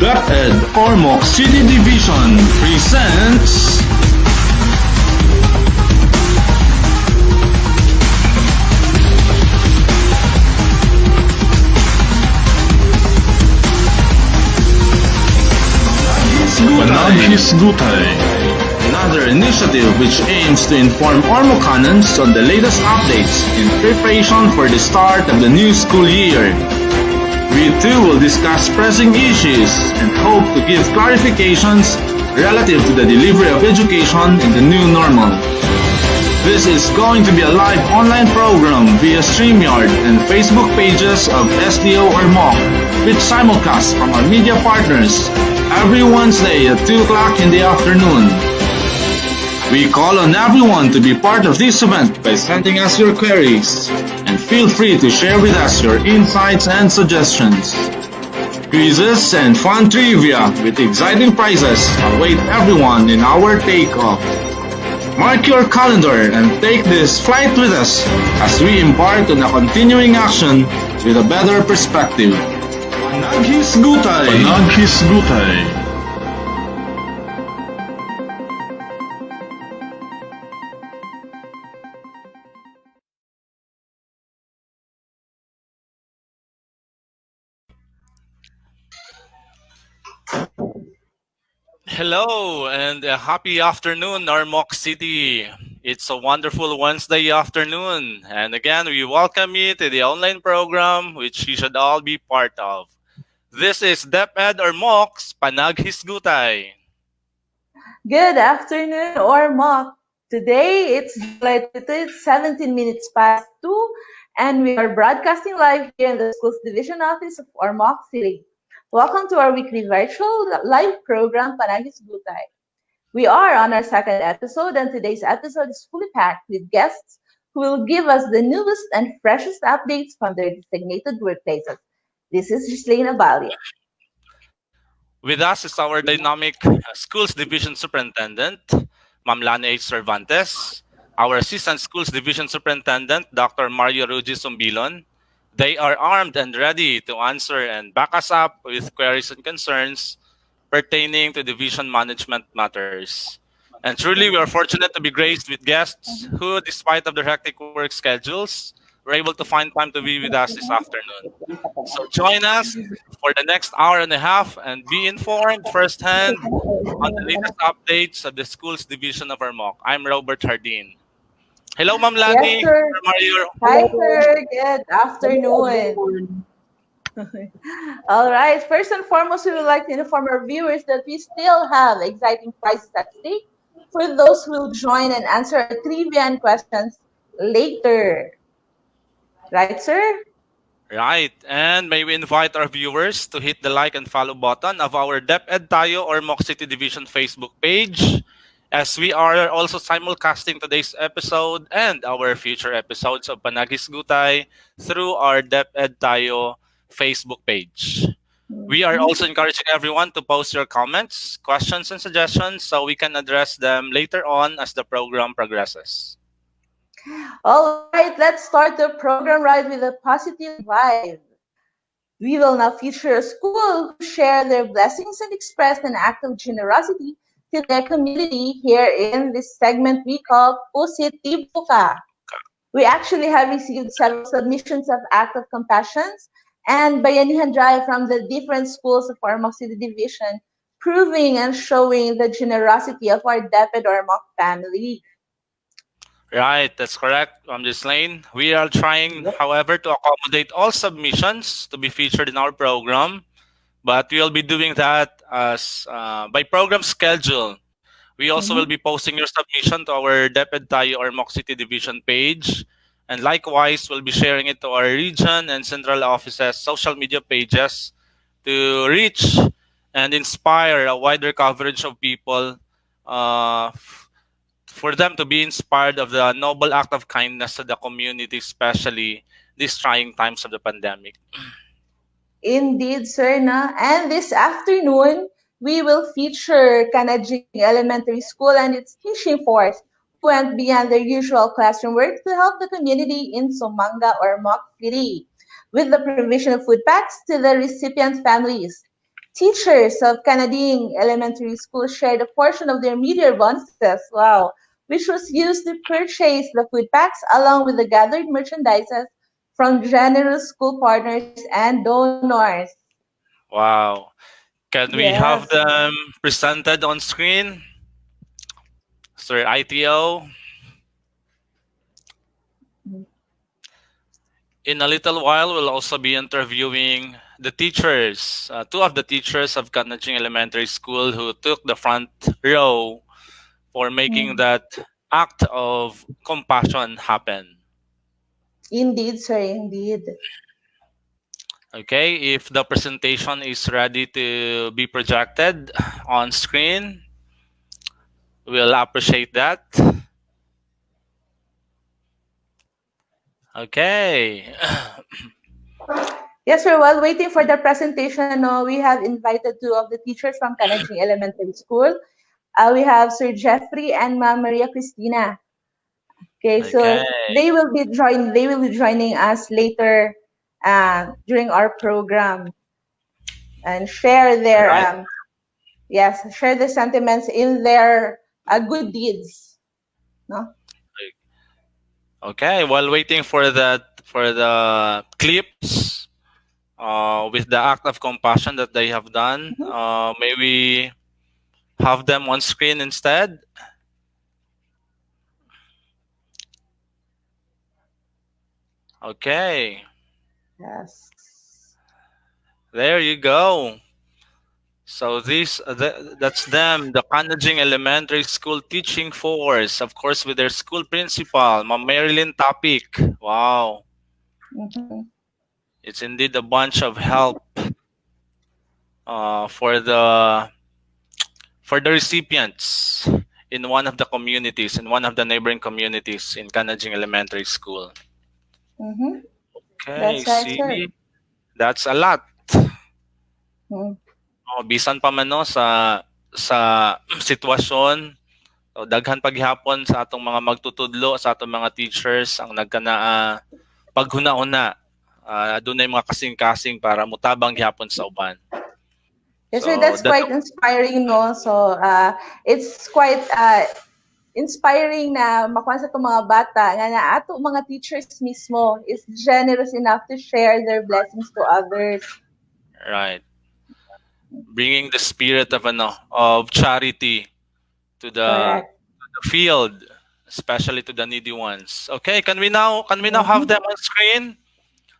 DepEd Ormoc City Division presents Panaghisgutay, another initiative which aims to inform Ormocanans on the latest updates in preparation for the start of the new school year. We too will discuss pressing issues and hope to give clarifications relative to the delivery of education in the new normal. This is going to be a live online program via StreamYard and Facebook pages of SDO Ormoc with simulcast from our media partners every Wednesday at 2 o'clock in the afternoon. We call on everyone to be part of this event by sending us your queries, and feel free to share with us your insights and suggestions. Quizzes and fun trivia with exciting prizes await everyone in our takeoff. Mark your calendar and take this flight with us as we embark on a continuing action with a better perspective. Panaghisgutay! Panaghisgutay! Hello and a happy afternoon, Ormoc City. It's a wonderful Wednesday afternoon, and again, we welcome you to the online program which you should all be part of. This is DepEd Ormoc's Panaghisgutay. Good afternoon, Ormoc. Today it's July 25th, 17 minutes past 2, and we are broadcasting live here in the Schools Division Office of Ormoc City. Welcome to our weekly virtual live program, Panaghisgutay. We are on our second episode, and today's episode is fully packed with guests who will give us the newest and freshest updates from their designated workplaces. This is Gislaine Abalia. With us is our dynamic Schools Division Superintendent, Ma'am Lana H. Cervantes, our Assistant Schools Division Superintendent, Dr. Mario Rugi Sumbilon. They are armed and ready to answer and back us up with queries and concerns pertaining to division management matters. And truly, we are fortunate to be graced with guests who, despite of their hectic work schedules, were able to find time to be with us this afternoon. So join us for the next hour and a half and be informed firsthand on the latest updates of the Schools Division of Ormoc. I'm Robert Hardin. Hello, Ma'am Lani. Yes, sir. Mario. Hi, sir. Good afternoon. All right. First and foremost, we would like to inform our viewers that we still have exciting prizes at stake for those who will join and answer our trivia and questions later. Right, sir? Right. And may we invite our viewers to hit the like and follow button of our DepEd Tayo Ormoc City Division Facebook page, as we are also simulcasting today's episode and our future episodes of Panaghisgutay through our DepEd Tayo Facebook page. We are also encouraging everyone to post your comments, questions, and suggestions so we can address them later on as the program progresses. All right, let's start the program right with a positive vibe. We will now feature a school who share their blessings and express an act of generosity to their community here in this segment we call Positibo Ka. We actually have received several submissions of act of compassions and Bayanihan Drive from the different schools of Ormoc City Division, proving and showing the generosity of our DepEd Ormoc family. Right, that's correct, Gislaine. We are trying, however, to accommodate all submissions to be featured in our program, but we will be doing that as by program schedule. We also will be posting your submission to our DepEd Tayo Ormoc City Division page, and likewise, we'll be sharing it to our region and central offices' social media pages to reach and inspire a wider coverage of people for them to be inspired of the noble act of kindness to the community, especially these trying times of the pandemic. Indeed, sir. And this afternoon, we will feature Kanajing Elementary School and its teaching force who went beyond their usual classroom work to help the community in Sumanga or Ormoc City with the provision of food packs to the recipient families. Teachers of Canading Elementary School shared a portion of their media bonuses, wow, which was used to purchase the food packs along with the gathered merchandises from generous school partners and donors. Wow. Can we Yes. have them presented on screen? Sir ITO? In a little while, we'll also be interviewing the teachers, two of the teachers of Kanajing Elementary School who took the front row for making Mm. that act of compassion happen. Indeed, sir, indeed. Okay, if the presentation is ready to be projected on screen, we'll appreciate that. Okay. Yes, sir. While waiting for the presentation, we have invited two of the teachers from Canajing Elementary School. We have Sir Jeffrey and Ma'am Maria Cristina. Okay, so Okay. they will be joining us later during our program and share their Right. yes, share the sentiments in their good deeds. No? Okay. While waiting for the clips with the act of compassion that they have done, Mhm. may we have them on screen instead? Okay. Yes. There you go. So that's them, the Kanajing Elementary School teaching force, of course, with their school principal, Ma'am Marilyn Topic. Wow, Mm-hmm. it's indeed a bunch of help for the recipients in one of the communities, in one of the neighboring communities in Kanajing Elementary School. Mm-hmm. Okay, That's right, sir. see, that's a lot. Mm-hmm. Oh, bisan pa man no sa sitwasyon. So, daghan paghapon sa atong mga magtutudlo, sa atong mga teachers ang nagkanaa paghuna-una. Adunay mga kasing-kasing para mutabang gihapon sa uban. Yes, sir. So That's that quite inspiring, no? So, it's quite inspiring na makuha sa itong mga bata nga na ato mga teachers mismo is generous enough to share their blessings to others. right, bringing the spirit of charity to Correct. the field, especially to the needy ones. Okay, can we now have Mm-hmm. them on screen?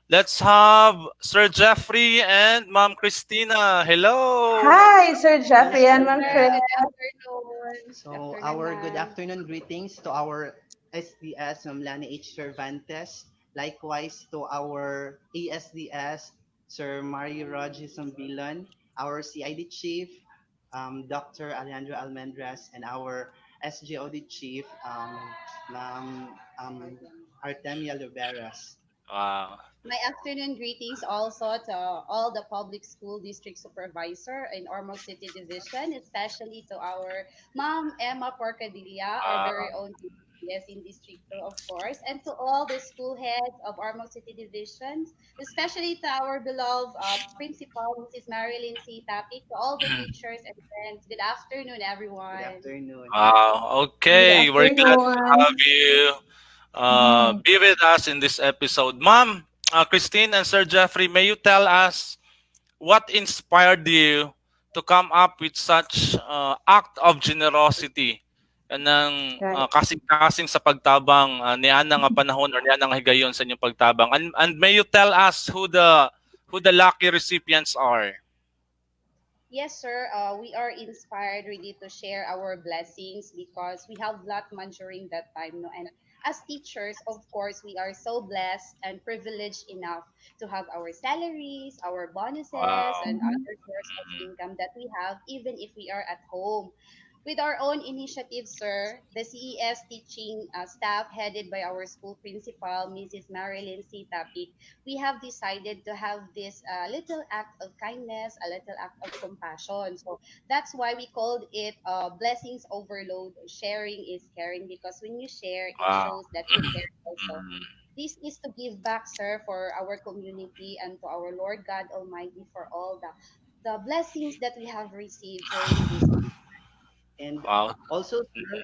Let's have Sir Jeffrey and Ma'am Christina. Hello. Hi, Sir Yes, Jeffrey and sir. Ma'am Chris. Good afternoon. Good So afternoon, our good ma'am. afternoon greetings to our SDS Mamlani H. Cervantes, likewise to our ASDS Sir Mario Roger Sambilan, our CID Chief Dr. Alejandro Almendras, and our SGOD Chief Ma'am Artemia Luberas. Wow. My afternoon greetings also to all the public school district supervisor in Ormoc City Division, especially to our Ma'am Emma Porcadilla, our very Wow. own DPS in District 2, of course, and to all the school heads of Ormoc City Divisions, especially to our beloved principal, Mrs. Marilyn C. Tapik, to all the teachers and friends. Good afternoon, Good everyone. afternoon. Wow. Good Okay, we're glad to afternoon. have you Mhm. be with us in this episode. Ma'am, Christine and Sir Jeffrey, may you tell us what inspired you to come up with such act of generosity ng Right. kasing-kasing sa pagtabang niana nga panahon or niana nga higayon sa inyong pagtabang, and may you tell us who the lucky recipients are? Yes, sir. We are inspired really to share our blessings because we have lot man during that time, no. And as teachers, of course, we are so blessed and privileged enough to have our salaries, our bonuses, Wow. and Mhm. other source of income that we have, even if we are at home. With our own initiative, sir, the CES teaching staff headed by our school principal, Mrs. Marilyn C. Tapik, we have decided to have this little act of kindness, a little act of compassion. So that's why we called it blessings overload. Sharing is caring because when you share, it Wow. shows that you care also. Mm. This is to give back, sir, for our community and to our Lord God Almighty for all the the blessings that we have received during this year. And Wow. also, sir,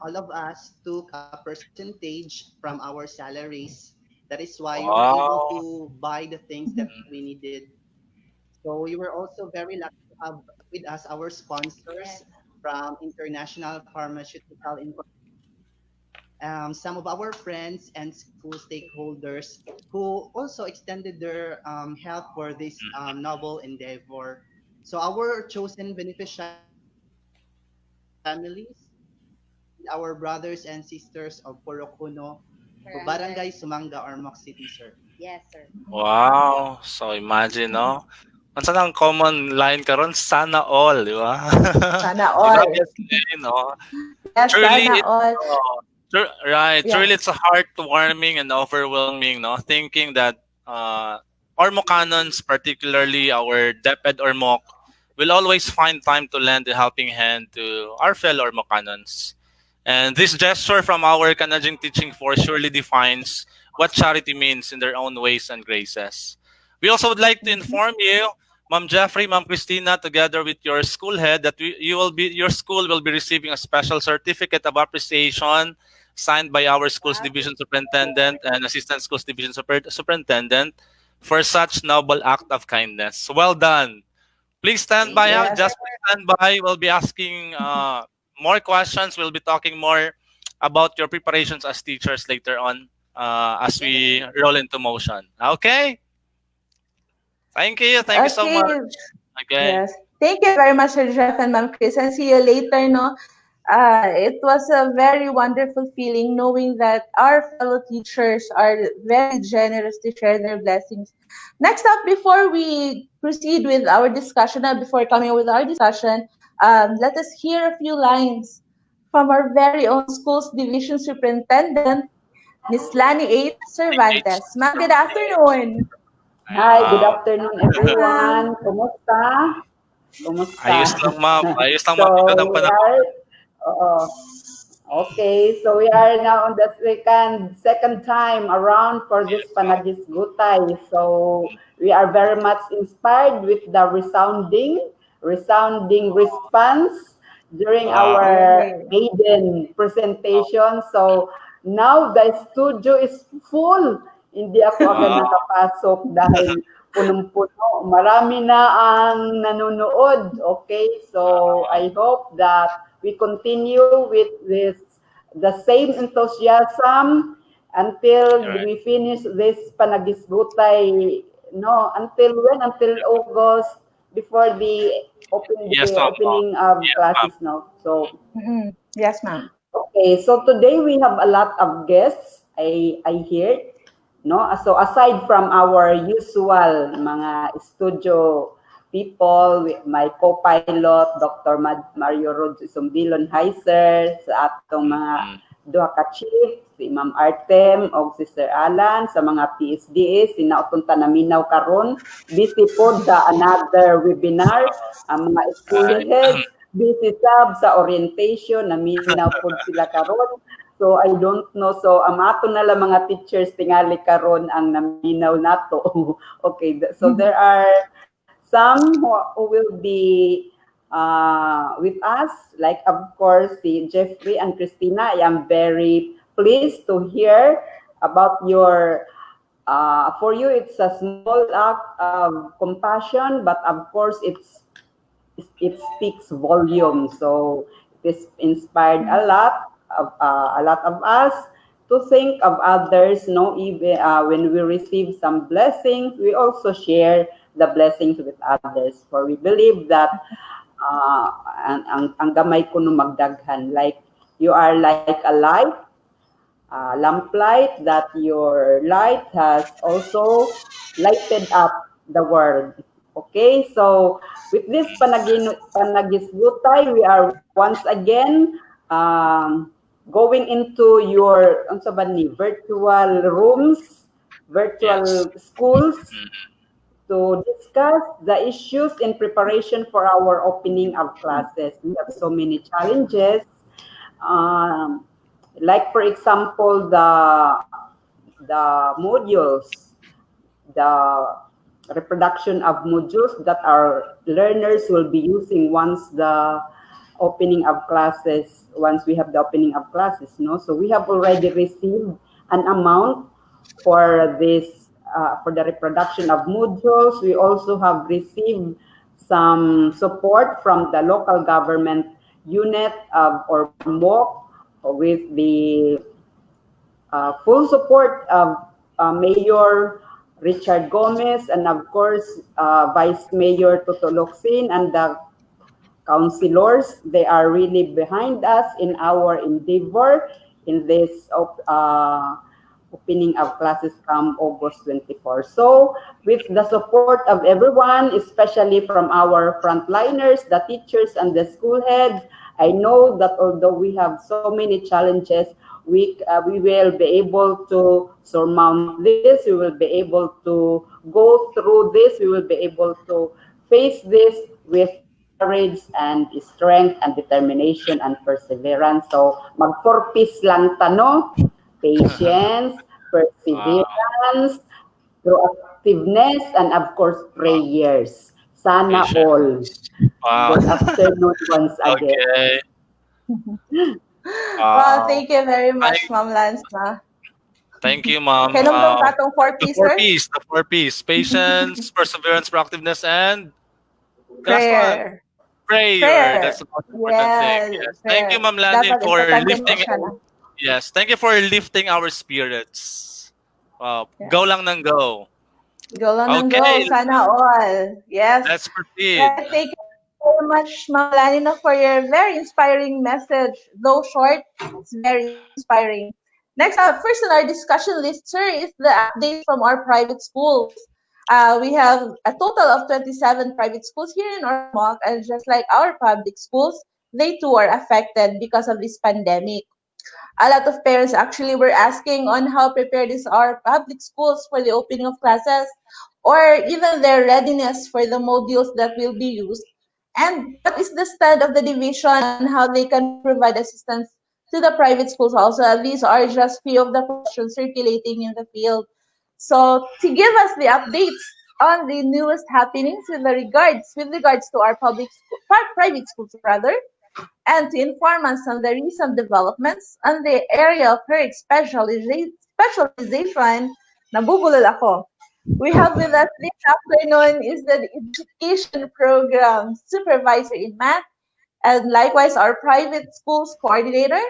all of us took a percentage from our salaries. That is why we were able Wow. to buy the things that we needed. So we were also very lucky to have with us our Yes. sponsors from International Pharmaceutical some of our friends and school stakeholders who also extended their help for this novel endeavor. So our chosen beneficiaries, our brothers and sisters of Porocuno, Barangay Barangay. Sumanga, Ormoc City, sir. Yes, sir. Wow. So imagine, no? Unsa ang common line karon? Sana all, di ba? Sana Because all. obviously, no? Yes, Truly, sana it's all. right. Yeah. Truly, it's a heartwarming and overwhelming, no? Thinking that Ormocanons, particularly our DepEd Ormoc, will always find time to lend a helping hand to our fellow Ormocanons. And this gesture from our Canadian teaching force surely defines what charity means in their own ways and graces. We also would like to Mhm. inform you, Ma'am Jeffrey, Ma'am Christina, together with your school head, that your school will be receiving a special certificate of appreciation signed by our schools Wow. division superintendent and assistant schools division superintendent for such noble act of kindness. Well done. Please stand Thank by. you, Huh? Yes. sir. Just please stand by. We'll be asking more questions. We'll be talking more about your preparations as teachers later on as Yes, sir. we roll into motion. Okay. Thank you. Thank you so much. Okay. Okay. Yes. Thank you very much, Sir Jeff and Ma'am Chris, and see you later, no? It was a very wonderful feeling knowing that our fellow teachers are very generous to share their blessings. Next up, before we proceed with our discussion, before coming with our discussion, let us hear a few lines from our very own schools division superintendent, Miss Lani H. H. Cervantes. Ma'am, good afternoon. Hi, good Wow. afternoon Hi, ma'am. everyone. Kumusta? Kumusta? Ayos lang, ma'am. Ayos lang, So ma'am. Ito ng we panahon. are uh, okay, so we are now on the second time around for this Yes, ma'am. Panaghisgutay. So we are very much inspired with the resounding response during Wow. our Yay. maiden presentation. So now the studio is full. Hindi ako agad Wow. nakapasok dahil punong-puno. Marami na ang nanonood. Okay, so I hope that we continue with this the same enthusiasm until Right. we finish this Panaghisgutay. No, until when? Until August before Yes, the ma'am. Oh, opening of yes, ma'am. classes. No, so Mm-mm. Yes, ma'am. okay, so today we have a lot of guests. I hear, no. So aside from our usual mga studio people, my co-pilot Dr. Mario Rod Sumbilon Heiser, sa atong mga Mm. duha ka chief, si Ma'am Artem o si Sir Alan, sa mga PSDS, sinautunta na minaw karon, busy po sa another webinar, ang mga school Right. heads, busy sab sa orientation, naminaw po sila karon. So I don't know. So ang ato na lang mga teachers tingali karon ang naminaw nato. Okay, so there are some who will be with us, like of course si Jeffrey and Christina. I am very pleased to hear about your for you it's a small act of compassion, but of course it speaks volume. So it is inspired a lot of us to think of others. No, even when we receive some blessings, we also share the blessings with others. For we believe that ang gamay ko no magdaghan, like you are like a light, lamplight, that your light has also lighted up the world. Okay, so with this Panagisgutay, we are once again going into your virtual rooms, Yes. virtual schools Mm. to discuss the issues in preparation for our opening of classes. We have so many challenges. Um, like for example the modules, the reproduction of modules that our learners will be using once the opening of classes, once we have the opening of classes, no? So we have already received an amount for this, for the reproduction of modules. We also have received some support from the local government unit of Ormoc with the full support of Mayor Richard Gomez and of course Vice Mayor Tutuloksin and the councilors. They are really behind us in our endeavor in this opening of classes come August 24. So with the support of everyone, especially from our frontliners, the teachers and the school heads, I know that although we have so many challenges, we will be able to surmount this, we will be able to go through this, we will be able to face this with courage and strength and determination and perseverance. So mag-4Ps lang tano, patience, perseverance, proactiveness, and of course, prayers. Sana all. Patience. Wow. Good afternoon once again. Okay. Wow, Wow. thank you very much, Thank- Ma'am Lanza. Thank you, ma'am. Kainom daw katong 4 The P's, four sir? P's. The 4 P's. Patience, perseverance, proactiveness, and the last one. Prayer. Prayer. That's the most important thing. Yes, Yes. Thank you, prayer. Ma'am Lani, Dapat for importante lifting. mo siya na. Yes. Thank you for lifting our spirits. Wow. Yeah. Go lang ng go. Go lang ng go. Okay. Sana all. Yes. Let's proceed. Right, thank you very much, Ma'am Lanina, for your very inspiring message. Though short, it's very inspiring. Next up, first on our discussion list, sir, is the updates from our private schools. We have a total of 27 private schools here in Ormoc, and just like our public schools, they too are affected because of this pandemic. A lot of parents actually were asking on how prepared is our public schools for the opening of classes or even their readiness for the modules that will be used, and what is the stand of the division and how they can provide assistance to the private schools also. These are just few of the questions circulating in the field. So to give us the updates on the newest happenings with regards to our private schools rather, and to inform us on the recent developments on the area of her specialization, nabubulol ako. We have with us this afternoon is the Education Program Supervisor in Math, and likewise our private schools coordinator,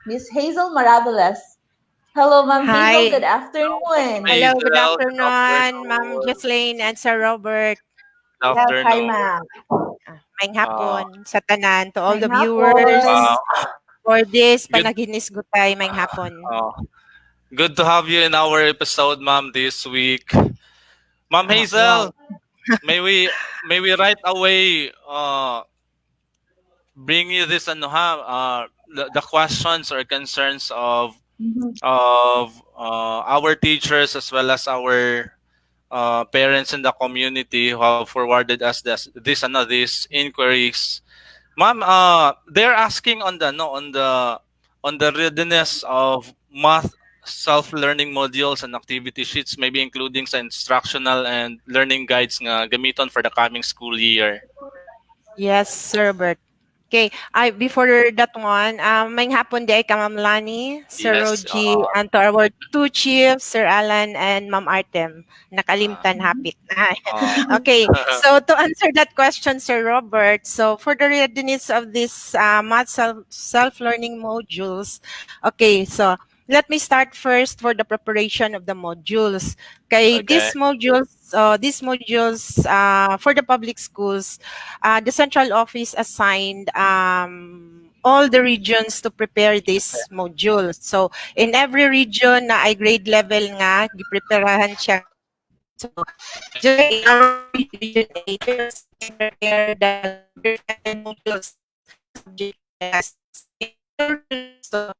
Miss Hazel Maraviles. Hello, Ma'am Hazel. Hi. Good afternoon. Hello, good Hazel, good afternoon, Ma'am afternoon. Jocelyn and Sir Robert. Good Yes, hi, afternoon. ma'am. Maayong hapon sa tanan, to all the Maayong viewers hapon. for this Good. Panaghisgutay. Maayong hapon. Good to have you in our episode, ma'am, this week. Ma'am Wow. Hazel, may we right away bring you this the questions or concerns of Mhm. our teachers as well as our parents in the community who have forwarded us these inquiries. Ma'am, they're asking on the readiness of math self-learning modules and activity sheets, maybe including sa instructional and learning guides nga gamiton for the coming school year. Yes, Sir Robert. Okay, before that one, maayong hapon di ay ka Ma'am Lani, Sir Yes. Roji, and to our two chiefs, Sir Alan and Ma'am Artem. Nakalimtan hapit. Okay, so to answer that question, Sir Robert, so for the readiness of this math self-learning modules, okay, so let me start first for the preparation of the modules. Okay, Okay. these modules for the public schools, the central office assigned all the regions to prepare these modules. So in every region na ay grade level nga gipreparahan siya. So just like in our region 8, prepare the different modules subject as so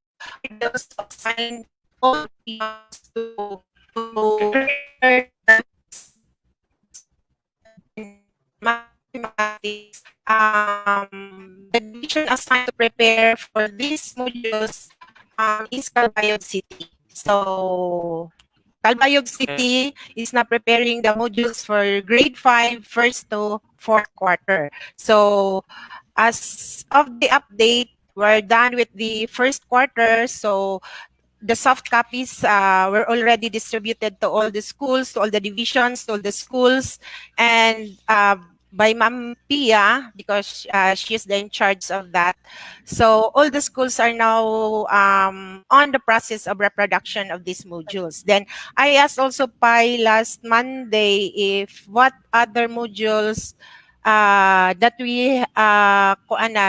those assigned all regions to prepare mathematics. The division assigned to prepare for these modules is Calbayog City. So Calbayog City is now preparing the modules for grade 5, first to fourth quarter. So as of the update, we're done with the first quarter. So the soft copies were already distributed to all the schools, to all the divisions, to all the schools, and by Ma'am Pia, because she is the in charge of that. So all the schools are now on the process of reproduction of these modules. Then I asked also Pai last Monday if what other modules that we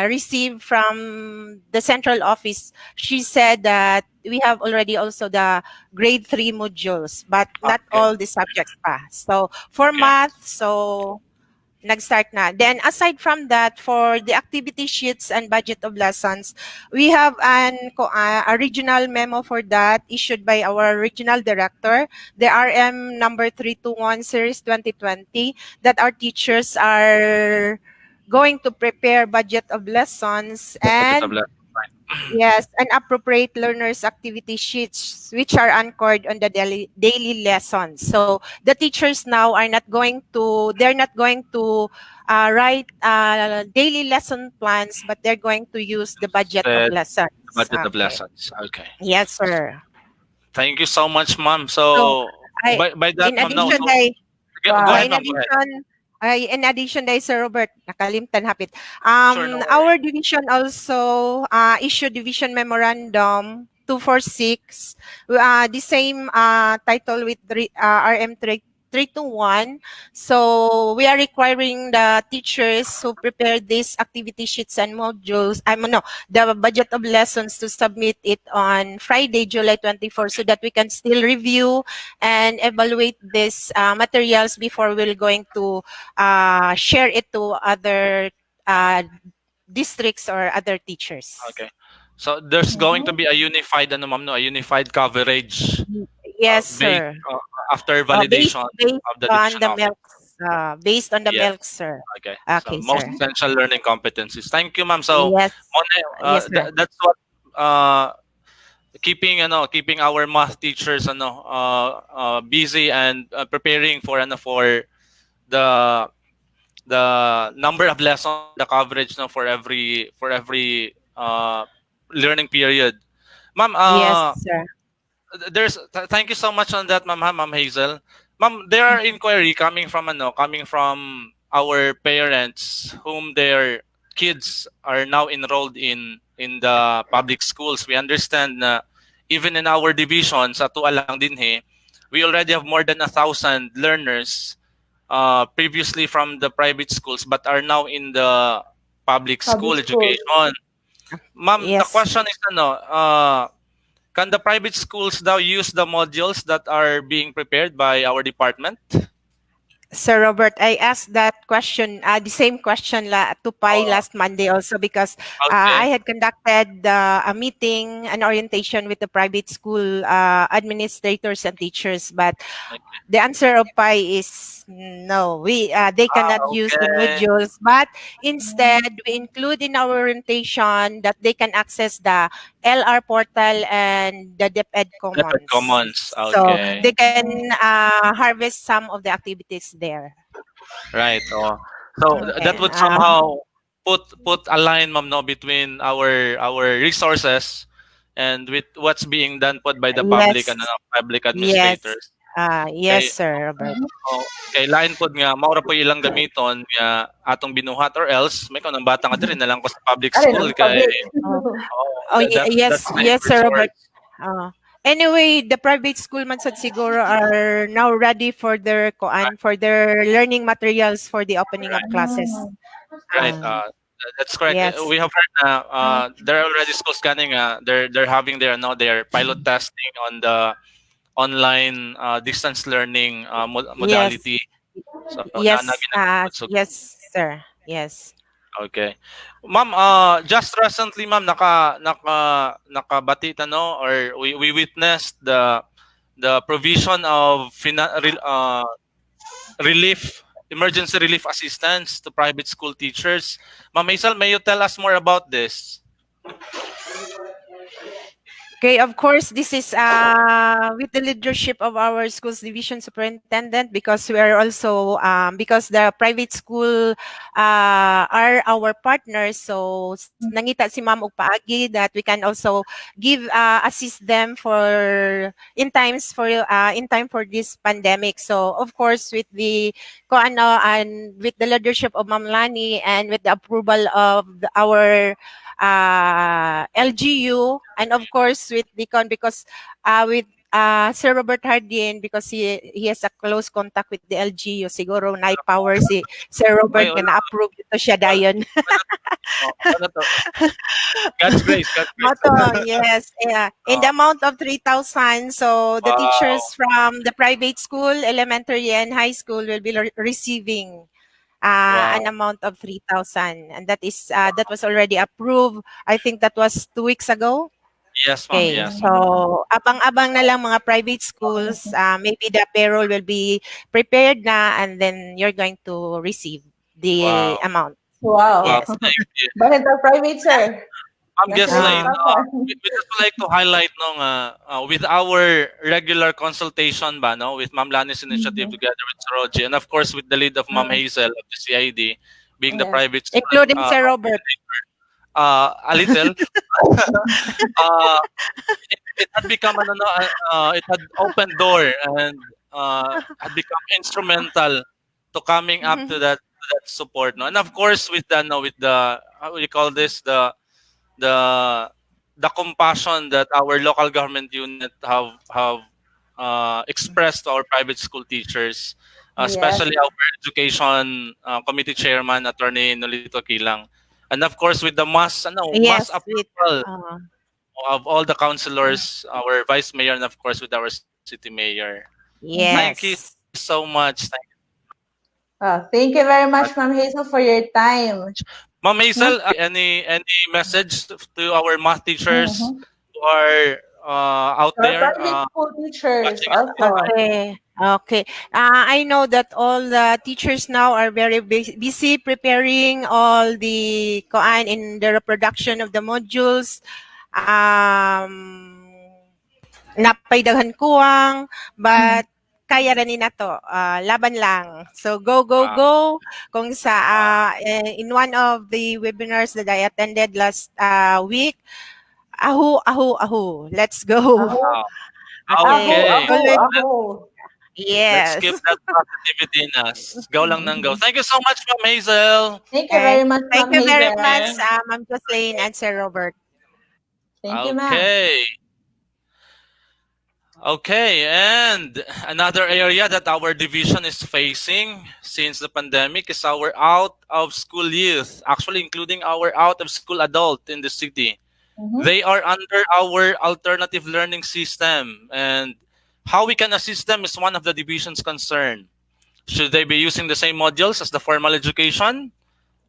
receive from the central office. She said that we have already also the grade 3 modules, but not Okay. all the subjects pa. So for Okay. math, so nag-start na. Then aside from that, for the activity sheets and budget of lessons, we have a regional memo for that issued by our regional director, the RM number 321 series 2020, that our teachers are going to prepare budget of lessons Budget of and lessons. yes, and appropriate learners activity sheets which are anchored on the daily lessons. So the teachers now are not going to, they're not going to write daily lesson plans, but they're going to use the budget of Said lessons. budget of Okay. lessons. Okay. Yes, sir. Thank you so much, ma'am. So So I, by that, in ma'am, no. addition, So go Wow. ahead, in ma'am. Go ahead. addition, Sir Robert, nakalimtan hapit. Sure, no worries. Our division also issued division memorandum 246, the same title with RM 321. So we are requiring the teachers who prepare these activity sheets and modules, no, the budget of lessons to submit it on Friday, July 24, so that we can still review and evaluate these materials before we're going to share it to other uh, districts or other teachers. Okay. So there's going to be a unified, ano, ma'am, no, a unified coverage Yes, based sir. after Based validation of the on division the office. milks. Based on the Yes. milk, sir. Okay. So Okay, most sir. essential learning competencies. Thank you, ma'am. So Yes. Mone, Yes, sir. that's what keeping our math teachers busy and preparing for the the number of lessons, the coverage, no, for every learning period. Ma'am, Yes, sir. thank you so much on that, Ma'am Hazel. Ma'am, there are inquiry coming from our parents whom their kids are now enrolled in the public schools. We understand na even in our division sa Tua lang din we already have more than 1,000 learners previously from the private schools but are now in the public school Public school. education. Ma'am, the Yes. question is can the private schools now use the modules that are being prepared by our department? Sir Robert, I asked that question, the same question to Pai Oh, last Monday also, because okay. I had conducted a meeting, an orientation with the private school administrators and teachers, but Okay. the answer of Pai is no. They cannot use the Okay. modules, but instead we include in our orientation that they can access the LR portal and the DepEd Better Commons. commons. So Okay. they can harvest some of the activities there. Right. Oh. So Okay. that would somehow put a line, ma'am, no, between our resources and with what's being done by the public and Yes. public Yes. administrators. Yes, Kay sir, Robert. kay lain pod nga maura po ilang gamiton nga atong binuhat or else may kanang bata nga diri na lang ko sa public Aray, school ng kay public. Yes, that's my yes, first sir, word. Robert. Anyway, the private school man sad siguro are now ready for their learning materials for the opening of classes. Right. That's correct. Yes. We have heard there are already schools scanning. They're having their pilot testing on the online distance learning modality. So Yes. so Sir. Yes. okay. Ma'am, just recently, ma'am, nakabatita, no, or we witnessed the provision of relief, emergency relief assistance to private school teachers. Ma'am Hazel, may you tell us more about this? Okay, of course, this is with the leadership of our schools division superintendent, because we are also because the private school are our partners. So nangita si Ma'am og paagi that we can also give assist them for in time for this pandemic. So of course, with the ko ano and with the leadership of Ma'am Lani and with the approval of our LGU, and of course with Deacon, because with Sir Robert Hardin, because he has a close contact with the LGU, siguro na power si Sir Ay, Robert nga na-approve ito siya wala, dayon. ano to? God's grace, God's grace. Moto, yes. Yeah. In the amount of 3,000, so the Wow. teachers from the private school, elementary and high school will be receiving an Wow. amount of 3,000, and that was already approved. I think that was 2 weeks ago. Yes, ma'am. Okay, Yes. so abang-abang na lang mga private schools. Maybe the payroll will be prepared na, and then you're going to receive the Wow. amount. Wow. Wow. Yes. Thank you. Bakit ang private, sir? Ma'am Ghislaine, Nasa-usapan. we just would like to highlight no, with our regular consultation ba, no, with Ma'am Lani's initiative together with Sir Roji, and of course with the lead of Ma'am Hazel of the CID, being the Yes. private school Including Sir Robert. a little. uh, it had become ano, no, it had opened door and had become instrumental to coming up to that support, no, and of course with the no, with the how we call this the the compassion that our local government unit have expressed to our private school teachers, Yes. especially our education committee chairman, Attorney Nolito Kilang, and of course with the mass Yes, with approval of all the councilors, our vice mayor, and of course with our city mayor. Thank you yes. so much. Thank you very much, Ma'am Hazel, for your time. Ma'am Hazel, any message to our math teachers Mhm. who are out Our there private school teachers watching us? also. Okay. Okay. I know that all the teachers now are very busy preparing all the koan in the reproduction of the modules. Napay daghan kuwang, but kaya ra ni nato. Laban lang. So go go Wow. go. Kung sa in one of the webinars that I attended last week, ahu ahu ahu. Let's go. Aho, Wow. aho, Okay. aho, Tuloy. aho. Let's Yes. keep that positivity in us. Go lang nang go. Thank you so much, Ma'am Hazel. Thank you Okay. very much, Thank Ma'am you very Hazel. much, Ma'am Jocelyn and Sir Robert. Thank you, ma'am. Okay. Okay, and another area that our division is facing since the pandemic is our out of school youth, actually including our out of school adult in the city. Mhm. They are under our alternative learning system, and how we can assist them is one of the division's concern. Should they be using the same modules as the formal education?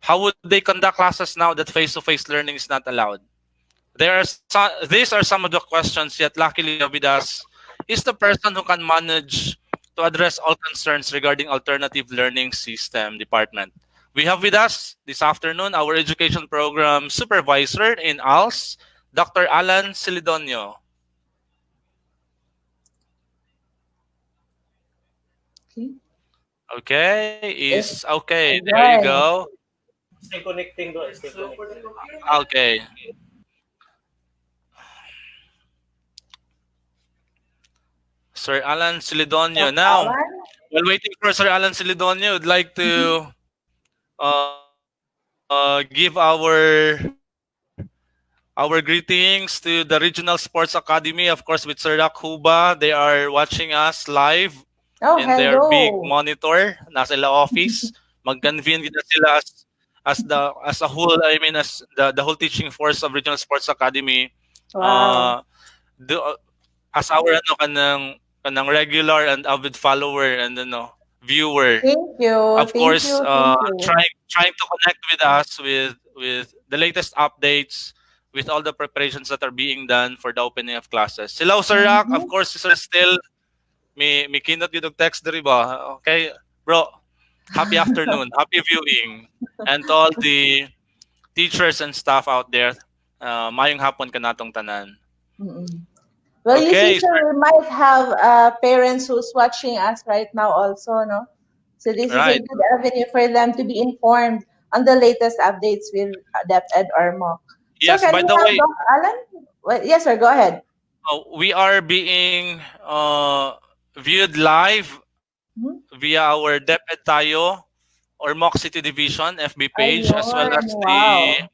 How would they conduct classes now that face-to-face learning is not allowed? These are some of the questions, yet luckily with us is the person who can manage to address all concerns regarding alternative learning system department. We have with us this afternoon our education program supervisor in ALS, Dr. Alan Silidonio. Okay. Okay, is okay. There you Alright. go. Stay connecting doon. Stay connecting. Okay. Sir Alan Silidonio. Now, Alan? while waiting for Sir Alan Silidonio, I'd like to give our greetings to the Regional Sports Academy, of course, with Sir Rak Huba. They are watching us live Oh, in their big hello. monitor. Nasa ila office. Mag-convene kita sila as a whole. I mean, as the whole teaching force of Regional Sports Academy. Wow. As our kanang regular and avid follower and viewer. Thank you. Of Thank course, you. Thank you. trying to connect with us with the latest updates, with all the preparations that are being done for the opening of classes. Hello, Sir Rock. Of course, Sir still may kinot yung text diri ba? Okay, bro. Happy afternoon. Happy viewing. And to all the teachers and staff out there, mayong hapon ka natong tanan. Mm-mm. Well, you see, Okay, sir, sir. we might have parents who's watching us right now also, no? So this is a Right. good avenue for them to be informed on the latest updates with DepEd Ormoc. So Yes, can by we the have way, Doc Alan? Well, yes, sir, go ahead. we are being viewed live Mhm. via our DepEd Tayo or Mock City Division FB page, as well Ayun, as the wow.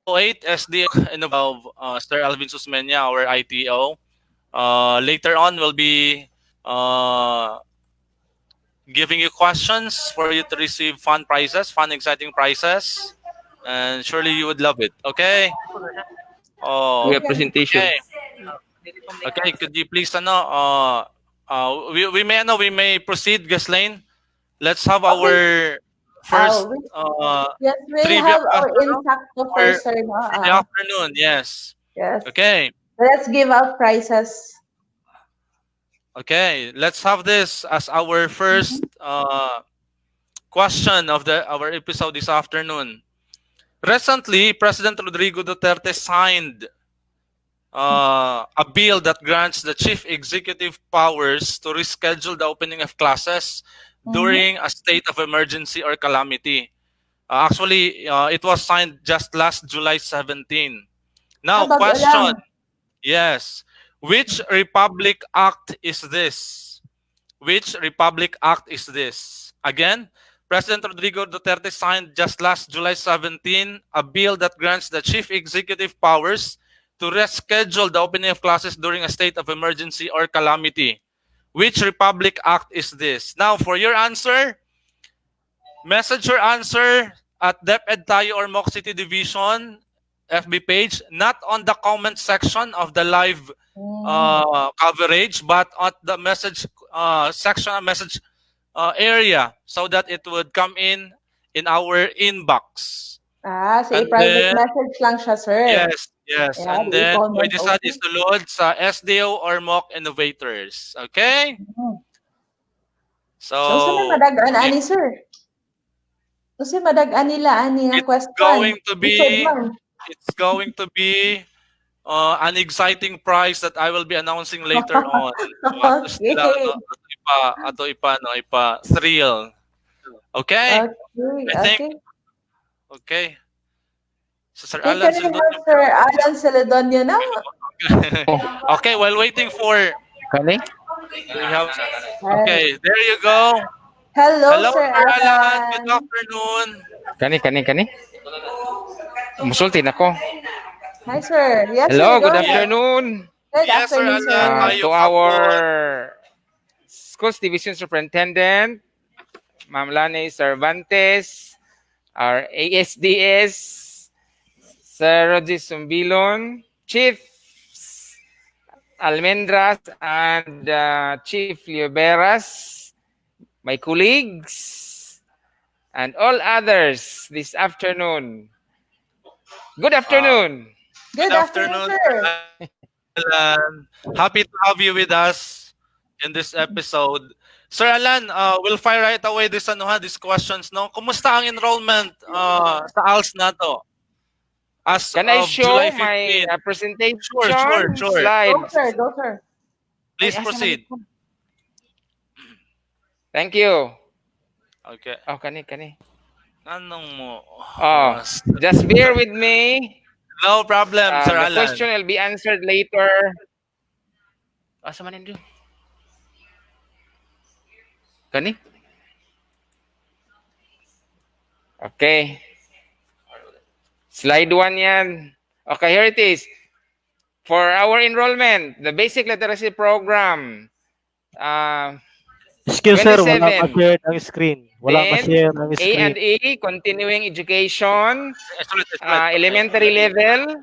RO8 SDO of Sir Alvin Susmenia, our ITO. Later on, we'll be uh, giving you questions for you to receive fun prizes, fun, exciting prizes, and surely you would love it. Okay. We Oh, have Okay. presentation. okay. Okay. Could you please we may proceed, Gaslane. Let's have Okay. our first We, yes, we'll trivia have our question insacto for first, sir, no? the afternoon. Yes. Yes. Okay. Let's give out prizes. Okay. Let's have this as our first question of the our episode this afternoon. Recently, President Rodrigo Duterte signed a bill that grants the chief executive powers to reschedule the opening of classes Mm-hmm. during a state of emergency or calamity. It was signed just last July 17. Now, Bago lang. question. Yes. Which Republic Act is this? Which Republic Act is this? Again, President Rodrigo Duterte signed just last July 17 a bill that grants the chief executive powers to reschedule the opening of classes during a state of emergency or calamity. Which Republic Act is this? Now, for your answer, message your answer at DepEd Tayo or Mock City Division FB page, not on the comment section of the live coverage, but at the message section, message area, so that it would come in our inbox. Sa And private then, message lang siya, sir. yes. Yeah, And the then, comment, pwede sa okay. isulod sa SDO Ormoc Innovators. Okay? So, sa may So, madagaan ani, sir? Kasi madagaan nila ani nga it's question. going to Isod be man. it's going to be an exciting prize that I will be announcing later on. Ato sila, Okay. ato ipa thrill. Okay? Okay, I think, okay. okay. So, Sir Okay, Alan can we have Celedonio. Sir Alan Celedonio now? Okay, while waiting for, Kani? we have, Hi. okay, there you go. Hello, Hello, Sir Sir Alan. Good Alan. afternoon. Kani? Musulti na ko. Hi, sir. Yes, sir. Hello, Go good ahead. afternoon. Good Yes, Sir afternoon, Alan. sir. Maayong To hapon. our Schools Division Superintendent, Ma'am Lani Cervantes, our ASDS, Sir Roger Sumbilon, Chief Almendras, and Chief Lieberas, my colleagues, and all others this afternoon. Good afternoon. Good afternoon, sir. Alan. Happy to have you with us in this episode. Sir Alan, we'll fire right away these questions, no? Kumusta ang enrollment sa ALS na to? As Can I of show July my 15. presentation Sure. Go, slides? sir. Go, sir. Please Ay, asa proceed. man ito? Thank you. Okay. Oh, kani. Anong mo? Oh, just bear with me. No problem, Sir The Alan. question will be answered later. Asa man ito? Kani? Okay. Slide 1 yan. Okay, here it is. For our enrollment, the basic literacy program, Excuse sir, wala 27. ma-share ang screen. Wala Then, ma-share ang A screen. and E, continuing education, Sulit. elementary level,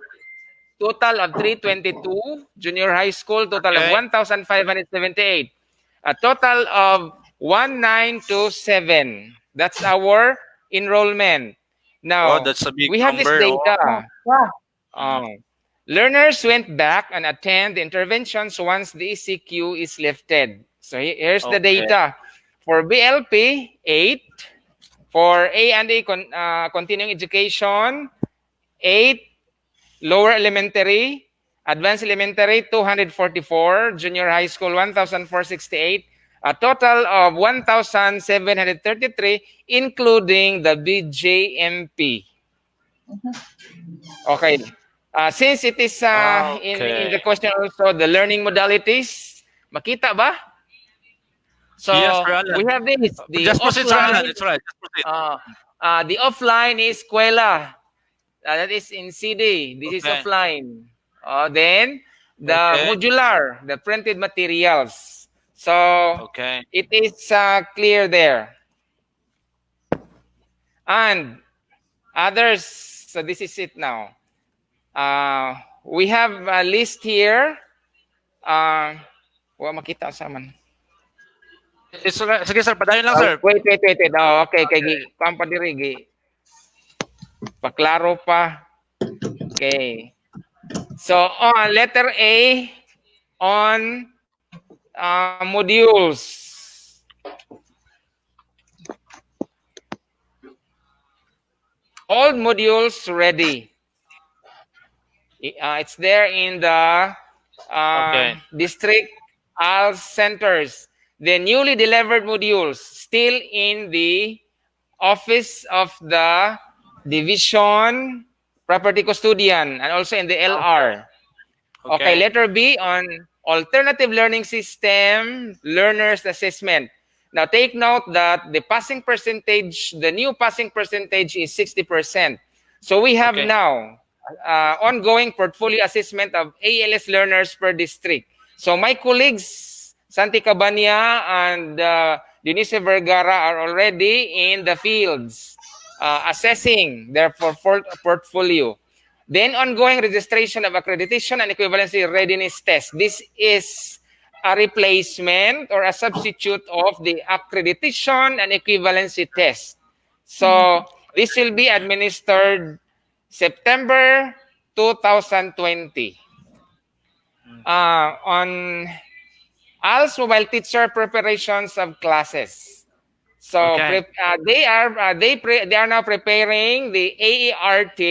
total of 322, junior high school, total of Okay. 1,578, a total of 1927. That's our enrollment. Oh, Now, that's a big we have this number. data. Wow. Learners went back and attend the interventions once the ECQ is lifted. So here's the Okay. data. For BLP, 8. For A and E continuing education, 8 lower elementary, advanced elementary 244, junior high school 1,468, a total of 1,733 including the BJMP. Okay. Since it is in the question also the learning modalities, makita ba? So Yes, Sir Alan. we have this, the Just proceed, Sir Alan. offline. It's right. Just proceed. The offline is eskwela. That is in CD. This is Okay. offline. Then the Okay. modular, the printed materials. So Okay. it is clear there. And others, so this is it now. We have a list here. Wa makita sa man. Sige, sir. Padayon lang, sir. Wait. Oh, okay, kay kampa diri gi. Paklaro pa. Okay. So, on letter A, on modules. All modules ready. It's there in the district ALS centers. The newly delivered modules still in the office of the division property custodian and also in the LR. Okay, letter B on alternative learning system learners assessment. Now take note that the passing percentage, the new passing percentage is 60%. So we have now ongoing portfolio assessment of ALS learners per district. So my colleagues, Santi Cabania and Denise Vergara are already in the fields assessing their portfolio. Then ongoing registration of accreditation and equivalency readiness test. This is a replacement or a substitute of the accreditation and equivalency test. So this will be administered September 2020. On ALS mobile teacher preparations of classes. So they are now preparing the AERT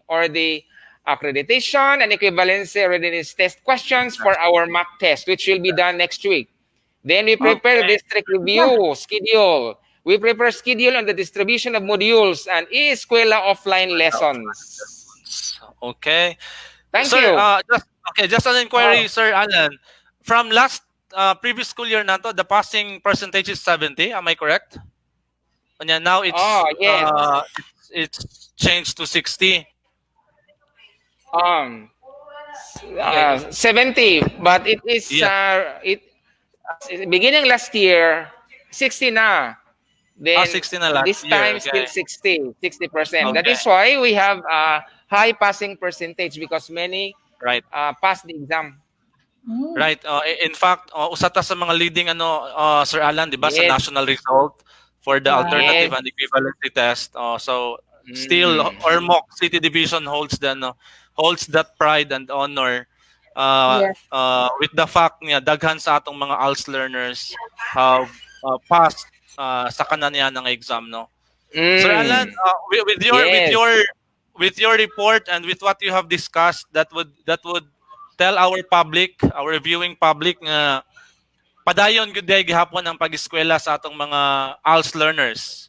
or the accreditation and equivalency readiness test questions for our mock test, which will be done next week. Then we prepare the district review schedule. We prepare schedule on the distribution of modules and e-eskwela offline lessons. Okay. Thank sir, you. Just an inquiry, Sir Alan. From last previous school year nato, the passing percentage is 70. Am I correct? And yeah, now it's changed to 60. 70, but it is beginning last year 60 na. Then 60 na last this time year, still 60%. That is why we have a high passing percentage because many passed the exam. Right. In fact, usata sa mga leading Sir Alan, 'di ba, sa national result for the alternative and equivalency test. So still Ormoc City Division holds that pride and honor with the fact niya daghan sa atong mga ALS learners have passed sa kananian ng exam, no. Sir Alan, with your report and with what you have discussed, that would tell our public, our viewing public, nga padayon gud day gihapon ang pag-eskwela sa atong mga ALS learners.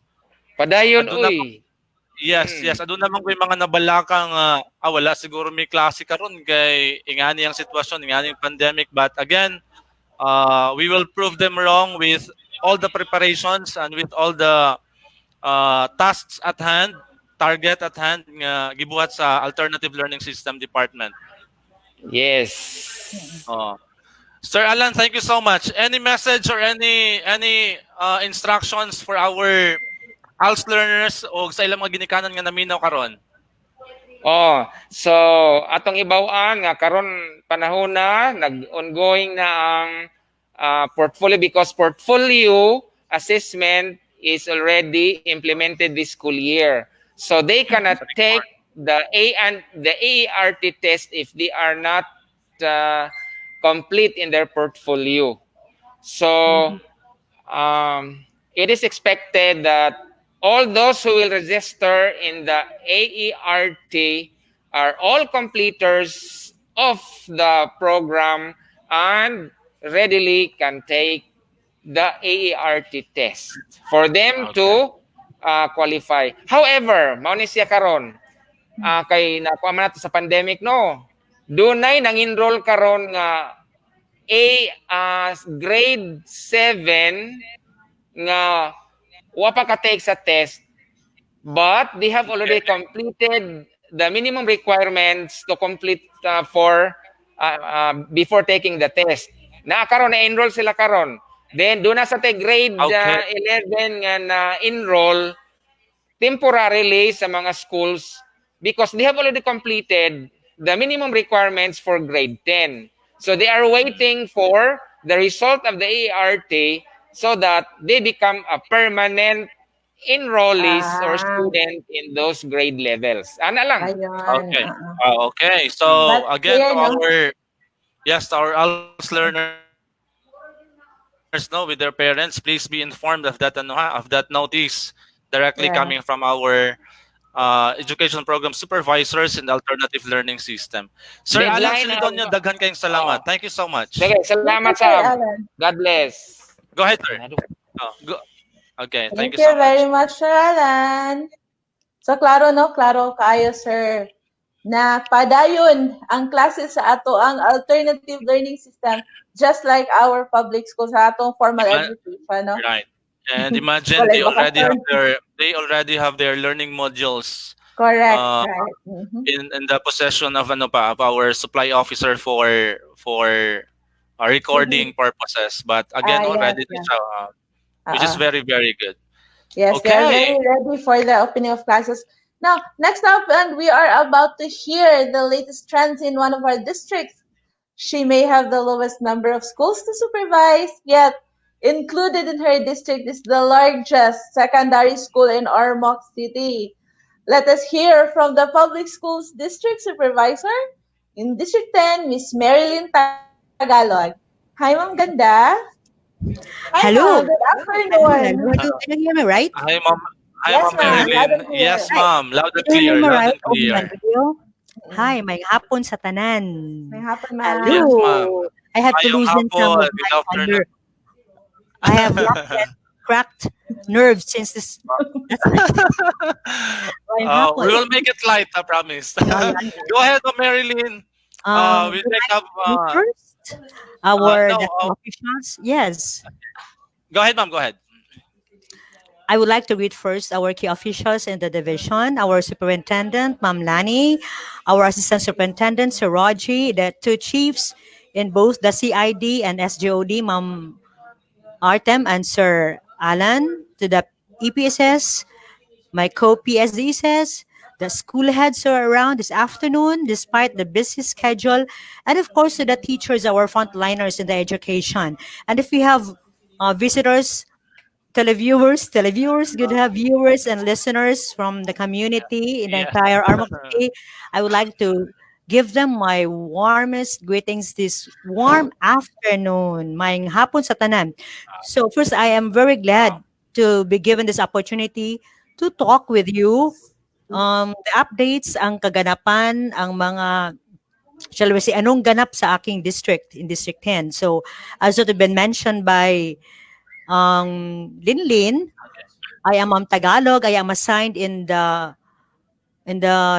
Padayon uy. Yes. Aduna man koy mga nabalaka nga wala siguro may klase karon kay ingani ang sitwasyon, ingani ang pandemic, but again, we will prove them wrong with all the preparations and with all the tasks at hand, target at hand nga gibuhat sa Alternative Learning System Department. Yes. Sir Alan, thank you so much. Any message or any instructions for our ALS learners o sa ilang mga ginikanan nga naminaw karon? So atong ibaw-an nga karon panahon na nag-ongoing na ang portfolio because portfolio assessment is already implemented this school year. So they cannot take the AERT test if they are not complete in their portfolio. So it is expected that all those who will register in the AERT are all completers of the program and readily can take the AART test for them Okay. to qualify. However, mao ni siya karon kay nakuha man nato sa pandemic no. Dunay nang enroll karon nga grade 7 nga wa pa ka take sa test but they have already completed the minimum requirements to complete for before taking the test. Na karon na enroll sila karon. Then do na sa te grade Okay. 11 nga na enroll temporarily sa mga schools because they have already completed the minimum requirements for grade 10. So they are waiting for the result of the ART so that they become a permanent enrollees or Ah, student in those grade levels. Ana lang. ayun. Okay. Oo. Okay. Mm. So But again, clear, to no? our yes, to our ALS learners, no, with their parents, please be informed of that of that notice directly coming from our Yeah. education program supervisors in the alternative learning system. Sir Alan Silidonia, Deadline daghan kayong salamat. Thank you so oh. much. Sige, Thank salamat you, Sir Sam. Alan. God bless. Go ahead, sir. Go. Okay, thank Thank you so you much. very much, Sir Alan. So, klaro, no? Klaro kayo, sir. Na padayon ang klase sa ato ang alternative learning system just like our public school sa atong formal Ima- education, no? right. And imagine Walay bakasan. they already have their learning modules Correct, uh, right. Mhm. in the possession of ano pa of our supply officer for recording purposes. But again, Yes, already na yeah. siya, which is very very good. Yes, they are Okay. very ready for the opening of classes. Now, next up, and we are about to hear the latest trends in one of our districts. She may have the lowest number of schools to supervise, yet included in her district is the largest secondary school in Ormoc City. Let us hear from the public schools district supervisor in District 10, Miss Marilyn Tagalog. Hi, Ma'am Ganda. Hi, Ma'am. Good Hello. afternoon. Hello. Can you hear me right? Hi, Ma'am. Hi, Yes, Ma'am ma'am. Loud Marilyn. and clear. Yes, Right. ma'am. Loud and Can you hear clear. me Loud right and over my clear. video? Mm. Hi, may hapon sa tanan. May hapon, ma'am. Yes, ma'am. Hello. I had to Mayong loosen some hapon. of Good my afternoon. nerve. I have lost and cracked nerves since this. That's why. May We hapon. will make it light, I promise. Yeah, yeah. Go ahead, Ma'am Marilyn. We Would take I up. read first our No. deputy officials? Yes. Go ahead, ma'am. Go ahead. I would like to read first our key officials in the division, our superintendent, Ma'am Lani, our assistant superintendent, Sir Roji, the two chiefs in both the CID and SGOD, Ma'am Artem and Sir Alan, to the EPSS, my co-PSDSS, the school heads are around this afternoon despite the busy schedule, and of course to the teachers, our frontliners in the education. And if we have visitors, televiewers, good to have viewers and listeners from the community in the Yes. entire Armagh City. I would like to give them my warmest greetings this warm afternoon. Maayong hapon sa tanan. So first, I am very glad to be given this opportunity to talk with you. The updates, ang kaganapan, ang mga shall we say, anong ganap sa aking district in District 10. So, as it has been mentioned by Linlin, I am Tagalog. I am assigned in the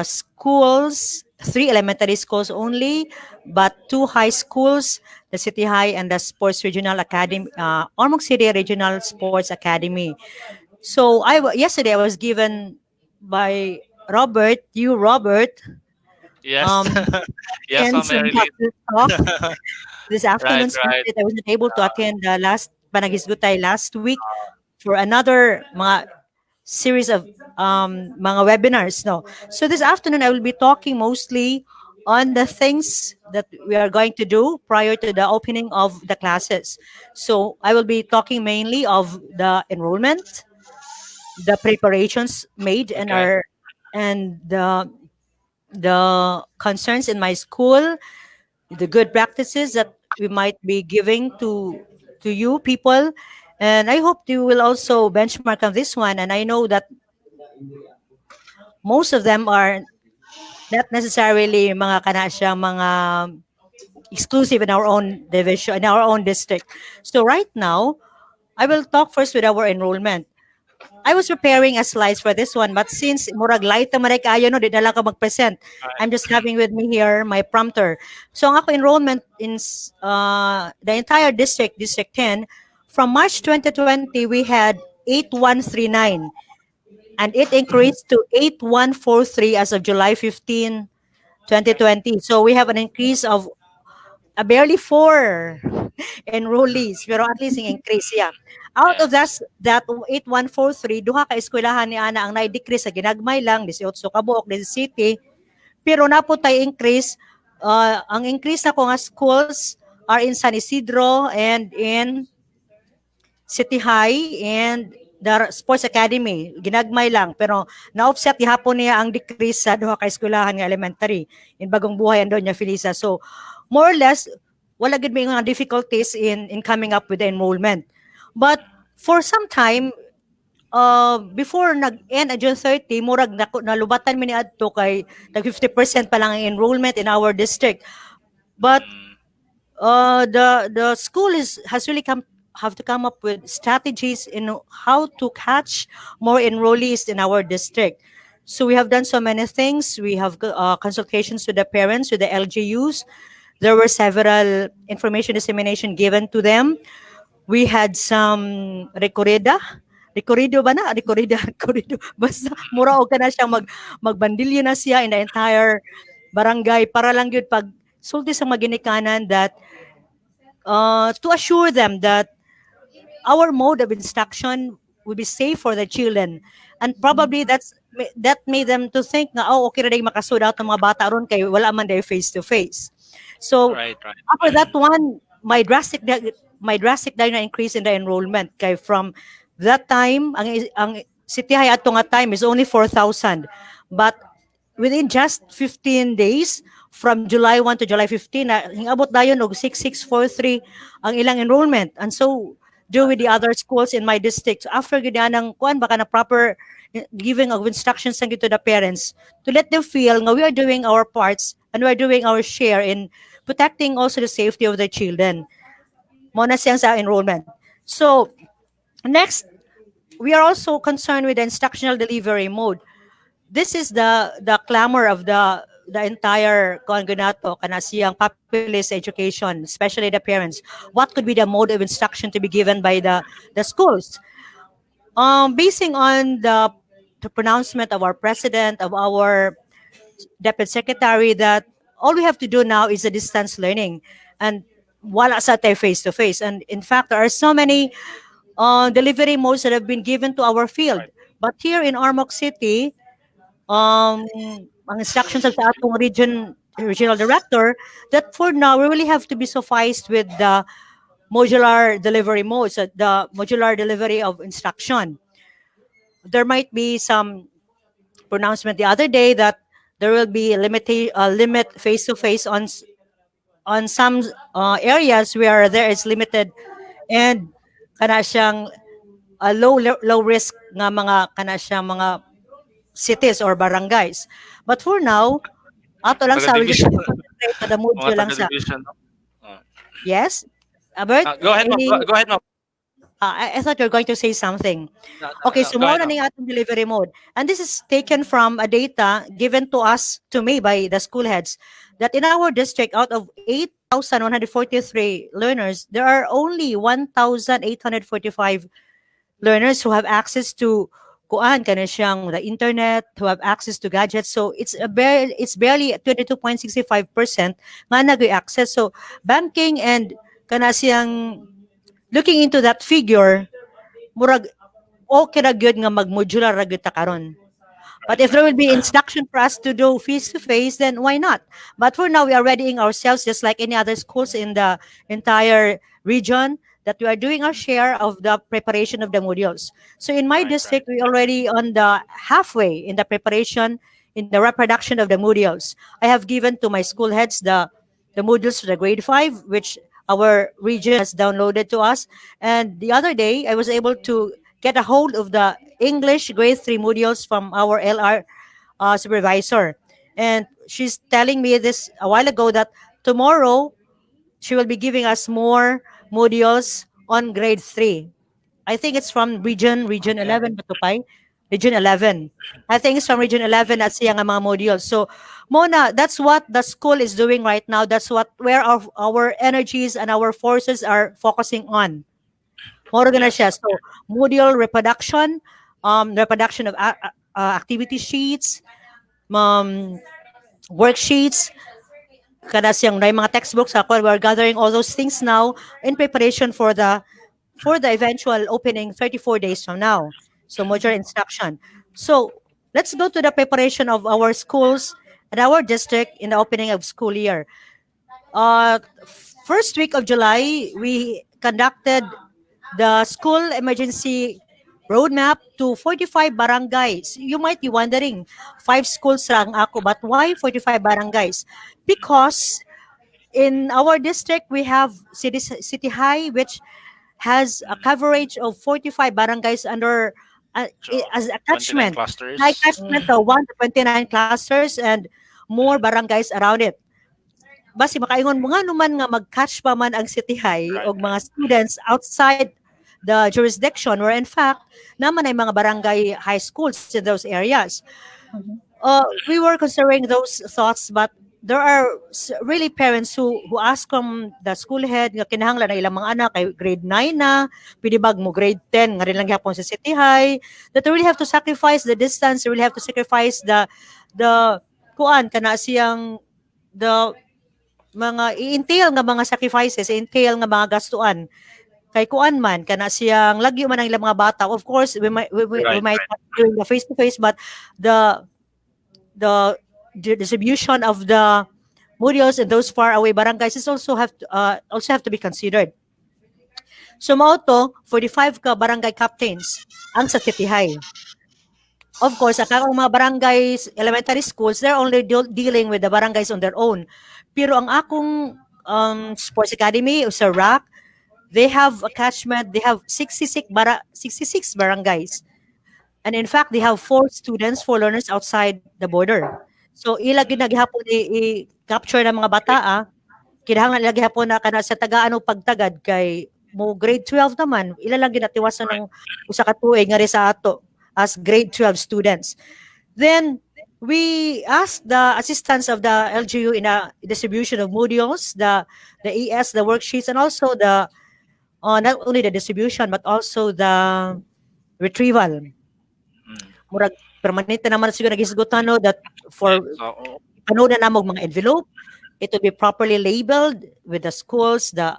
schools, three elementary schools only, but two high schools, the City High and the Sports Regional Academy, Ormoc City Regional Sports Academy. So yesterday I was given by Robert, Yes. um, Yes, and ma'am some Marilyn. talk this Right. afternoon. Since Right. I wasn't able to attend the last Panaghisgutay last week for another mga series of mga webinars. No, so this afternoon I will be talking mostly on the things that we are going to do prior to the opening of the classes. So I will be talking mainly of the enrollment, the preparations made, and Okay. our and the concerns in my school, the good practices that we might be giving to you people, and I hope you will also benchmark on this one. And I know that most of them are not necessarily mga kana siya mga exclusive in our own division, in our own district. So right now, I will talk first with our enrollment. I was preparing a slides for this one, but since murag light naman ay kayo no, di na lang ka mag-present. I'm just having with me here my prompter. So ang ako enrollment in the entire district, District 10, from March 2020, we had 8139, and it increased to 8143 as of July 15, 2020. So we have an increase of barely 4 enrollees, pero at least yung increase siya. Out of that 8143, duha ka eskwelahan ni ana ang na-decrease sa ginagmay lang, 18 ka buok, City. Pero napo tay increase, ang increase na ko nga schools are in San Isidro and in City High and the Sports Academy. Ginagmay lang, pero na-offset gihapon niya ang decrease sa duha ka eskwelahan nga elementary in Bagong Buhay and Doña Felisa. So more or less, wala gid may mga difficulties in coming up with the enrollment. But for some time, before nag-end June 30, murag nalubatan mi ni adto kay tag 50% pa lang ang enrollment in our district. But the school has really have to come up with strategies in how to catch more enrollees in our district. So we have done so many things. We have consultations with the parents, with the LGUs. There were several information dissemination given to them. We had some recorrida. Recorrido ba na? Recorrida. Basta mura og kana siya magbandilyo na siya in the entire barangay para lang yun pag sulti sa maginikanan that to assure them that our mode of instruction will be safe for the children. And probably that made them to think na, oh, okay na day makasud out ng mga bata ron kay wala man day face to face. So after that one, my drastic na increase in the enrollment kay from that time ang City High ato nga time is only 4,000, but within just 15 days from July 1 to July 15, hingabot dayon og 6643 ang ilang enrollment. And so do with the other schools in my district. So after gid nang kuan baka na proper giving of instructions to the parents to let them feel nga we are doing our parts and we are doing our share in protecting also the safety of the children. Mo na siyang sa enrollment. So next, we are also concerned with the instructional delivery mode. This is the clamor of the entire Congregato kanasiyang populist education, especially the parents. What could be the mode of instruction to be given by the schools? Basing on the pronouncement of our president, of our deputy secretary, that all we have to do now is a distance learning and wala sa tayo face to face. And in fact, there are so many delivery modes that have been given to our field. But here in Ormoc City, ang instructions of the atong regional director that for now we really have to be sufficed with the modular delivery modes, the modular delivery of instruction. There might be some pronouncement the other day that there will be limit face to face on some areas where there is limited and kana siyang low risk nga mga kana siyang mga cities or barangays. But for now, ato lang sa the module lang sa. Yes? Albert? Go ahead, Go ahead, Ma'am. I thought you were going to say something. Okay, so more na atong delivery mode. And this is taken from a data given to us, to me, by the school heads, that in our district, out of 8,143 learners, there are only 1,845 learners who have access to the internet, who have access to gadgets. So it's barely 22.65% nga nag-access. So banking and kanasiyang looking into that figure, murag okay ra gyud nga mag-modular ra gyud ta karon. But if there will be instruction for us to do face-to-face, then why not? But for now, we are readying ourselves just like any other schools in the entire region, that we are doing our share of the preparation of the modules. So in my district, we already on the halfway in the preparation, in the reproduction of the modules. I have given to my school heads the modules for the grade 5, which our region has downloaded to us. And the other day, I was able to get a hold of the English grade 3 modules from our LR supervisor. And she's telling me this a while ago that tomorrow she will be giving us more modules on grade 3. I think it's from region Okay. 11 Batupay. Region 11. I think it's from region 11 at siyang mga modules. So Mona, that's what the school is doing right now. That's what where our energies and our forces are focusing on. More na Yes. siya. So module reproduction, reproduction of activity sheets, um, worksheets, kada siyang na mga textbooks ako, we're gathering all those things now in preparation for the eventual opening 34 days from now. So modular instruction. So let's go to the preparation of our schools and our district in the opening of school year. Uh, First week of July, we conducted the school emergency roadmap to 45 barangays. You might be wondering, 5 schools lang ako, but why 45 barangays? Because in our district, we have City High, which has a coverage of 45 barangays under So, as 29 attachment. High clusters. catchment of 1 to 29 clusters and more barangays around it. Basi makaingon mo nga naman nga mag-catch pa man ang City High Right, o mga students outside the jurisdiction where in fact naman ay mga barangay high schools in those areas. We were considering those thoughts, but there are really parents who ask from the school head nga kinahanglan na ilang mga anak kay grade 9 na, pwede bag mo grade 10 nga rin lang gyapon sa City High, that they really have to sacrifice the distance, they really have to sacrifice the kuan kana siyang the mga i-entail nga mga sacrifices, i-entail nga mga gastuan kay kuan man kana siyang lagyo man ang ilang mga bata. Of course, we right, might not doing the face to face, but the the distribution of the modules in those far away barangays is also have to be considered. So mao to 45 ka barangay captains ang sa City High. Of course, ang mga barangays, elementary schools, they're only dealing with the barangays on their own. Pero ang akong sports academy sa RAC, they have a catchment, they have 66 barangays. And in fact, they have 4 students, 4 learners outside the border. So ila gyud naghapon i-capture ng mga bata kinahanglan ila gihapon na kana sa tagaan o pagtagad kay mo grade 12 naman ila lang ginatiwasan ng usa ka tuig nga ri sa ato as grade 12 students. Then we asked the assistance of the LGU in a distribution of modules, the ES, the worksheets, and also the not only the distribution but also the retrieval. Murag permanente naman siguro nagisgutan no that for So, panood na namog mga envelope, it will be properly labeled with the schools, the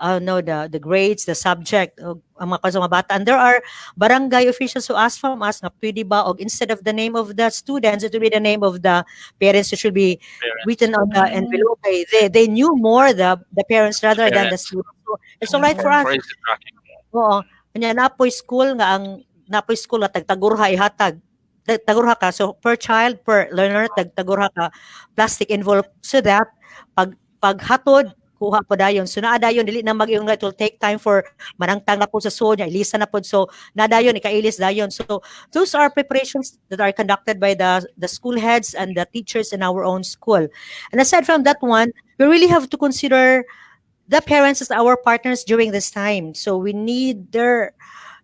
grades, the subject, ang mga mga bata. And there are barangay officials who ask from us na pwede ba, og instead of the name of the students, it will be the name of the parents. It should be written on the envelope. They knew more the parents rather than the parents. students. So it's all right for us. For easy tracking. Oo. Kanya napoy school nga tagtagurha ihatag. Tagurha ka. So per child, per learner, tagtagurha ka plastic envelope so that paghatod kuha po dayon. So naa dayon dili na mag-yung it will take time for manangtang na po sa sonya, ilisa na po. So na dayon ikailis dayon. So those are preparations that are conducted by the school heads and the teachers in our own school. And aside from that one, we really have to consider the parents as our partners during this time. So we need their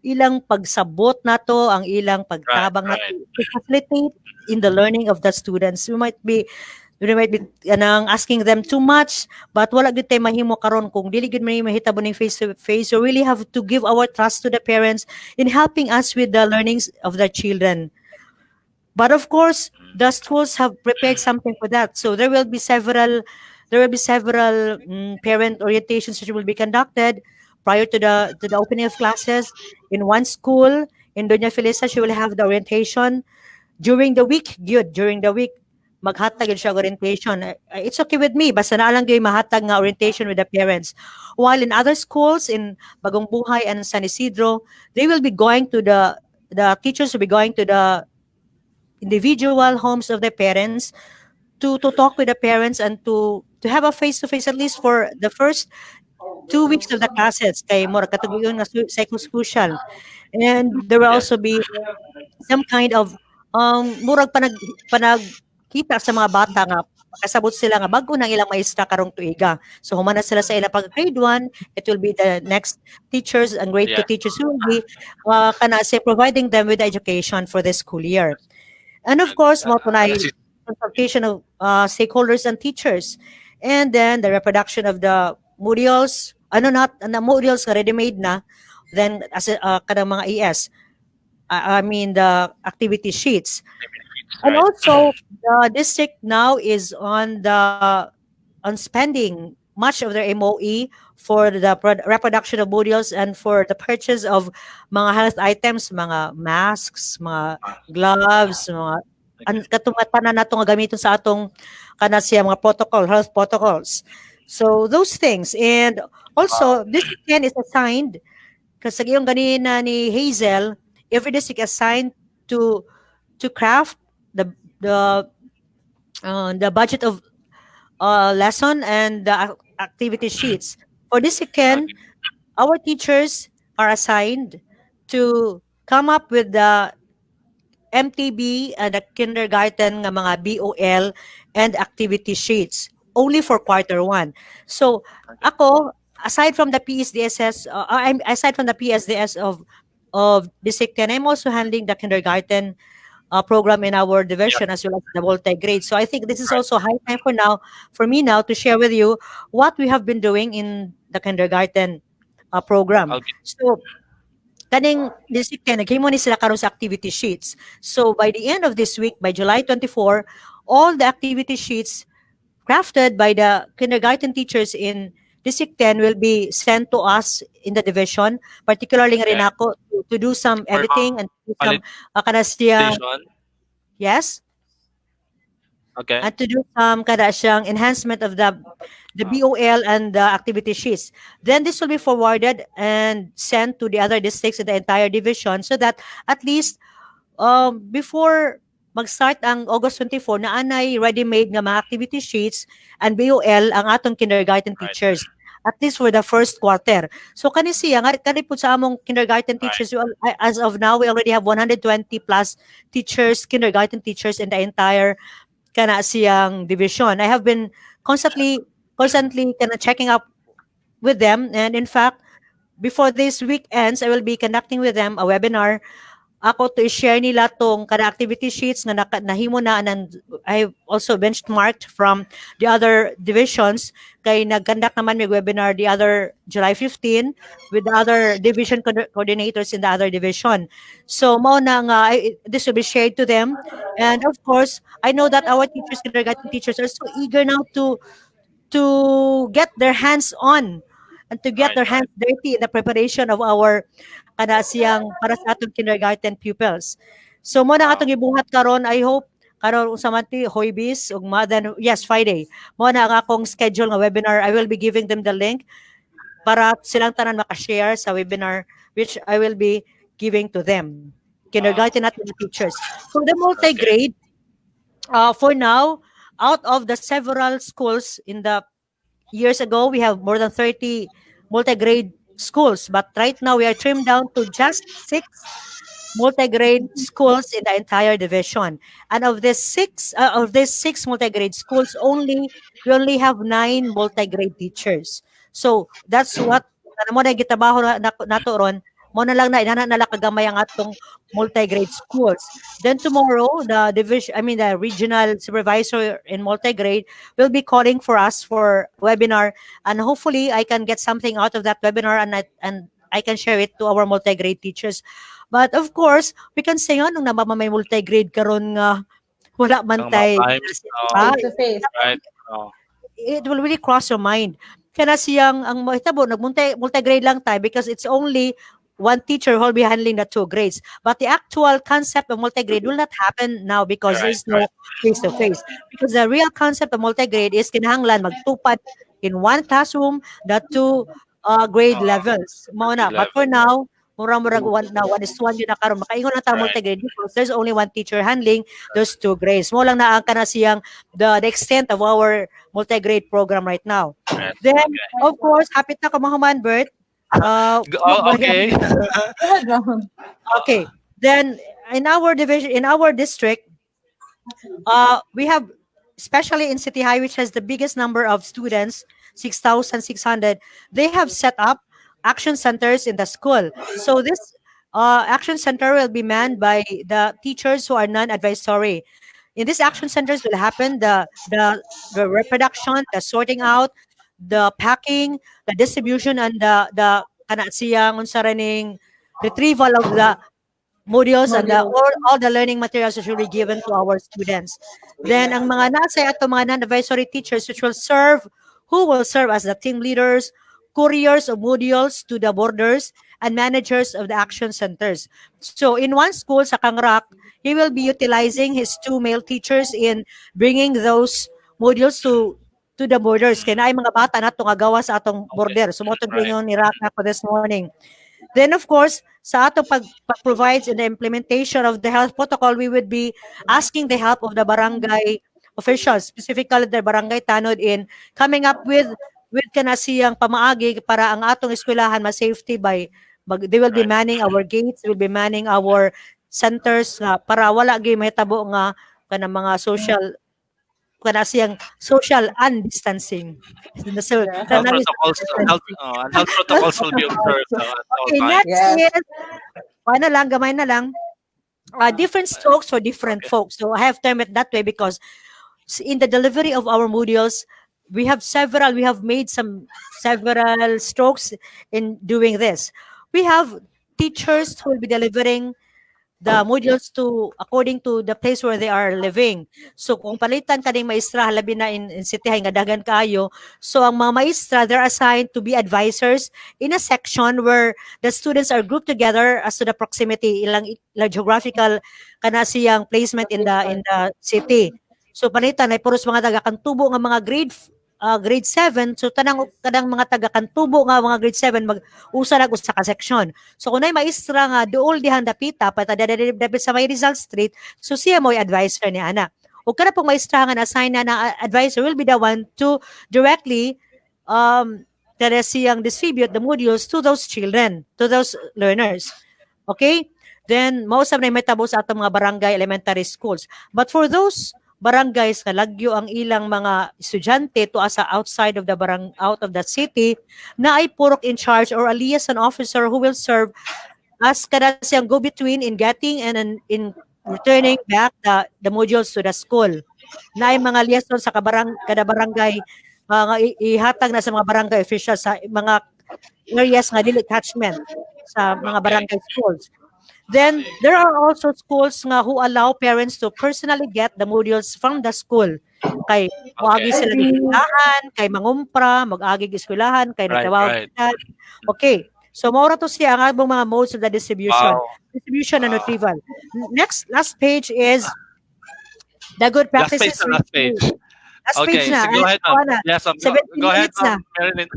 ilang pagsabot nato, ang ilang pagtabang nato to facilitate in the learning of the students. We might be asking them too much, but wala gid tay mahimo karon kung dili gid man mahitabo ning face to face. So really have to give our trust to the parents in helping us with the learnings of their children. But of course, the schools have prepared something for that. So there will be several parent orientations which will be conducted prior to the opening of classes in one school in Doña Felisa. She will have the orientation during the week. During the week maghatag yun siya orientation. It's okay with me basta na lang gyud mahatag nga orientation with the parents. While in other schools in Bagong Buhay and San Isidro, they will be going to the teachers will be going to the individual homes of their parents to talk with the parents and to have a face-to-face at least for the first 2 weeks of the classes kay mura katugigon nga psychosocial. And there will also be some kind of murag panag kita sa mga bata nga makasabot sila nga bago nang ilang maestra karong tuiga. So humana sila sa ilang pag grade 1, it will be the next teachers and grade 2 Yeah. teachers who will be kana say providing them with education for this school year. And of course, mo tunay consultation of stakeholders and teachers. And then the reproduction of the modules, the modules nga ready-made na, then as kanang mga ES, I mean the activity sheets. And Right. also, the district now is on spending much of their MOE for the reproduction of modules and for the purchase of mga health items, mga masks, mga gloves, mga katumat-tanan nato nga gamiton sa atong kana siya mga health protocols. So those things. And also, District 10 is assigned kasi yung ganina ni Hazel, every district assigned to craft the the budget of lesson and the activity sheets. For this weekend, our teachers are assigned to come up with the MTB and the kindergarten nga mga BOL and activity sheets only for quarter 1. So ako, aside from the PSDSS, aside from the PSDS of District 10, I'm also handling the kindergarten program in our division as well as the multi-grade. So I think this is also high time for me now to share with you what we have been doing in the kindergarten program. So kaning district 10 naghimo ni sila karon sa activity sheets. So by the end of this week, by July 24, all the activity sheets crafted by the kindergarten teachers in District 10 will be sent to us in the division, particularly nga rin ako to do some editing and to do some kana siya, yes, Okay. and to do some kada siyang enhancement of the BOL and the activity sheets. Then this will be forwarded and sent to the other districts in the entire division so that at least before mag-start ang August 24 na anay ready-made nga mga activity sheets and BOL ang atong kindergarten teachers. At least for the first quarter. So kani siya nga kani pud sa among kindergarten teachers, as of now we already have 120 plus teachers, kindergarten teachers in the entire kana siyang division. I have been constantly kana checking up with them, and in fact before this weekends I will be conducting with them a webinar ako to share nila tong kada activity sheets nga nahimo na, and I also benchmarked from the other divisions kay nagkandak naman may webinar the other July 15 with the other division coordinators in the other division. So mao na nga this will be shared to them, and of course I know that our teachers, kindergarten teachers, are so eager now to get their hands on and to get their hands dirty in the preparation of our kana siyang para sa atong kindergarten pupils. So mo na atong ibuhat karon, I hope karon sa manti Hoybis ug yes, Friday. Mo na ang akong schedule nga webinar. I will be giving them the link para silang tanan maka-share sa webinar which I will be giving to them. Kindergarten at the teachers. For the multi-grade, for now, out of the several schools in the years ago, we have more than 30 multi-grade schools, but right now we are trimmed down to just 6 multi-grade schools in the entire division. And of these six multi-grade schools, we only have 9 multi-grade teachers. So that's what mo na gitabaho nato ron, mo na lang na inana nala kagamay ang atong multi-grade schools. Then tomorrow, the regional supervisor in multi-grade will be calling for us for webinar, and hopefully I can get something out of that webinar and I can share it to our multi-grade teachers. But of course, we can say nung namamay multi-grade karon nga wala man tay Face to face. Right. it will really cross your mind. Kana siyang ang mahitabo multi-grade lang tayo because it's only one teacher who will be handling the 2 grades. But the actual concept of multi-grade will not happen now because there's no face-to-face. Because the real concept of multi-grade is kinahanglan magtupad in one classroom the 2 grade levels. Mao na. But for now, murag one is one yun na karon makaingon na ta multi-grade because there's only one teacher handling those 2 grades. Mo lang na ang kana siyang the extent of our multi-grade program right now. Then of course, hapit na kamahuman, Bert. Okay. Okay. Then in our division, in our district, we have, especially in City High, which has the biggest number of students, 6,600, they have set up action centers in the school. So this action center will be manned by the teachers who are non-advisory. In these action centers will happen the reproduction, the sorting out, the packing, the distribution, and the kana siyang unsa raning retrieval of the modules and all the learning materials is really given to our students. Then ang mga nasa ato mga non-advisory teachers who will serve as the team leaders, couriers of modules to the boarders, and managers of the action centers. So in one school sa Kangrak, he will be utilizing his two male teachers in bringing those modules to the borders. Kaya na ay mga bata na itong agawa sa atong border. Sumutog Right. yun ni Raka ko this morning. Then of course, sa ato pag-provides in the implementation of the health protocol, we would be asking the help of the barangay officials, specifically the barangay tanod in coming up with kanasiyang pamaagi para ang atong eskwelahan ma-safety they will be manning our gates, will be manning our centers nga para wala gyud mahitabo nga kanang mga kanasiyang social undistancing. So, Yeah. Health protocols, health protocols will be observed at all Okay, times. next Yes. is, gamay na lang. Different strokes for different folks. So I have termed it that way because in the delivery of our modules, we have made several strokes in doing this. We have teachers who will be delivering the modules according to the place where they are living. So kung palitan kaning maestra labi na in City High nga daghan kaayo, so ang mga maestra they're assigned to be advisors in a section where the students are grouped together as to the proximity ilang geographical kana siyang placement in the city. So palitan ay puros mga taga kantubo nga mga grade 7, so kadang mga taga kantubo nga mga grade 7 mag-usa na usa ka section. So kung nay maestra nga duol dihan dapita patadadapit sa may Rizal Street, so siya mo'y advisor ni ana. O kada pong maestra nga na-assign na advisor will be the one to directly kada siyang distribute the modules to those children, to those learners. Okay? Then mausab na may tabo sa atong mga barangay elementary schools. But for those barangays nga lagyo ang ilang mga estudyante to asa outside of out of the city na ay purok in charge or a liaison officer who will serve as kada siyang go-between in getting and in returning back the modules to the school. Na ay mga liaison sa kada barangay nga ihatag na sa mga barangay officials sa mga areas nga dili catchment sa mga barangay schools. Then there are also schools nga who allow parents to personally get the modules from the school. Kay moagi sila ng eskwelahan, kay mangumpra, mag-agi eskwelahan, kay nagtawag. Okay. So maura to siya ang abong mga modes of the distribution. Wow. Distribution and retrieval. Last page is the good practices. Last page. Last Okay, page na. so go ahead, ma'am. Yes, go 17 ahead, minutes na. ma'am, Marilyn.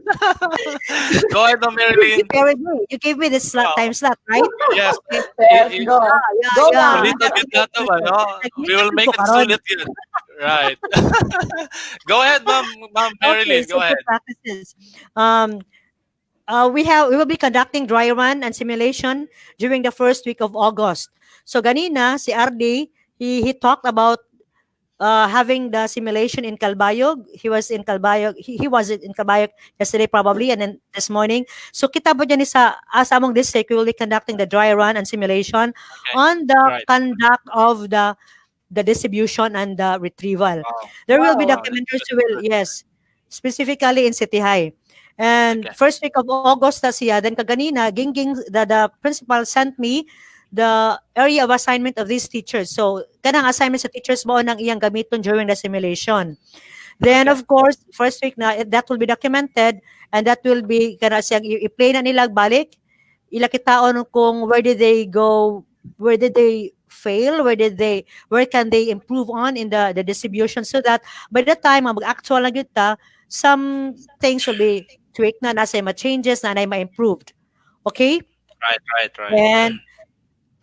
Go ahead, ma'am, Marilyn. You gave me this time slot, right? Yes. Yes, go. Go yeah. na. Sulitan yun nato ba, no? We will make it sulit yun. Right. Go ahead, ma'am Marilyn. Okay, Go so ahead. good practices. We will be conducting dry run and simulation during the first week of August. So ganina si RD, he talked about having the simulation in Calbayog. He was in Calbayog. He was in Calbayog yesterday probably, and then this morning. So kita po dyan sa among district, we will be conducting the dry run and simulation on the conduct of the distribution and the retrieval. There will be documenters who will, yes, specifically in City High. And first week of August na siya, then kaganina, the principal sent me the area of assignment of these teachers. So, kanang assignment sa teachers mo nang iyang gamiton during the simulation. Then, of course, first week na, that will be documented and that will be, kana siyang i-play na nila balik. Ila kitaon kung where did they go, where did they fail, where can they improve on in the distribution so that by the time mag-actual na kita, some things will be tweaked na, nasa ma-changes, na ma-improved. Okay? Right. And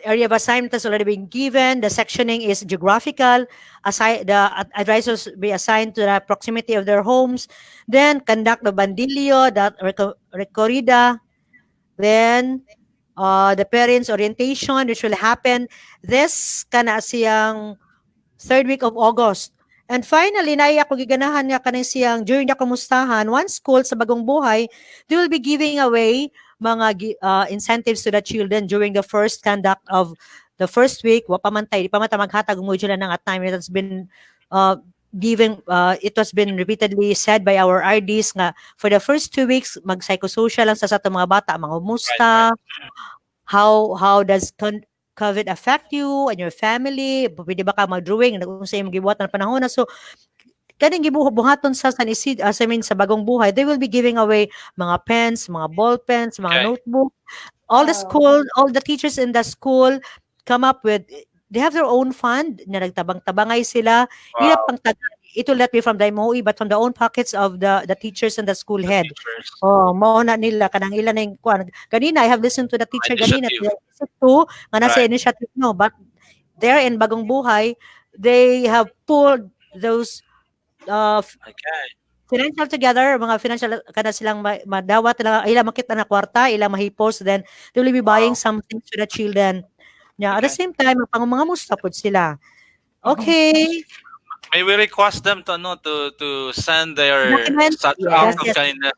area of assignment has already been given. The sectioning is geographical. The advisors be assigned to the proximity of their homes. Then conduct the bandilio, the recorrida. Then the parents' orientation, which will happen this kana siyang third week of August. And finally, naiya ko giganahan nga kanang siyang during the kumustahan, one school sa Bagong Buhay, they will be giving away mga incentives to the children during the first conduct of the first week. Wa pamantay, di pa mata maghatag ng module ng at time. It has been it was been repeatedly said by our RDs nga for the first 2 weeks mag-psychosocial lang sa atong mga bata, mga umusta, how does COVID affect you and your family? Pwede ba ka mag-drawing? Nag-unsay yung gibuhat ng panahon na. So, kaning gibuhaton sa San Isidro, sa Bagong Buhay, they will be giving away mga pens, mga ball pens, mga notebook. All the school, all the teachers in the school come up with, they have their own fund, na nagtabang-tabangay sila. Ila pang it will not be from the MOE, but from the own pockets of the teachers and the school head. Mao na nila kanang ilan ning kuan. Ganina I have listened to the teacher ganina to nga nasa initiative no, but there in Bagong Buhay, they have pulled those financial together, mga financial kada silang madawat ila makita na kwarta, ila mahipos, then they will be buying something to the children. Yeah, at the same time, mga musta pod sila. Okay. May we request them to send their such act of kindness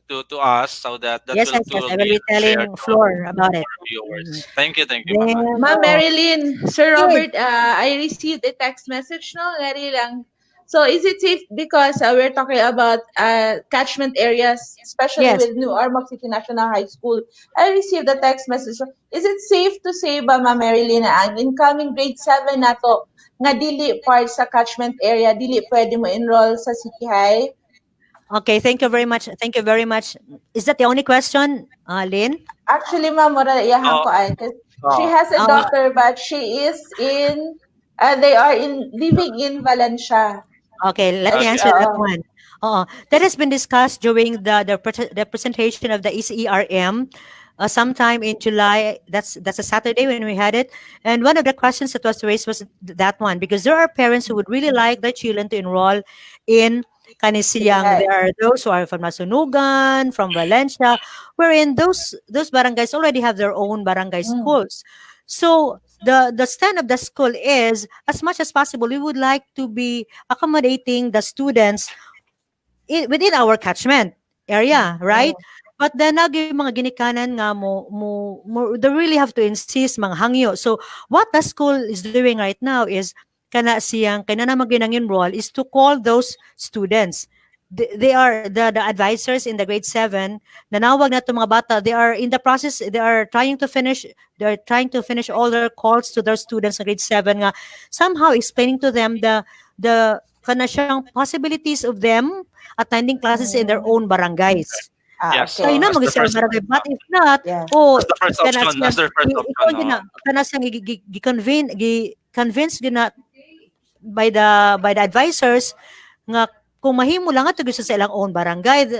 to us so that yes, will I will be telling Floor about it. Viewers. Thank you, Ma'am Marilyn, Sir Robert, I received a text message lang. So is it safe because we're talking about catchment areas, especially with New Ormoc City National High School? I received a text message. Is it safe to say ba, Ma'am Marilyn, na ang incoming grade 7 na to, nga dili part sa catchment area, dili pwede mo enroll sa City High? Okay, thank you very much. Thank you very much. Is that the only question, Lynn? Actually, Ma'am, she has a daughter, but she is in, they are living in Valencia. Okay, let me answer that one. That has been discussed during the presentation of the ECERM sometime in July. That's a Saturday when we had it. And one of the questions that was raised was that one, because there are parents who would really like their children to enroll in Kanisiyang. There are those who are from Masunugan, from Valencia, wherein those barangays already have their own barangay schools. So the stand of the school is, as much as possible, we would like to be accommodating the students within our catchment area, right? But then yung mga ginikanan nga they really have to insist mga hangyo. So what the school is doing right now is kana na maginangin role is to call those students. They are the advisors in the grade 7. Nanawag na itong mga bata. They are in the process. They are trying to finish all their calls to their students in grade 7 nga, somehow explaining to them the kana siyang possibilities of them attending classes in their own barangays. Yes. So, yun na mag-isang barangay. But if not, that's the first option. That's their first option. Kana siyang convince na by the advisors nga kung mahimo lang ato gusto sa ilang own barangay,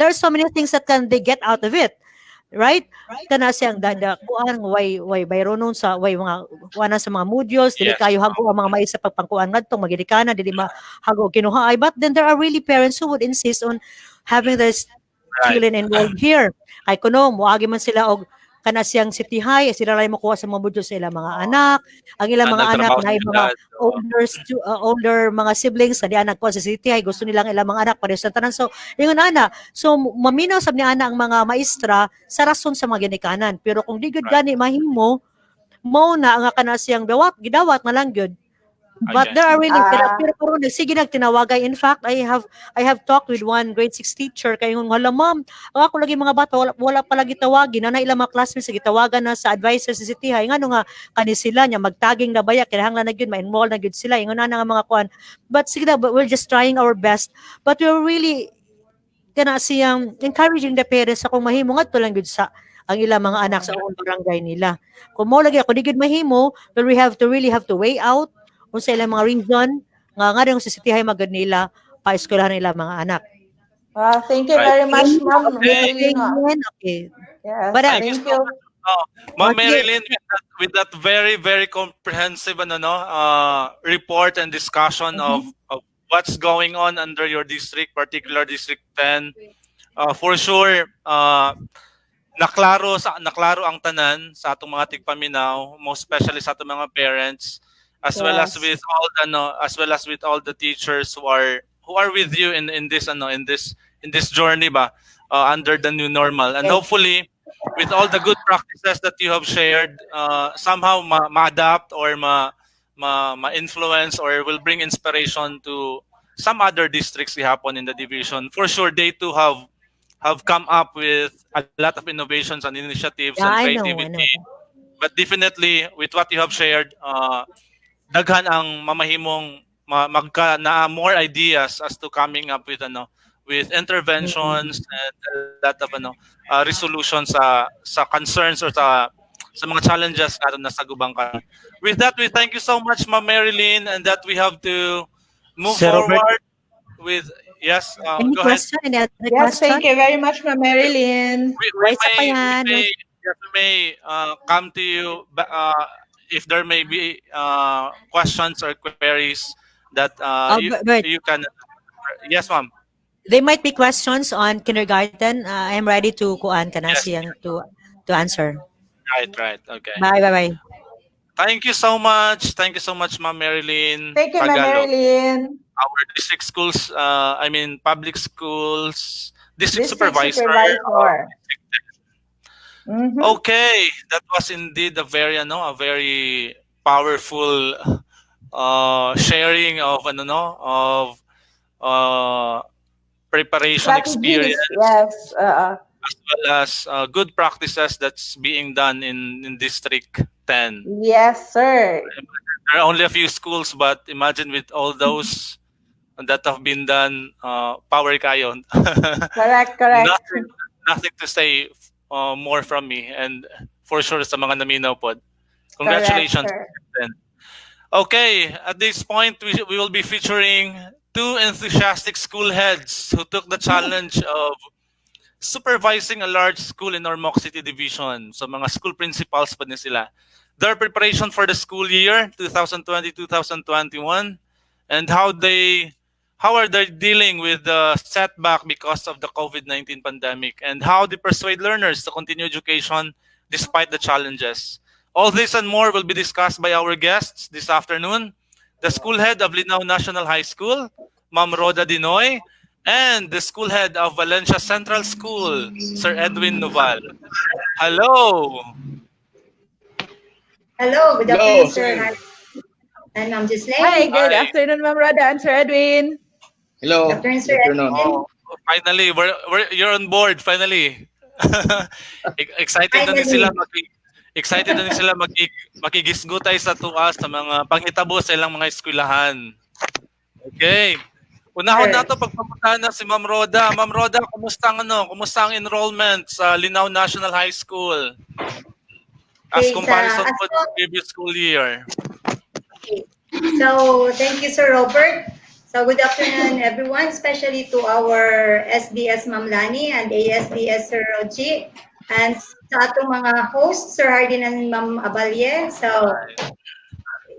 there are so many things that they get out of it, right? Kana siyang kuan way bayro nun sa way mga kuanan sa mga modules, dili kayo hago ang mga maisa pagpangkuan ngadtong magidikanan, dili mahago kinuha ay. But then there are really parents who would insist on having their children enrolled here. Kay kuno moagi man sila og kana siyang City High, sila ray makuha sa mga budyo sa ilang mga anak. Ang ilang mga anak na mga older mga siblings na diyan nagkuha sa City High, gusto nilang ilang mga anak pareho sa tanan. So, ingon ana. So, maminaw sab ni ana ang mga maestra sa rason sa mga ginikanan. Pero kung di gud gani mahimo, mao na ang kana siyang gidawat na lang gyud. But there are really pero sige nagtinawagay. In fact, I have talked with one grade 6 teacher kay ngon hala ma'am, ako lagi mga bata wala pa lagi tawagin na ilang mga classmates sa gitawagan na sa advisor sa City High ngano nga kani sila nya magtaging na baya kinahanglan na gyud ma-enroll na gyud sila ingon na nga mga kuan. But sige na, we're just trying our best, but we're really kana siyang encouraging the parents sa kung mahimo ngadto lang gyud sa ang ilang mga anak sa own barangay nila. Kung mo lagi ako di gyud mahimo, but we have to weigh out kung sa ilang mga reason nga rin sa City High magad nila pa-eskwelahan nila mga anak. Thank you very much, Ma'am Marilyn. Okay. Yes, But, thank you. Ma'am Marilyn, with that very, very comprehensive report and discussion of what's going on under your district, particular District 10, for sure, naklaro ang tanan sa atong mga tigpaminaw, most especially sa atong mga parents. as well as Yes. with all the as well as with all the teachers who are with you in this in this journey ba, under the new normal, and Okay. hopefully with all the good practices that you have shared, somehow ma-adapt or ma-influence or will bring inspiration to some other districts we happen in the division. For sure, they too have come up with a lot of innovations and initiatives Yeah, and I know, I creativity. know. But definitely, with what you have shared, daghan ang mamahimong magka na more ideas as to coming up with interventions and a lot of resolutions sa concerns or sa mga challenges natin na sa gubang karon. With that, we thank you so much, Ma'am Marilyn, and that we have to move Sir Robert, forward with yes. Any Go ahead. question? Any other Yes, question? thank you very much, Ma'am Marilyn. We Isa pa may yan. come to you if there may be questions or queries that But you can. Yes, ma'am. there might be questions on kindergarten. I'm ready to kuan ka na Yes. siyang to answer. Right. Okay. Bye. Thank you so much. Thank you so much, Ma'am Marilyn Thank you, Ma'am Tagalog. Marilyn. Our district schools, public schools, district District supervisor. Supervisor. Mhm. Okay, that was indeed a very powerful sharing of of preparation Strategies, experience, yes. as well as good practices that's being done in District 10. Yes, sir. There are only a few schools, but imagine with all those that have been done, power kayo. Correct. Nothing to say more from me, and for sure sa mga naminaw po. Correct, Congratulations. sir. Okay, at this point, we will be featuring two enthusiastic school heads who took the challenge of supervising a large school in Ormoc City Division. So mga school principals pa din sila. Their preparation for the school year 2020-2021 and how are they dealing with the setback because of the COVID-19 pandemic, and how they persuade learners to continue education despite the challenges. All this and more will be discussed by our guests this afternoon. The school head of Linao National High School, Ma'am Roda Dinoy, and the school head of Valencia Central School, Sir Edwin Noval. Hello. Hello, good afternoon, sir. Hi. And I'm just Hi, Lane. good afternoon, Ma'am Roda and Sir Edwin. Hello. Good afternoon, sir. Oh, finally, you're on board. Finally, excited na din sila makigisgutay sa tuwa sa mga panghitabo sa ilang mga eskwelahan. Okay. Unahon na to pagpapuntahan na si Ma'am Roda. Ma'am Roda, kumusta ang enrollment sa Linao National High School? As Okay, comparison to the previous school year. Okay. So, thank you, Sir Robert. So, good afternoon, everyone, especially to our SDS Ma'am Lani and ASDS Sir Roji, and sa atong mga hosts, Sir Hardin and Ma'am Abalye. So,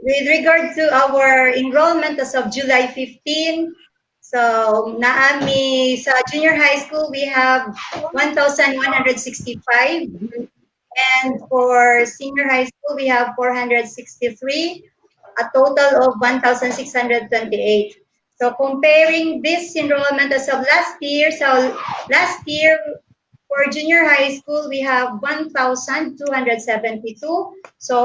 with regard to our enrollment as of July 15, so naami sa junior high school, we have 1,165. And for senior high school, we have 463, a total of 1,628. So comparing this enrollment as of last year, so last year for junior high school, we have 1,272. So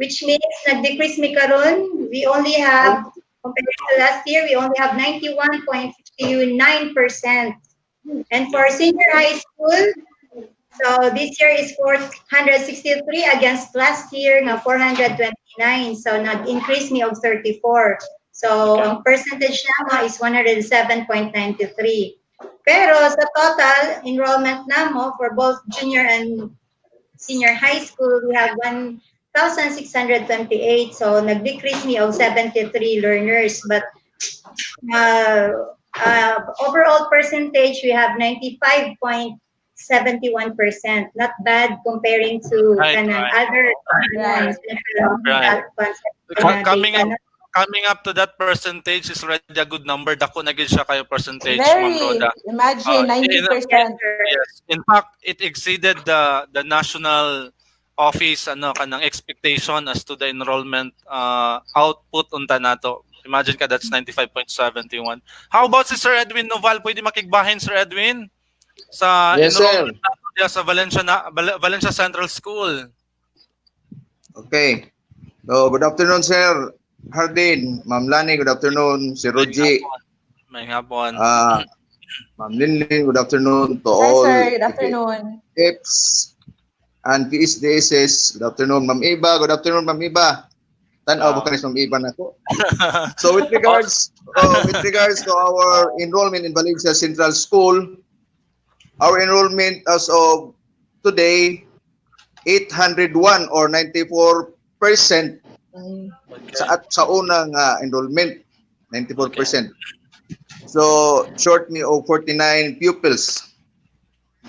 which means nag-decrease mi karon, we only have, compared to last year, we only have 91.59%. And for senior high school, so this year is 463 against last year na 429. So nag-increase mi og 34. So ang percentage namo is 107.93. Pero sa total enrollment namo for both junior and senior high school, we have 1,628. So nag-decrease mi og 73 learners. But overall percentage, we have 95.71%. Not bad comparing to other ones. Coming up to that percentage is already a good number. Dako na gid siya kayo percentage, Very. Ma'am Roda. Imagine 90%. Yes. In fact, it exceeded the national office kanang expectation as to the enrollment output unta nato. Imagine ka, that's 95.71. How about si Sir Edwin Noval? Pwede makigbahin, Sir Edwin? Sa Yes, sir. enrollment nato diya sa Valencia Central School. Okay. So, good afternoon, Sir Hardin. Ma'am Lani, good afternoon. Si Roji. May hapon. Ma'am Linlin, good afternoon to Hi, all. sir. Good afternoon. PIPs and PSDSS. Good afternoon, Ma'am Iba. Good afternoon, Ma'am Iba. Tanaw ba kanis Ma'am Iba na ko? So with regards to our enrollment in Valencia Central School, our enrollment as of today 801 or 94% sa unang enrollment, 94%. So short me of 49 pupils.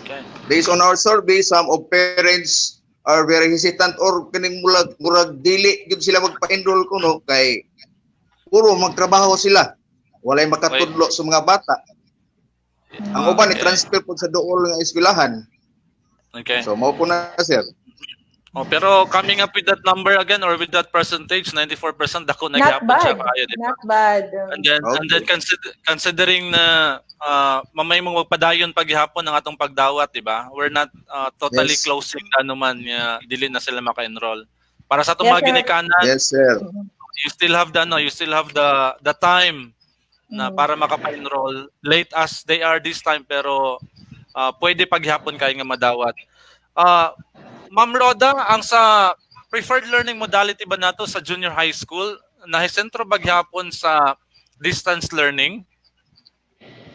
Okay. Based on our survey, some of parents are very hesitant or kining murag dili gyud sila magpa-enroll kuno kay puro magtrabaho sila. Walay makatudlo sa mga bata. Ang uban ni transfer po sa dool nga eskwelahan. Okay. So mao po na, sir. Pero coming up with that number again or with that percentage, 94%, dako nagyapon siya kaya, di ba? Not bad. And then considering na mamay mong magpadayon paghapon ng atong pagdawat, di ba? We're not totally closing man dili na sila maka-enroll. Para sa atong mga ginikanan, yes, sir. You still have the time na para makapa-enroll. Late as they are this time, pero pwede paghapon kayo nga madawat. Ma'am Roda, ang sa preferred learning modality ba nato sa junior high school, nahisentro ba gyapon sa distance learning?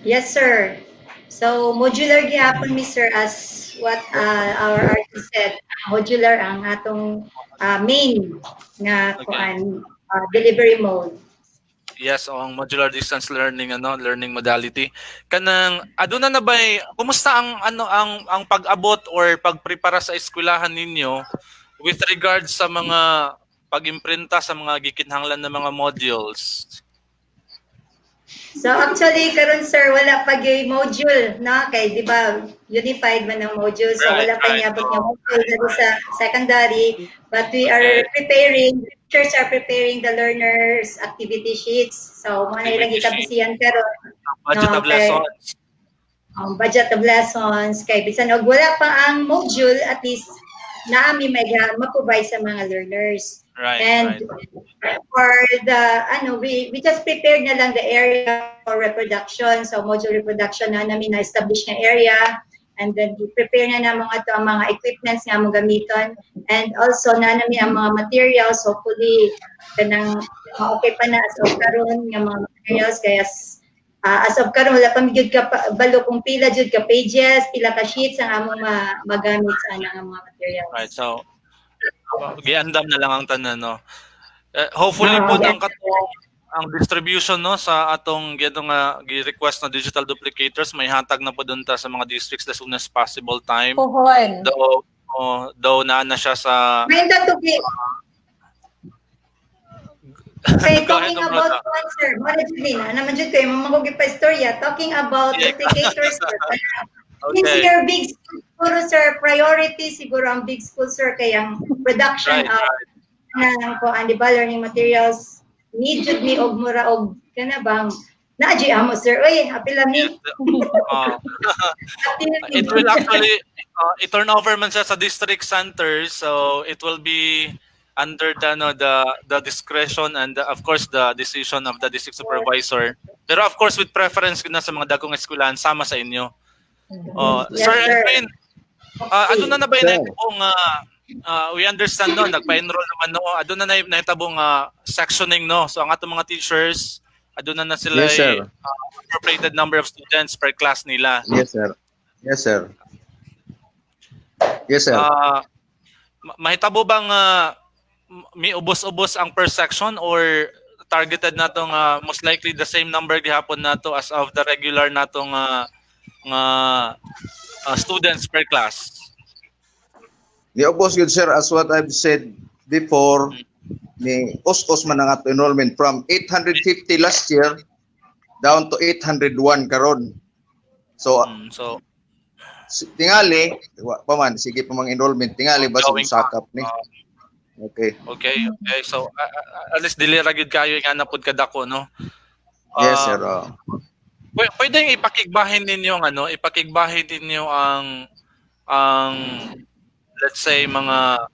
Yes, sir. So, modular gyapon mi sir, as what our artist said. Modular ang atong main nga delivery mode. Yes, ang modular distance learning learning modality. Kanang aduna na bay kumusta ang pag-abot or pagprepara sa eskwelahan ninyo with regards sa mga pag-imprinta sa mga gikinahanglan na mga modules? So actually karon sir wala pa gyud module no kay di ba unified man ang module so wala pa niabot nga module sa secondary but we are preparing, teachers are preparing the learners activity sheets so mo na ilang itabisihan karon budget of lessons. Budget of lessons kay bisan og wala pa ang module at least naami may ma-provide sa mga learners. Right, and for the we just prepared na lang the area for reproduction so module reproduction na namin na-establish na area and then prepare na namong ato ang mga equipments nga mo gamiton and also na namin ang mga materials hopefully kanang okay pa na as of karon nga mga materials kaya as of karon wala pa gyud ka balo kung pila jud ka pages pila ka sheets ang among magamit sa mga materials. Right, so giandam na lang ang tanan no. Hopefully po ang distribution no sa atong nga gi-request na digital duplicators may hatag na po dunta sa mga districts as soon as possible time. Pohon. Though na siya sa Okay, talking about sponsor, naman dyan kayo, mamagugit pa istorya, talking about duplicators, since your big school, siguro sir, priority siguro ang big school sir, kaya ang production ng di ba, learning materials, need jud ni og mura og kana bang naaji amo sir, oy, happy lang ni. It will actually i-turn over man siya sa district centers, so it will be under the discretion and of course the decision of the district supervisor. Pero of course with preference na sa mga dagkong eskwelahan sama sa inyo. Sir Edwin, aduna na ba nahitabo nga we understand no nagpa-enroll naman no aduna na nahitabo nga sectioning no so ang atong mga teachers aduna na sila appropriated number of students per class nila. Yes sir. Yes sir. Yes sir. Mahitabo bang may ubos-ubos ang per section or targeted natong most likely the same number gihapon nato as of the regular natong students per class? Ni ubos yun sir as what I've said before ni us man ang ato enrollment from 850 last year down to 801 karon. So tingali, wa pa man sige pa mang enrollment tingali ba Ongoing pa. sakap ni. Okay. Okay. So at least dili ra gyud kayo nga napud kadako, no? Yes, sir. Pwede ipakigbahin ninyo ipakigbahin ninyo ang let's say mga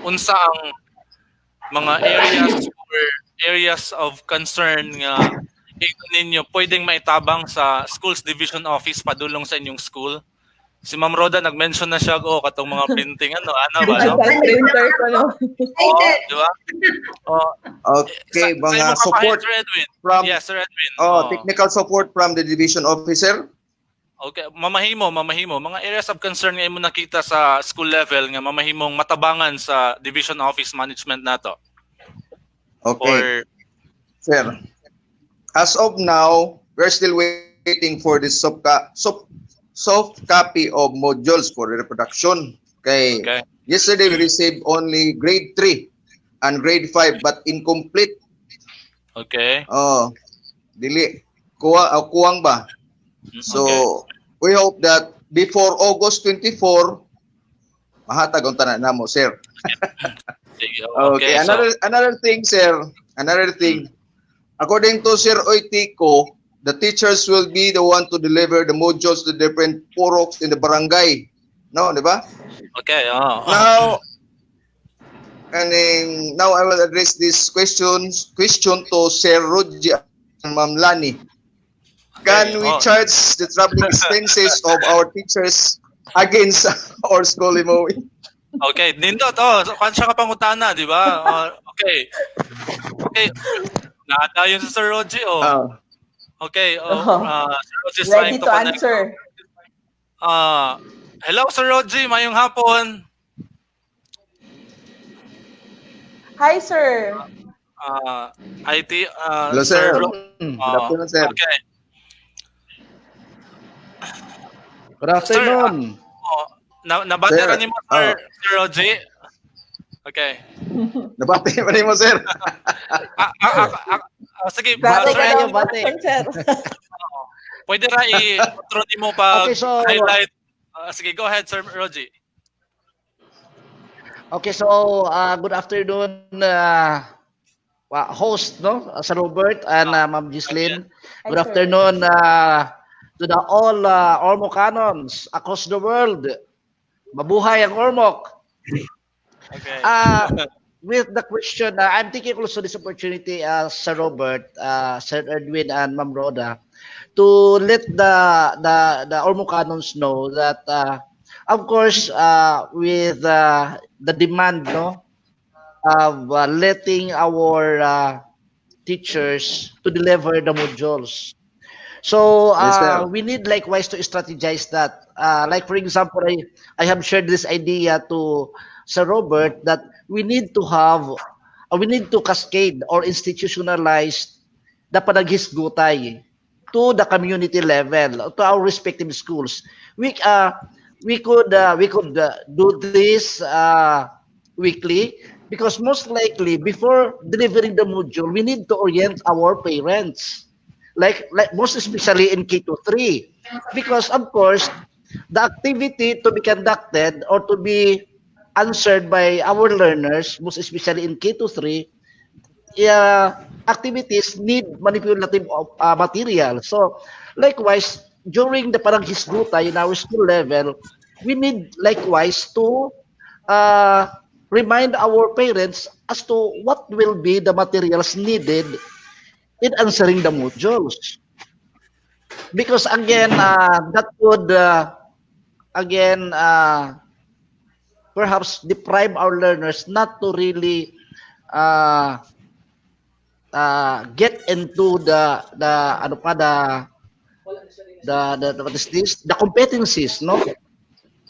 unsa ang mga areas of concern nga ninyo pwedeng maitabang sa schools division office padulong sa inyong school. Si Ma'am Roda nag-mention na siya katong mga printing ba, no? Printer ko, no? Di ba? Okay, mga support from Yes, Sir Edwin. technical support from the division officer. Okay, mamahimo mga areas of concern nga imo nakita sa school level nga mamahimong matabangan sa division office management nato. Okay. Sir. As of now, we're still waiting for the soft copy of modules for reproduction. Okay. Yesterday we received only grade 3 and grade 5 but incomplete. Okay. Dili kuwang ba? So we hope that before August 24 mahatag ang tanan namo, sir. Okay, another thing, sir. Another thing. According to Sir Oitico, the teachers will be the one to deliver the modules to different poroks in the barangay. No, di ba? Okay. Now I will address this question to Sir Roji and Ma'am Lani. Can we charge the traveling expenses of our teachers against our school MOE? Okay, nindot. Kansya ka pangutana, di ba? Okay. Naadayon si Sir Roji, Okay, Sir Roji is ready trying to answer. Hello, Sir Roji. Mayong hapon. Hi, sir. IT, hello, sir. Good afternoon, sir. Okay. Good afternoon. Nabati ra nimo, Sir Roji. Okay. Nabati pa nimo, sir. Sige, sir. Pwede ra i-intro nimo pa highlight. Sige, go ahead, Sir Roji. Okay, so good afternoon, host, no, Sir Robert and Ma'am Gislyn. Good afternoon to the all Ormocanons across the world. Mabuhay ang Ormoc. Okay. With the question, I'm taking also this opportunity, Sir Robert, Sir Edwin, and Ma'am Rhoda, to let the Ormocanons know that, of course, with the demand, no, of letting our teachers to deliver the modules. So we need likewise to strategize that. Like for example, I have shared this idea to Sir Robert that we need to cascade or institutionalize the Panaghisgutay to the community level, to our respective schools. We could do this weekly, because most likely before delivering the module, we need to orient our parents, like most especially in K-3, because of course the activity to be conducted or to be answered by our learners, most especially in K-3, activities need manipulative material. So likewise, during the Panaghisgutay in our school level, we need likewise to remind our parents as to what will be the materials needed in answering the modules. Because again, that would perhaps deprive our learners not to really get into the what is this? The competencies, no?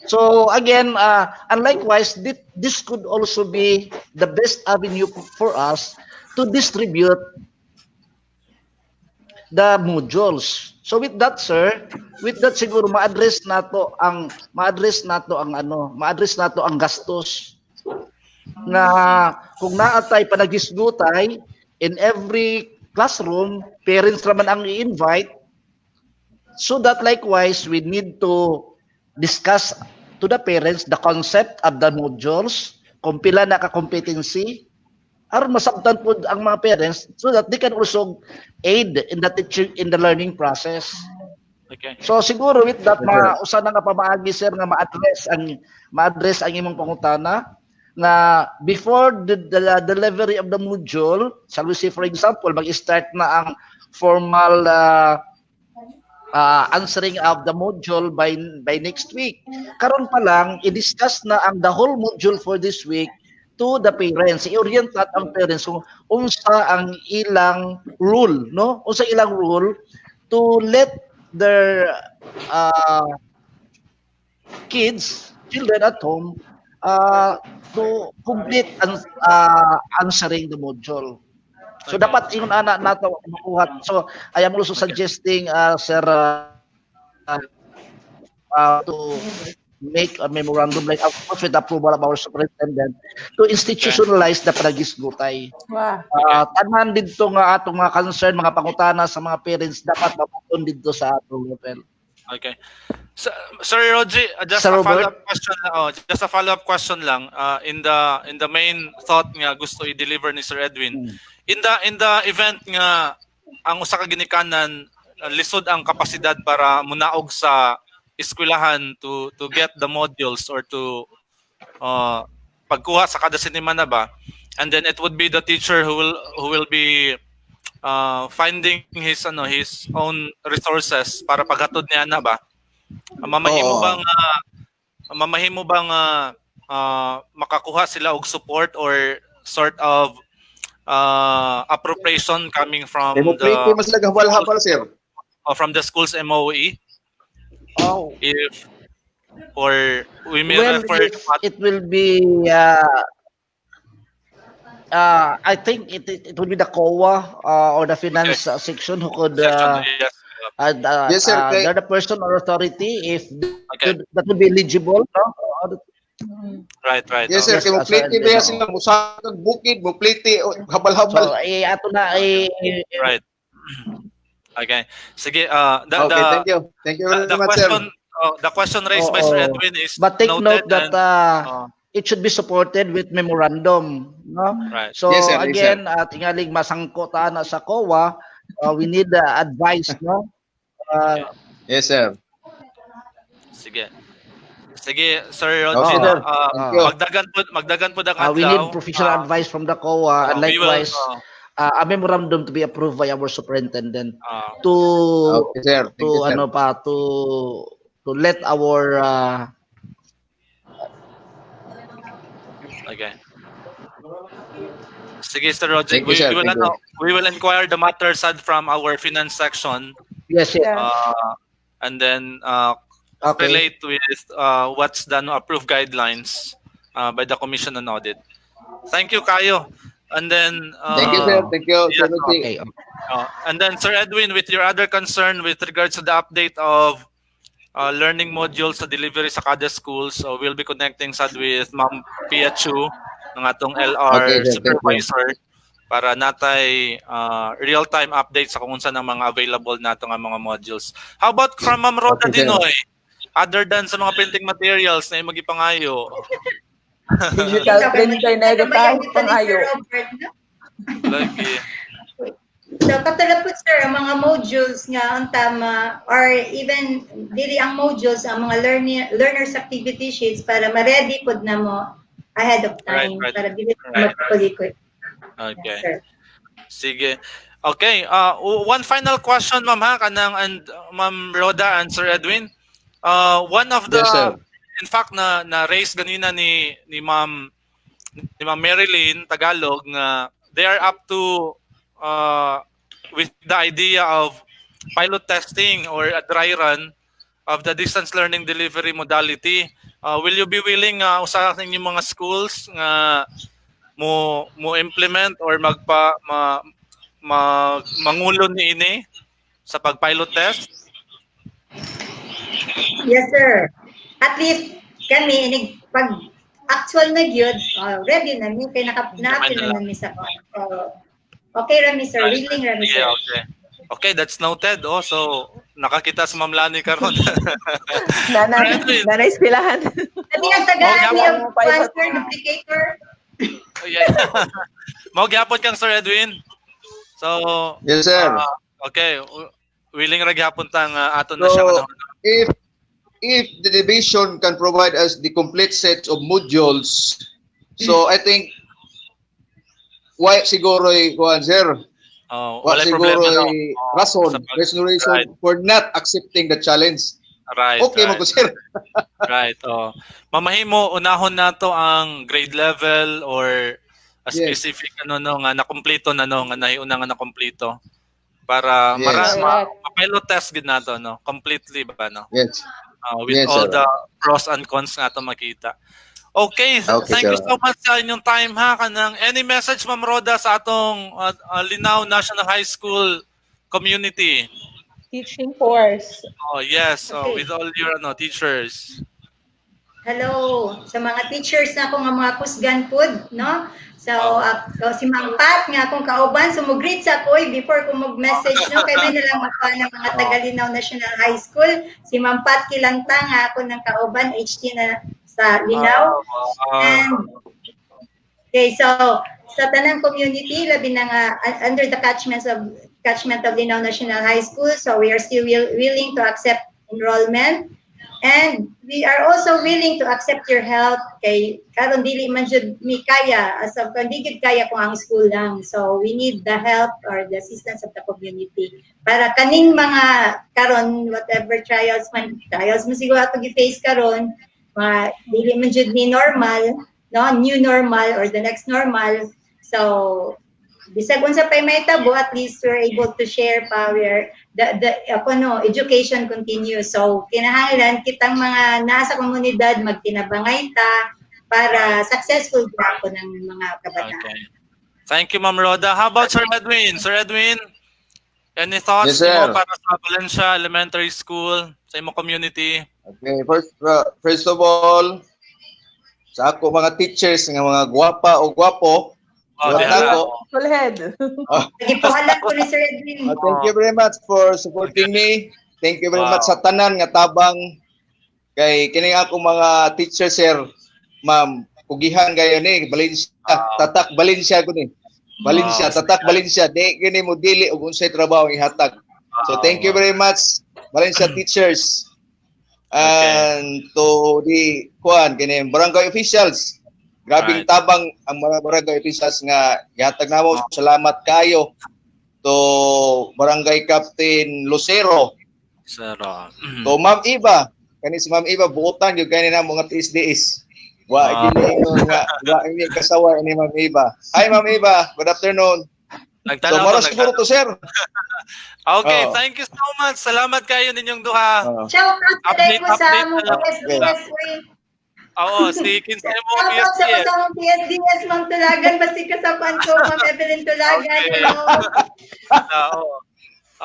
So again, and likewise, this could also be the best avenue for us to distribute the modules. So with that, sir, siguro ma-address nato ang gastos na kung naatay Panaghisgutay in every classroom, parents naman ang i-invite. So that likewise, we need to discuss to the parents the concept of the modules, kung pila na ka-competency, aron masabtan po ang mga parents so that they can also aid in the teaching, in the learning process. Okay. So siguro with that, usa na nga pamaagi sir nga ma-address ang imong pangutana nga before the delivery of the module, shall we say for example, mag-start na ang formal answering of the module by next week. Karon pa lang i-discuss na ang the whole module for this week to the parents. I-orientate ang parents kung unsa ang ilang rule, no? Unsa ilang rule to let their children at home to complete answering the module. So dapat ingon ana nato makuha. So I am also suggesting sir to make a memorandum like of course with approval of our superintendent to institutionalize the Panaghisgutay. Wow. Tanan didto nga atong mga concern, mga pangutana sa mga parents dapat maputon didto sa atong level. Okay. Sir Roji, just Sir a Robert? follow-up question. Just a follow-up question lang. In the main thought nga gusto i-deliver ni Sir Edwin. In the event nga ang usa ka ginikanan lisod ang kapasidad para munaog sa eskwelahan to get the modules or to pagkuha sa kada sinima na ba, and then it would be the teacher who will be finding his own resources para paghatod niya na ba, mamahimo bang makakuha sila og support or sort of appropriation coming from from the school's MOE? If or we may refer it will be I think it will be the COA or the finance section who could Yes, sir. they're the person or authority if that would be eligible, no? Right. Yes, sir. Kaya mo-plate ba sila musakag bukid, mo-plate habal-habal. So ato na right. Okay. Sige, thank you. Thank you very much, sir. The question raised by Sir Edwin is but take note that it should be supported with memorandum, no? Right. So yes, sir, again, tingaling masangko ta na sa COA, we need advice, no? Yes, sir. Sige, Sir Roger. Magdagan po ang adlaw. We need professional advice from the COA and likewise a memorandum to be approved by our superintendent to let our okay. Sige, Sir Roger. We will inquire the matter sad from our finance section. Yes, and then relate with what's done approved guidelines by the Commission on Audit. Thank you, Kayo. And then thank you, sir. Thank you. Yes, and then Sir Edwin, with your other concern with regards to the update of learning modules sa delivery sa kada schools, so we'll be connecting sad with Ma'am Pia Chu, ng atong LR supervisor, para natay real-time updates sa kung saan ang mga available nato nga mga modules. How about from Ma'am Roda Dinoy? Other than sa mga printing materials na magipangayo. Digital printer na ito pangayo. Lagi. So, katulad po sir, ang mga modules nga ang tama or even dili ang modules, ang mga learners activity sheets para ma-ready po na mo ahead of time para dili magpalikot. Okay. Sir. Sige. Okay. One final question, Ma'am kanang and Ma'am Roda and Sir Edwin. One of the in fact na raise ganina ni Ma'am Marilyn Tagalog nga they are up to with the idea of pilot testing or a dry run of the distance learning delivery modality. Will you be willing usa sa inyong mga schools nga mo implement or mangulon niini sa pag-pilot test? Yes, sir. At least kami pag actual na gyud, ready na mi kay natin na mi sa okay ra mi sir, willing ra mi sir. Okay. Okay, that's noted. Oh, so nakakita sa Ma'am Lani karon. Nanay Espilahan. Sabi ang tagaan niya, answer, duplicator. Oh, yeah. Mao gyapon kang Sir Edwin. So, Yes, sir. okay, willing ra gyapon tang aton na siya So, kanahon. if the division can provide us the complete set of modules, so I think why siguro kuan sir? Wala problema no. Reason for not accepting the challenge. Right. Okay, right. sir. Right. Mamahimo unahon nato ang grade level or a specific nga nakumpleto na no, nga nahiuna nga nakumpleto para pilot test gid nato no, completely ba no. Yes. With all the pros and cons nga ato makita. Okay, thank you so much sa inyong time ha. Kanang any message Ma'am Roda sa atong Linao National High School community? Teaching force. Oh, yes. With all your teachers. Hello sa mga teachers na akong mga kusgan pod, no? So, si Ma'am Pat nga akong kauban, sumugreet sa ako before ko mag-message, no? Kaya may nalang maka ng mga taga-Linao National High School. Si Ma'am Pat Kilanta nga ako ng kauban, HT na sa Linao. And, okay, so, sa tanang community, labi na nga, under the catchment of Linao National High School, so we are still willing to accept enrollment. And we are also willing to accept your help kay karon dili man jud mi kaya as of hindi gid kaya ko ang school lang, so we need the help or the assistance of the community para kaning mga karon whatever trials mo siguro ato gi-face karon dili man jud ni normal no, new normal or the next normal, so bisag unsa pay mahitabo, at least we're able to share power the education continues. So kinahanglan kitang mga nasa komunidad magtinabangay ta para successful po ng mga kabataan. Okay. Thank you Ma'am Roda. How about Sir Edwin? Sir Edwin, any thoughts mo para sa Valencia Elementary School sa imong community? Okay, first of all, sa ako mga teachers nga mga gwapa o gwapo, full head. Thank you very much for supporting me. Thank you very much sa tanan nga tabang kay kini ako mga teacher sir, ma'am, pugihan gayo ni Valencia, tatak Valencia ko ni. Valencia, tatak Valencia, di kini mo dili og unsay trabaho ihatag. So thank you very much Valencia teachers. And to the kini barangay officials. Grabing tabang ang mga barangay officials nga gihatag namo. Salamat kayo to Barangay Captain Lucero. To Ma'am Iba, kani si Ma'am Iba buotan gyud kani na mga TSDS. Wa gini nga ini kasawa ni Ma'am Iba. Hi Ma'am Iba, good afternoon. Nagtanaw siguro to sir. Okay, thank you so much. Salamat kayo ninyong duha. Ciao, update mo sa mga SDS. Oo, si Kinsay mo PSDS. Shoutout sa mga PSDS, Ma'am Tulagan. Basti kasapan ko, Ma'am Evelyn Tulagan. Hello.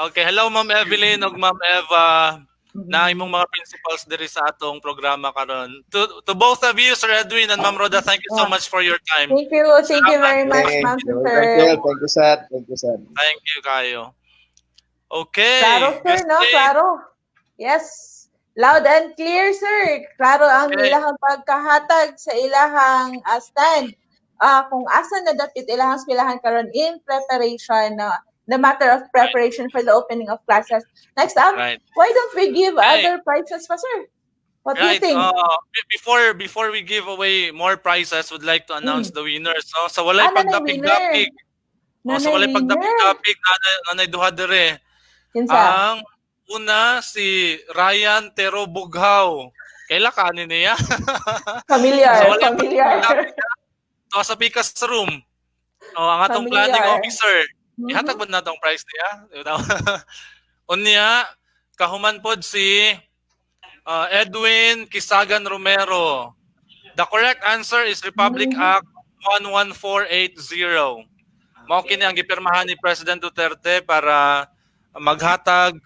Okay, hello Ma'am Evelyn ug Ma'am Eva. Na imong mga principals diri sa atong programa karon. To both of you, Sir Edwin and Ma'am Roda, thank you so much for your time. Thank you very much, Ma'am Sir. Thank you, sir. Thank you kayo. Okay. Klaro, sir, no? Klaro. Yes. Loud and clear, sir. Klaro ang ilahang pagkahatag sa ilahang stand. Kung asa na dapat ilahang eskwelahan karon in preparation, the matter of preparation for the opening of classes. Next up, why don't we give other prizes pa, sir? What do you think? Before we give away more prizes, would like to announce the winners. So walay pagdapig-dapig. So walay pagdapig-dapig nanay duha dire. Ang una si Ryan Tero Bughaw. Kaila kanin niya? Familiar. Sa Picas room. Ang atong planning officer. Ihatag mo na itong prize niya. Unya, kahuman pod si Edwin Kisagan Romero. The correct answer is Republic Act 11480. Mao kini ang gipirmahan ni President Duterte para maghatag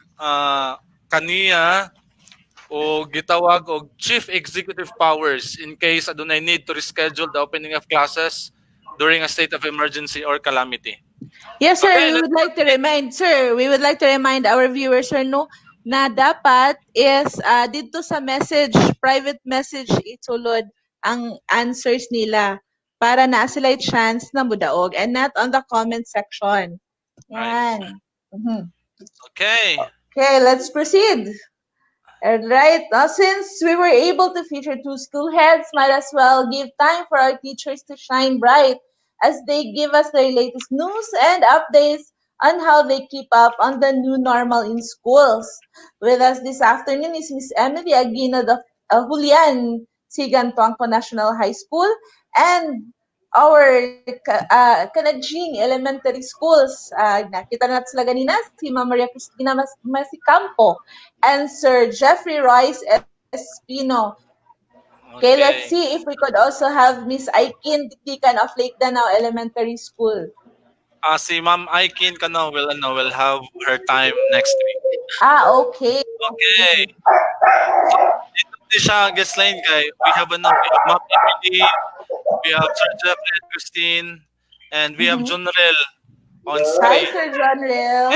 kaniya o gitawag og chief executive powers in case adunay need to reschedule the opening of classes during a state of emergency or calamity. Yes, sir. Okay, We would like to remind, sir, we would like to remind our viewers, sir, no, na dapat is dito sa message, private message, isulod ang answers nila para na sila chance na mudaog and not on the comment section. Yan. Mhm. Okay. Okay, let's proceed. All right. Now, since we were able to feature two school heads, might as well give time for our teachers to shine bright as they give us their latest news and updates on how they keep up on the new normal in schools. With us this afternoon is Miss Emily Aguino of Julian Sigantuangco National High School and our Kanajing Elementary Schools. Nakita natin sila ganina, si Ma'am Maria Cristina Masicampo and Sir Jeffrey Royce Espino. Okay, let's see if we could also have Miss Aikin Dikdikan of Lake Danao Elementary School. Si Ma'am Aikin will have her time next week. Okay. Okay. So, dito siya guest line kay we have Ma'am Emily, we have Sir Jeffrey and Christine, and we have John Rel on Hi, screen. Sir John Rel.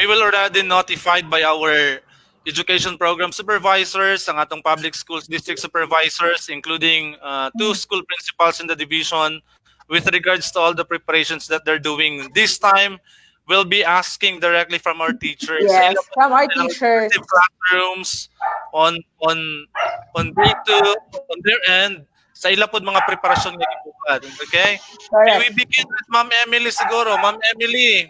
We will already notified by our education program supervisors, ang atong public schools district supervisors, including two school principals in the division, with regards to all the preparations that they're doing. This time, we'll be asking directly from our teachers. Yes, from our teachers. Classrooms on day 2, on their end, sa ila pod mga preparasyon nga gibuhat. Okay? Correct. We begin with Ma'am Emily siguro. Ma'am Emily.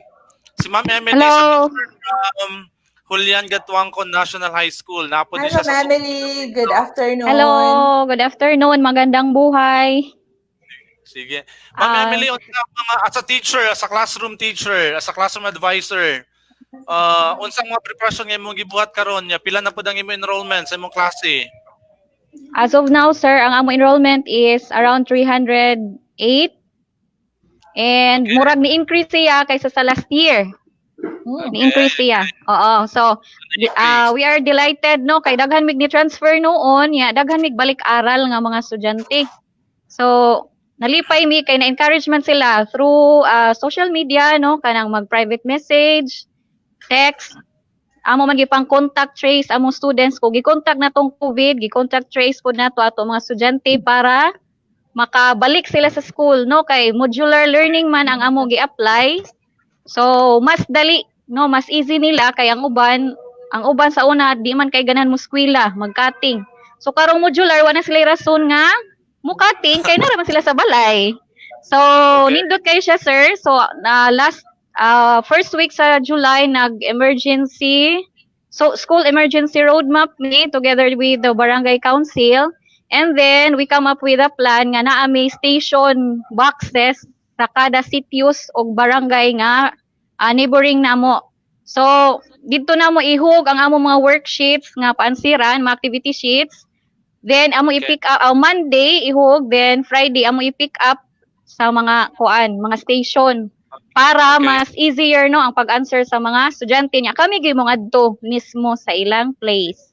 Si Ma'am Emily Hello. from Julian Gatuangco National High School. Napo Hi, di siya Ma'am Emily. Good afternoon. Hello, good afternoon. Magandang buhay. Sige. Ma'am Emily, as a teacher, as a classroom teacher, as a classroom advisor, unsang mga preparasyon nga imong gibuhat karon nya? Pila na pud ang imong enrollment sa imong klase? As of now, sir, ang amo enrollment is around 308. And murag ni-increase siya kaysa sa last year. Ni-increase siya. Oo. So, we are delighted, no? Kay daghan mig ni-transfer noon, daghan mig balik-aral nga mga estudyante. So, nalipay mi kay na-encouragement sila through social media, no? Kanang mag-private message, text, amo man gipang contact trace among students ko gi-contact natong COVID, gi-contact trace pud nato ato mga estudyante para makabalik sila sa school, no? Kay modular learning man ang amo gi-apply. So mas dali, no, mas easy nila kay ang uban sa una di man kay ganan mo eskwela, mag-cutting. So karong modular wala sila rason nga mo cutting kay nara man sila sa balay. So nindot kay siya, sir. So last first week sa July nag-emergency school emergency roadmap ni together with the barangay council, and then we come up with a plan nga naa may station boxes sa kada sitios o barangay nga neighboring namo. So dito na mo ihug ang amo mga worksheets nga paansiran, mga activity sheets. Then amo i-pick up Monday ihug, then Friday amo i-pick up sa mga mga station para mas easier, no, ang pag-answer sa mga estudyante niya. Kami gyud mo ngadto mismo sa ilang place.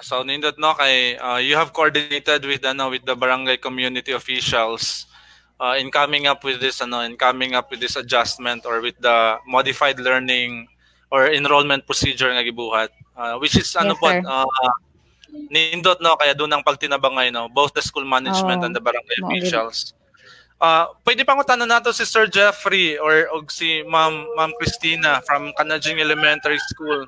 So nindot, no, kay you have coordinated with the barangay community officials in coming up with this adjustment or with the modified learning or enrollment procedure nga gibuhat, which is nindot, no, kaya doon ang pagtinabangay, no, both the school management and the barangay officials. Pwede pang utanan nato si Sir Jeffrey or si Ma'am Christina from Kanajing Elementary School.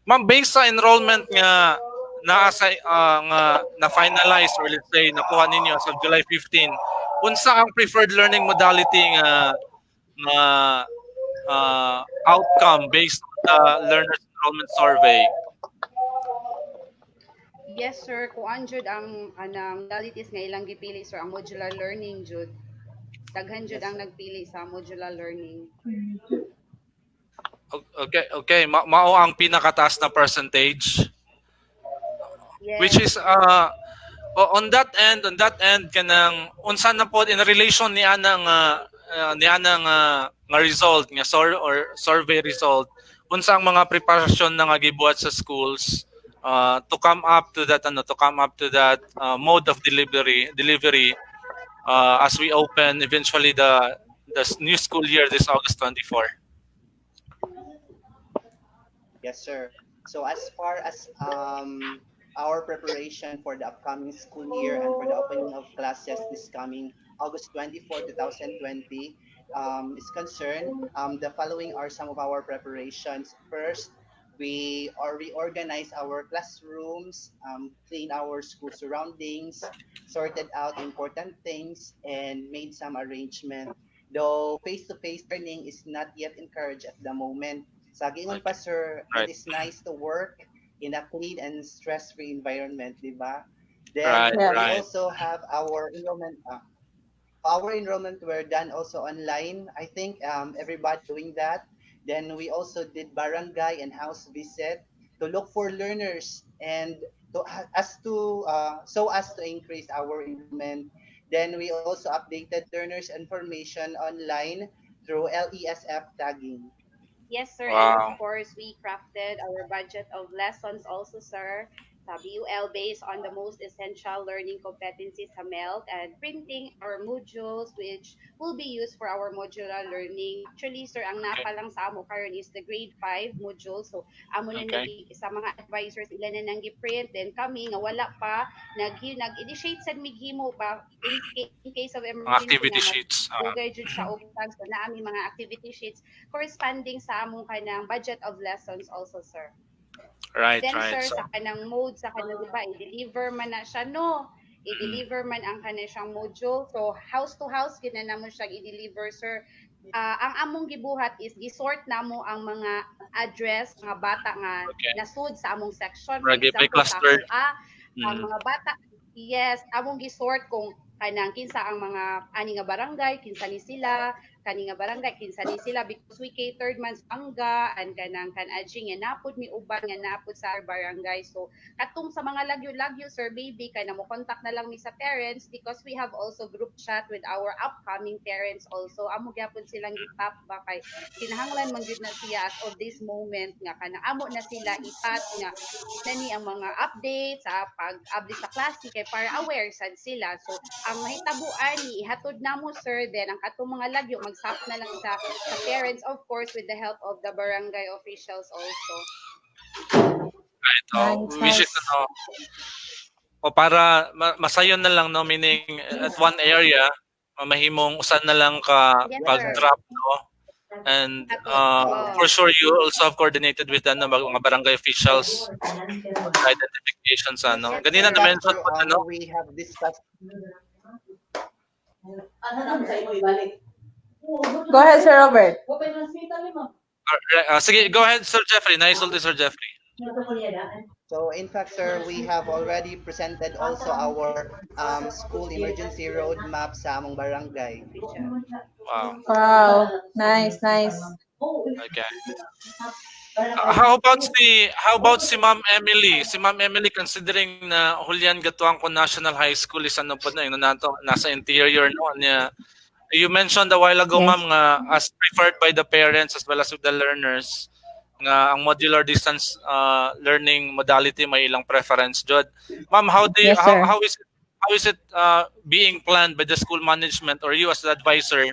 Ma'am, based sa enrollment nga na finalize or let's say nakuha ninyo as of July 15, unsa ang preferred learning modality nga outcome based on the learners enrollment survey? Yes, sir. Kuan jud ang modalities nga ilang gipili, sir, ang modular learning jud. Daghan jud ang nagpili sa modular learning. Okay. Mao ang pinakataas na percentage. Yes. Which is on that end kanang unsa na pod in relation ni anang nga result nga survey result, unsa ang mga preparasyon na nga gibuhat sa schools to come up to that mode of delivery as we open eventually the new school year this August 24. Yes, sir. So as far as our preparation for the upcoming school year and for the opening of classes this coming August 24, 2020 is concerned, the following are some of our preparations. First, we are reorganize our classrooms, clean our school surroundings, sorted out important things, and made some arrangement. Though face-to-face learning is not yet encouraged at the moment, sa giingon pa, sir, Right. it is nice to work in a clean and stress-free environment, di ba? Right, Then Yeah. we right. also have our enrollment were done also online. I think everybody doing that. Then we also did barangay and house visit to look for learners and so as to increase our enrollment. Then we also updated learners information online through LESF tagging. Yes, sir. And of Wow. course, we crafted our budget of lessons also, sir, sa BUL based on the most essential learning competencies sa MELT and printing our modules which will be used for our modular learning. Actually, sir, ang Okay. napa lang sa amo karon is the grade 5 module. So, amo na Okay. sa mga advisors ilan na nang gi-print then kami nga wala pa nag-initiate sad mighimo pa in case of Mga emergency activity nga sheets. dugay jud siya og tags so naami mga activity sheets corresponding sa among kanang budget of lessons also, sir. Right, Then, right. sir, So, sa kanang mode, sa kanang, di ba, i-deliver man na siya, no? I-deliver man ang kanang siyang module. So, house to house, kinana mo siya i-deliver, sir. Ang among gibuhat is gisort namo ang mga address, mga bata nga okay. nasud sa among section. For By example, sa cluster. QA, ang mga bata, yes, among gisort kung kanang kinsa ang mga ani nga barangay, kinsa ni sila, kani nga barangay kinsa ni sila because we catered man sa angga and kanang kan-adjing nga napud mi uban nga napud sa our barangay. So katong sa mga lagyo-lagyo, sir baby, kay na mo contact na lang mi sa parents because we have also group chat with our upcoming parents also. Amo gyapon silang gitap ba kay kinahanglan man gyud na siya as of this moment nga kanang amo na sila ipat nga nani ang mga updates sa pag-abli sa klase kay para aware sad sila. So ang mahitabuan ni ihatod namo, sir, then ang katong mga lagyo magsap na lang sa parents, of course with the help of the barangay officials also. Right. Nice, Which is nice. o para masayon na lang, no, meaning at one area mahimong usan na lang ka Yes, sir. pag-drop, no. And for sure you also have coordinated with the mga barangay officials for the identification sa ano. Yes, Ganina sir. na mention po ano. We have discussed. Go ahead, Sir Robert. Sige, go ahead, Sir Jeffrey. Naisulti, Sir Jeffrey. So in fact, sir, we have already presented also our school emergency roadmap sa among barangay. Wow. Wow. Nice, nice. Okay. How about si Ma'am Emily? Si Ma'am Emily, considering na Julian Gatuangco National High School is ano po na yun, nasa interior no niya. You mentioned a while ago, Yes. ma'am, nga as preferred by the parents as well as with the learners, nga ang modular distance learning modality may ilang preference jud. Ma'am, how Yes, sir. how is it being planned by the school management or you as the advisor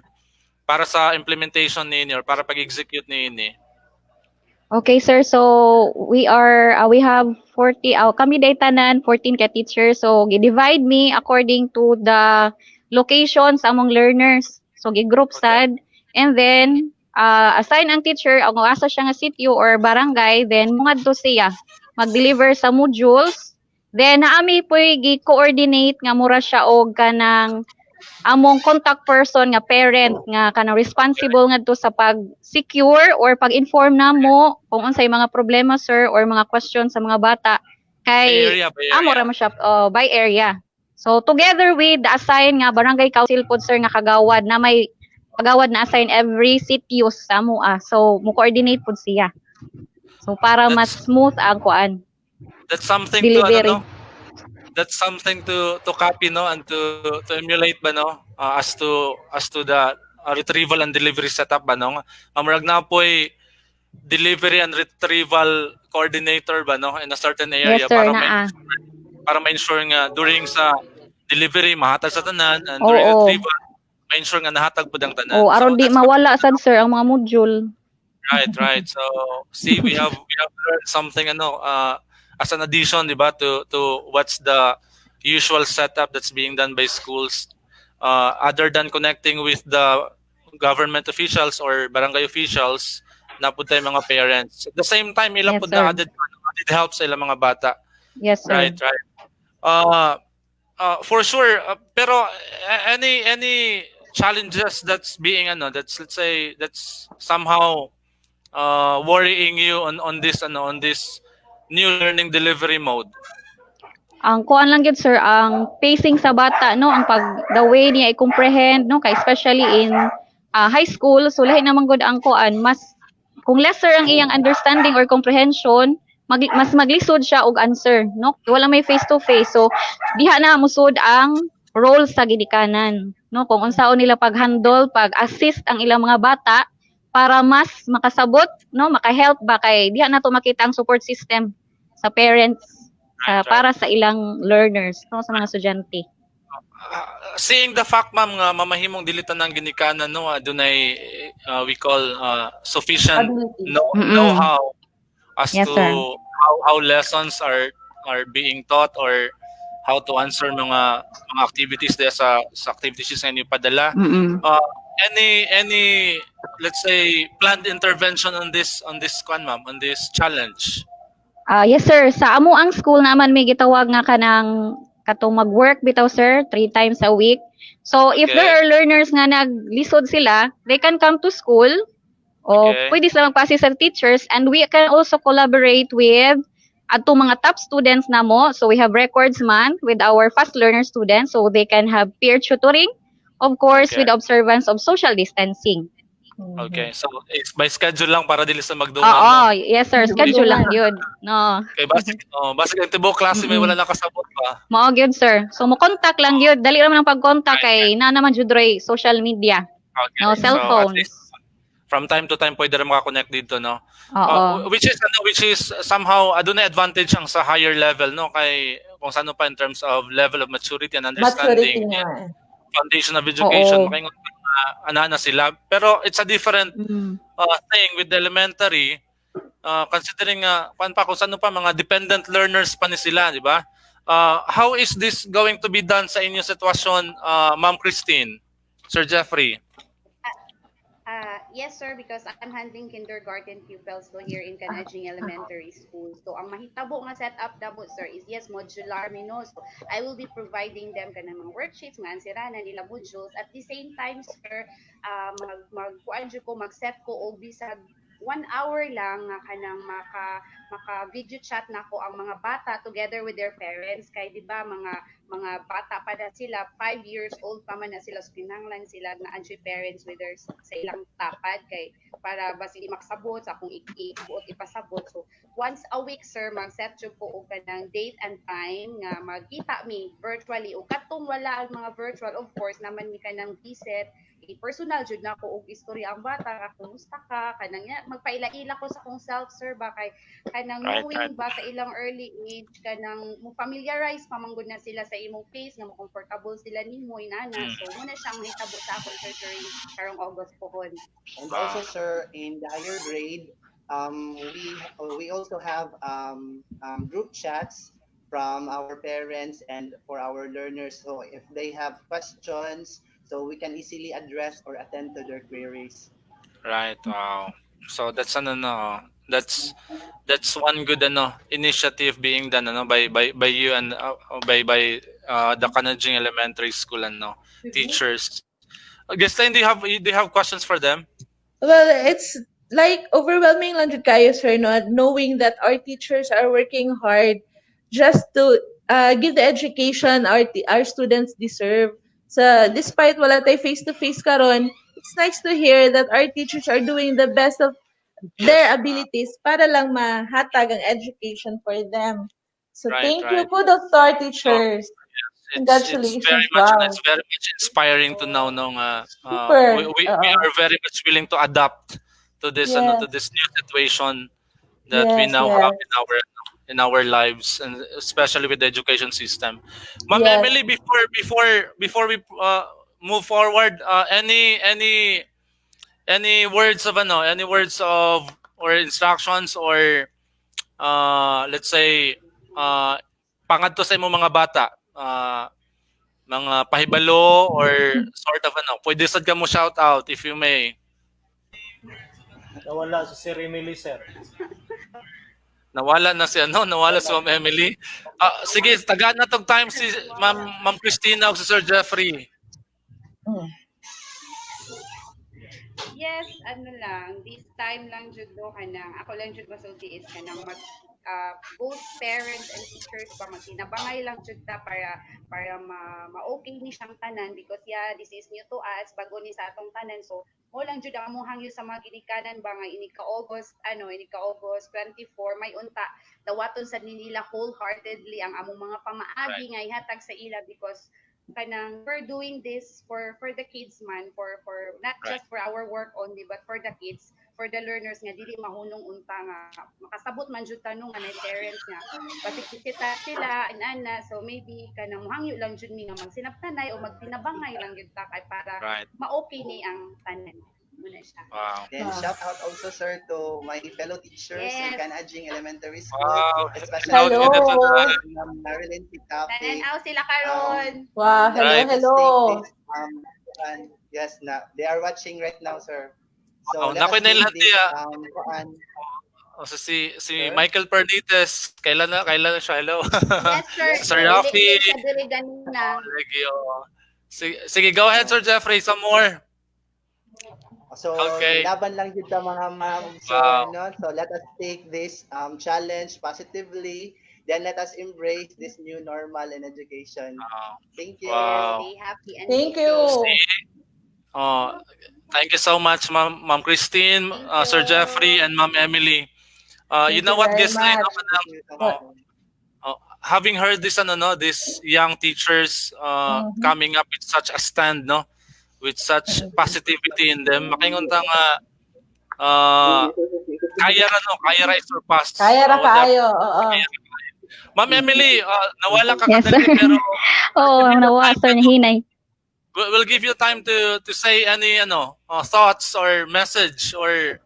para sa implementation ninyo or para pag-execute ninyo? Okay, sir. So we have 40 kami daytanan 14 ka teachers. So gi-divide me according to the locations among learners. So gi-group sad and then assign ang teacher ang asa siya nga sitio or barangay then ngadto siya mag-deliver sa modules. Then naami poy gi-coordinate nga mura siya og kanang among contact person nga parent nga kanang responsible ngadto sa pag-secure or pag-inform namo kung unsay mga problema, sir, or mga question sa mga bata kay By area. amo ra mo siya by area. So together with the assign nga barangay council pod, sir, nga kagawad na may kagawad na assign every sitios sa amo. So mo coordinate pod siya. So para mas smooth ang kuan. That's something delivery. to ano, no? That's something to copy, no, and to emulate ba, no, as to the retrieval and delivery setup ba, no. Amurag na po'y delivery and retrieval coordinator ba no in a certain Yes, area sir, para ma-ensure nga during sa delivery mahatag sa tanan and during Oo. retrieval ma-ensure nga nahatag pud ang tanan. Oh, aron So di that's mawala sad sir ang mga module. right. So see we have learned something as an addition, di ba, to what's the usual setup that's being done by schools other than connecting with the government officials or barangay officials na po tayo mga parents. At the same time, ilang Yes, po sir. na added help sa ilang mga bata. Yes, sir. Right. For sure. Pero any challenges that's being that's let's say that's somehow worrying you on this new learning delivery mode? Ang kuan lang gid sir, ang pacing sa bata no, ang the way niya i-comprehend no, kay especially in high school, so lahi naman gud ang kuan, mas kung lesser ang iyang understanding or comprehension, mas maglisod siya og answer no, wala may face to face. So diha na musud ang role sa gidikanan no, kung unsaon nila pag-handle, pag-assist ang ilang mga bata para mas makasabot no, maka-help ba kay diha na to makita ang support system sa parents para sa ilang learners no, sa mga estudyante. Seeing the fact ma'am nga mamahimong dilitan ng ginikanan no, adunay we call sufficient know-how as Yes, to sir. how lessons are being taught or how to answer mga activities there sa activities na inyo padala. Any let's say planned intervention on this ma'am, on this challenge? Yes sir, sa amo ang school naman may gitawag nga kanang katong mag-work bitaw sir 3 times a week. So if there are learners nga naglisod sila, they can come to school o pwede sila magpa-assist sa teachers, and we can also collaborate with ato mga top students namo. So we have records man with our fast learner students, so they can have peer tutoring, of course, with observance of social distancing. Okay, so it's by schedule lang para dili sa magdungan. Oo, yes sir, schedule lang yun. No. Okay, basig ang tibok klase may wala nakasabot pa. Mao gyud sir. So mo contact lang gyud, dali ra man ang pag-contact kay na naman jud ray social media. Okay. No, cellphones. So, from time to time pwede ra maka-connect dito no. Oo. Which is somehow aduna advantage ang sa higher level no, kay kung sano pa in terms of level of maturity and understanding. Foundation of education, makingon na sila. Pero it's a different thing with the elementary, considering kung saan pa mga dependent learners pa ni sila, di ba? How is this going to be done sa inyong sitwasyon, Ma'am Christine, Sir Jeffrey? Yes, sir, because I'm handling kindergarten pupils so here in Panaghisgutay Elementary School. So, ang mahitabo nga setup damo, sir, is yes, modular mino. So, I will be providing them kanang mga worksheets, mga ansiranan nila modules. At the same time, sir, mag-set ko o bisag 1 hour lang nga kanang maka video chat nako ang mga bata together with their parents, kay di ba mga bata pa na sila, 5 years old pa man na sila, so kinahanglan sila na anjoy parents with their sa ilang tapad kay para basi makasabot sa kung ibuot ipasabot. So once a week sir, mag-set jud ko og kanang date and time nga magkita mi virtually, o katong wala ang mga virtual, of course naman mi kanang visit personal jud na ko og istorya ang bata nga kumusta ka kanang magpaila-ila ko sa kong self sir ba kay kanang knowing ba sa ilang early age kanang mo familiarize pamanggod na sila sa imong face nga mo comfortable sila nimo inana. So muna siyang mahitabo sa akong sir during karong August pohon. And also sir, in the higher grade, we also have group chats from our parents and for our learners, so if they have questions, so we can easily address or attend to their queries. Right. Wow. So that's that's one good initiative being done by you and by the Panaghisgutay Elementary School and teachers. Ghislaine, do you have questions for them? Well, it's like overwhelming lang jud kayo sir no, knowing that our teachers are working hard just to give the education our students deserve. So despite wala tay face-to-face karon, it's nice to hear that our teachers are doing the best of their abilities para lang mahatag ang education for them. So thank you po to our teachers. Congratulations. It's very much inspiring to know we are very much willing to adapt to this to this new situation that we Yes, now yes. have in our lives, and especially with the education system. Ma'am Yes. Emily, before we move forward, any words of any words of or instructions, or let's say pangadto sa imong mga bata, mga pahibalo or sort of pwede sad ka mo shout out if you may. Nawala si Sir Emily, sir. Nawala na si nawala si Ma'am Emily. Sige, tagaan na tong time si Ma'am Christina o si Sir Jeffrey. Yes, ano lang, this time lang jud do kanang ako lang jud masulti is kanang mag both parents and teachers ba magtinabangay lang jud ta para ma-okay ni siyang tanan, because yeah, this is new to us, bago ni sa atong tanan. So mo lang jud ang hangyo sa mga ginikanan ba nga ini ka August 24 may unta dawaton sa nila wholeheartedly ang among mga pamaagi nga ihatag sa ila, because kanang we're doing this for the kids man, for not just for our work only, but for the kids, for the learners nga dili mahunong unta nga makasabot man jud tanong nga parents nga pasikita sila ana, so maybe kanang mohangyo lang jud mi nga magsinabtanay o magtinabangay lang jud ta kay para ma-okay ni ang tanan. Muna siya. Wow. Then shout out also, sir, to my fellow teachers in Canajing Elementary School. Wow. Especially Hello. Marilyn Pitapi. Tanaw sila karon. Wow, hello. Yes, they are watching right now, sir. So Nakoy na lahat si Sir? Michael Pernites, kailan na siya? Hello. Yes, sir. Sir Rafi. Sige, go ahead, Sir Jeffrey, some more. So, Okay. laban lang dito mga ma'am. So, Wow. so let us take this challenge positively. Then let us embrace this new normal in education. Thank you. Wow. Stay happy and Thank you. Thank you so much, Ma'am Christine, Sir Jeffrey, and Ma'am Emily. You know what, very Gislaine, much. having heard this, these young teachers coming up with such a stand, with such positivity in them, makingunta nga kaya ra i-surpass. Kaya ra kayo. Ma'am Emily, nawala ka Yes, kadali, sir. pero Nawa, sir, nahinay. we'll give you time to say any thoughts or message or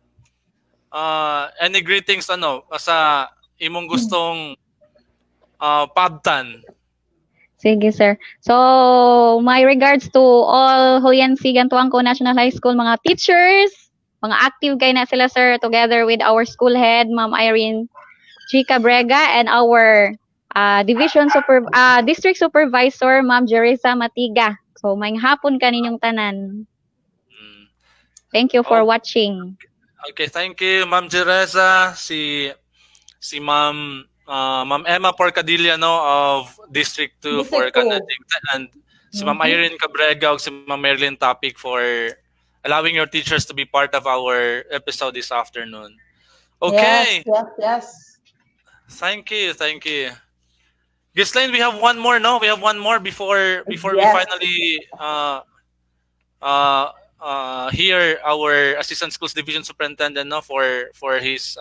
any greetings sa imong gustong pabtan. Sige, sir. So, my regards to all Huliansi Gantuangco National High School mga teachers. Mga active kay na sila, sir, together with our school head, Ma'am Irene Chica Brega, and our district supervisor, Ma'am Jerisa Matiga. So, may hapon kaninyong tanan. Thank you for watching. Okay, thank you, Ma'am Jereza, si Ma'am Emma Porcadilla of District 2 for Canajing, and si Ma'am Irene Cabrega ug si Ma'am Marilyn Topic for allowing your teachers to be part of our episode this afternoon. Okay. Yes. Thank you. Gislaine, we have one more, no? We have one more before we finally hear our Assistant Schools Division Superintendent for his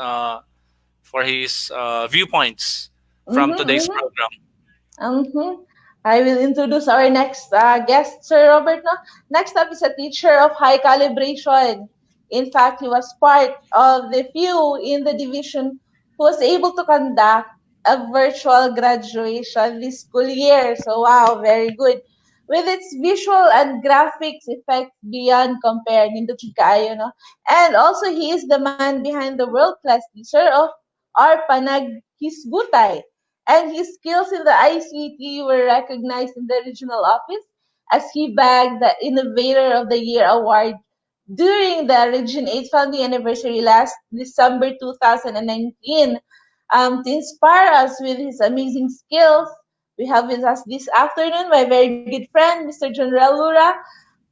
viewpoints from today's program. I will introduce our next guest, Sir Robert. Next up is a teacher of high calibration. In fact, he was part of the few in the division who was able to conduct a virtual graduation this school year. So, wow, very good. With its visual and graphics effects beyond compare, nindot kaayo, no? And also, he is the man behind the world-class teacher of our Panaghisgutay. And his skills in the ICT were recognized in the regional office as he bagged the Innovator of the Year award during the Region 8 founding anniversary last December 2019. To inspire us with his amazing skills, we have with us this afternoon my very good friend, Mr. General Lura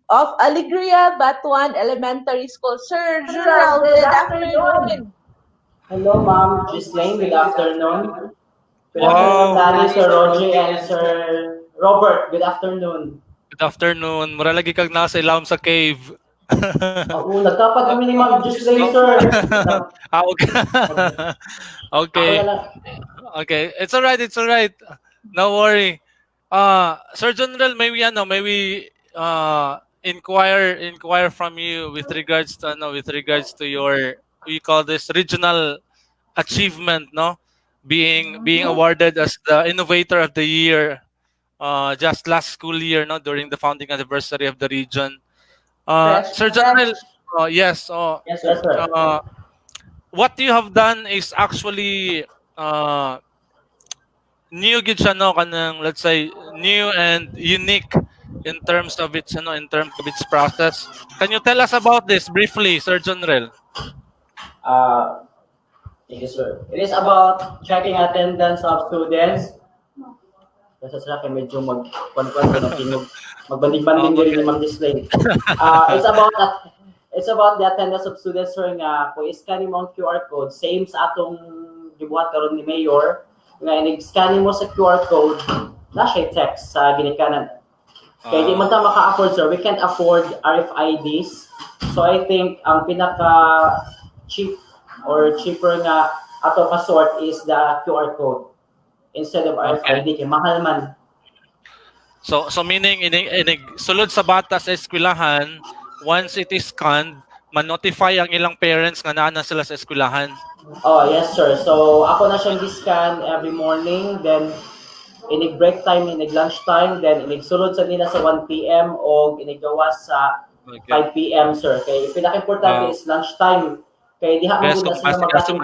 of Alegria Batuan Elementary School. Sir General, good afternoon. Hello, Ma'am Gislaine. Good afternoon. Good afternoon, Daddy, Sir Roger, and Sir Robert. Good afternoon. Good afternoon. Mura lagi kag nasa ilawom sa cave. Nagtapat kami ni Ma'am Gislaine, sir. Okay. Okay. Okay. It's all right. It's all right. No worry. Sir General, may we inquire from you with regards to your, we call this regional achievement, no? Being awarded as the innovator of the year just last school year, no, during the founding anniversary of the region. Sir General, yes, Yes, sir. what you have done is actually new gid siya, no, kanang, let's say, new and unique in terms of its process. Can you tell us about this briefly, Sir General? Thank you, sir. It is about checking attendance of students. Kasi sila kayo medyo magbanding-banding din ni Ma'am Gislaine. It's about the attendance of students, sir, nga kung i-scan mo ang QR code, same sa atong gibuhat karon ni Mayor, nga i-scan mo sa QR code, na siya text sa ginikanan. Kaya di man ta maka-afford, sir. We can't afford RFIDs. So I think ang pinaka-cheap or cheaper nga ato ka-sort is the QR code instead of RFID. Kaya mahal man. So meaning sulod sa bata sa eskwelahan, once it is scanned, man-notify ang ilang parents nga naa na sila sa eskwelahan. Oh, yes, sir. So ako na siyang di-scan every morning, then inig break time, inig lunch time, then inig sulod sa nila sa 1 p.m. o inigawas sa 5 p.m., sir. Kaya pinaka-importante is lunch time. Kaya diha mo na sila mag-classes.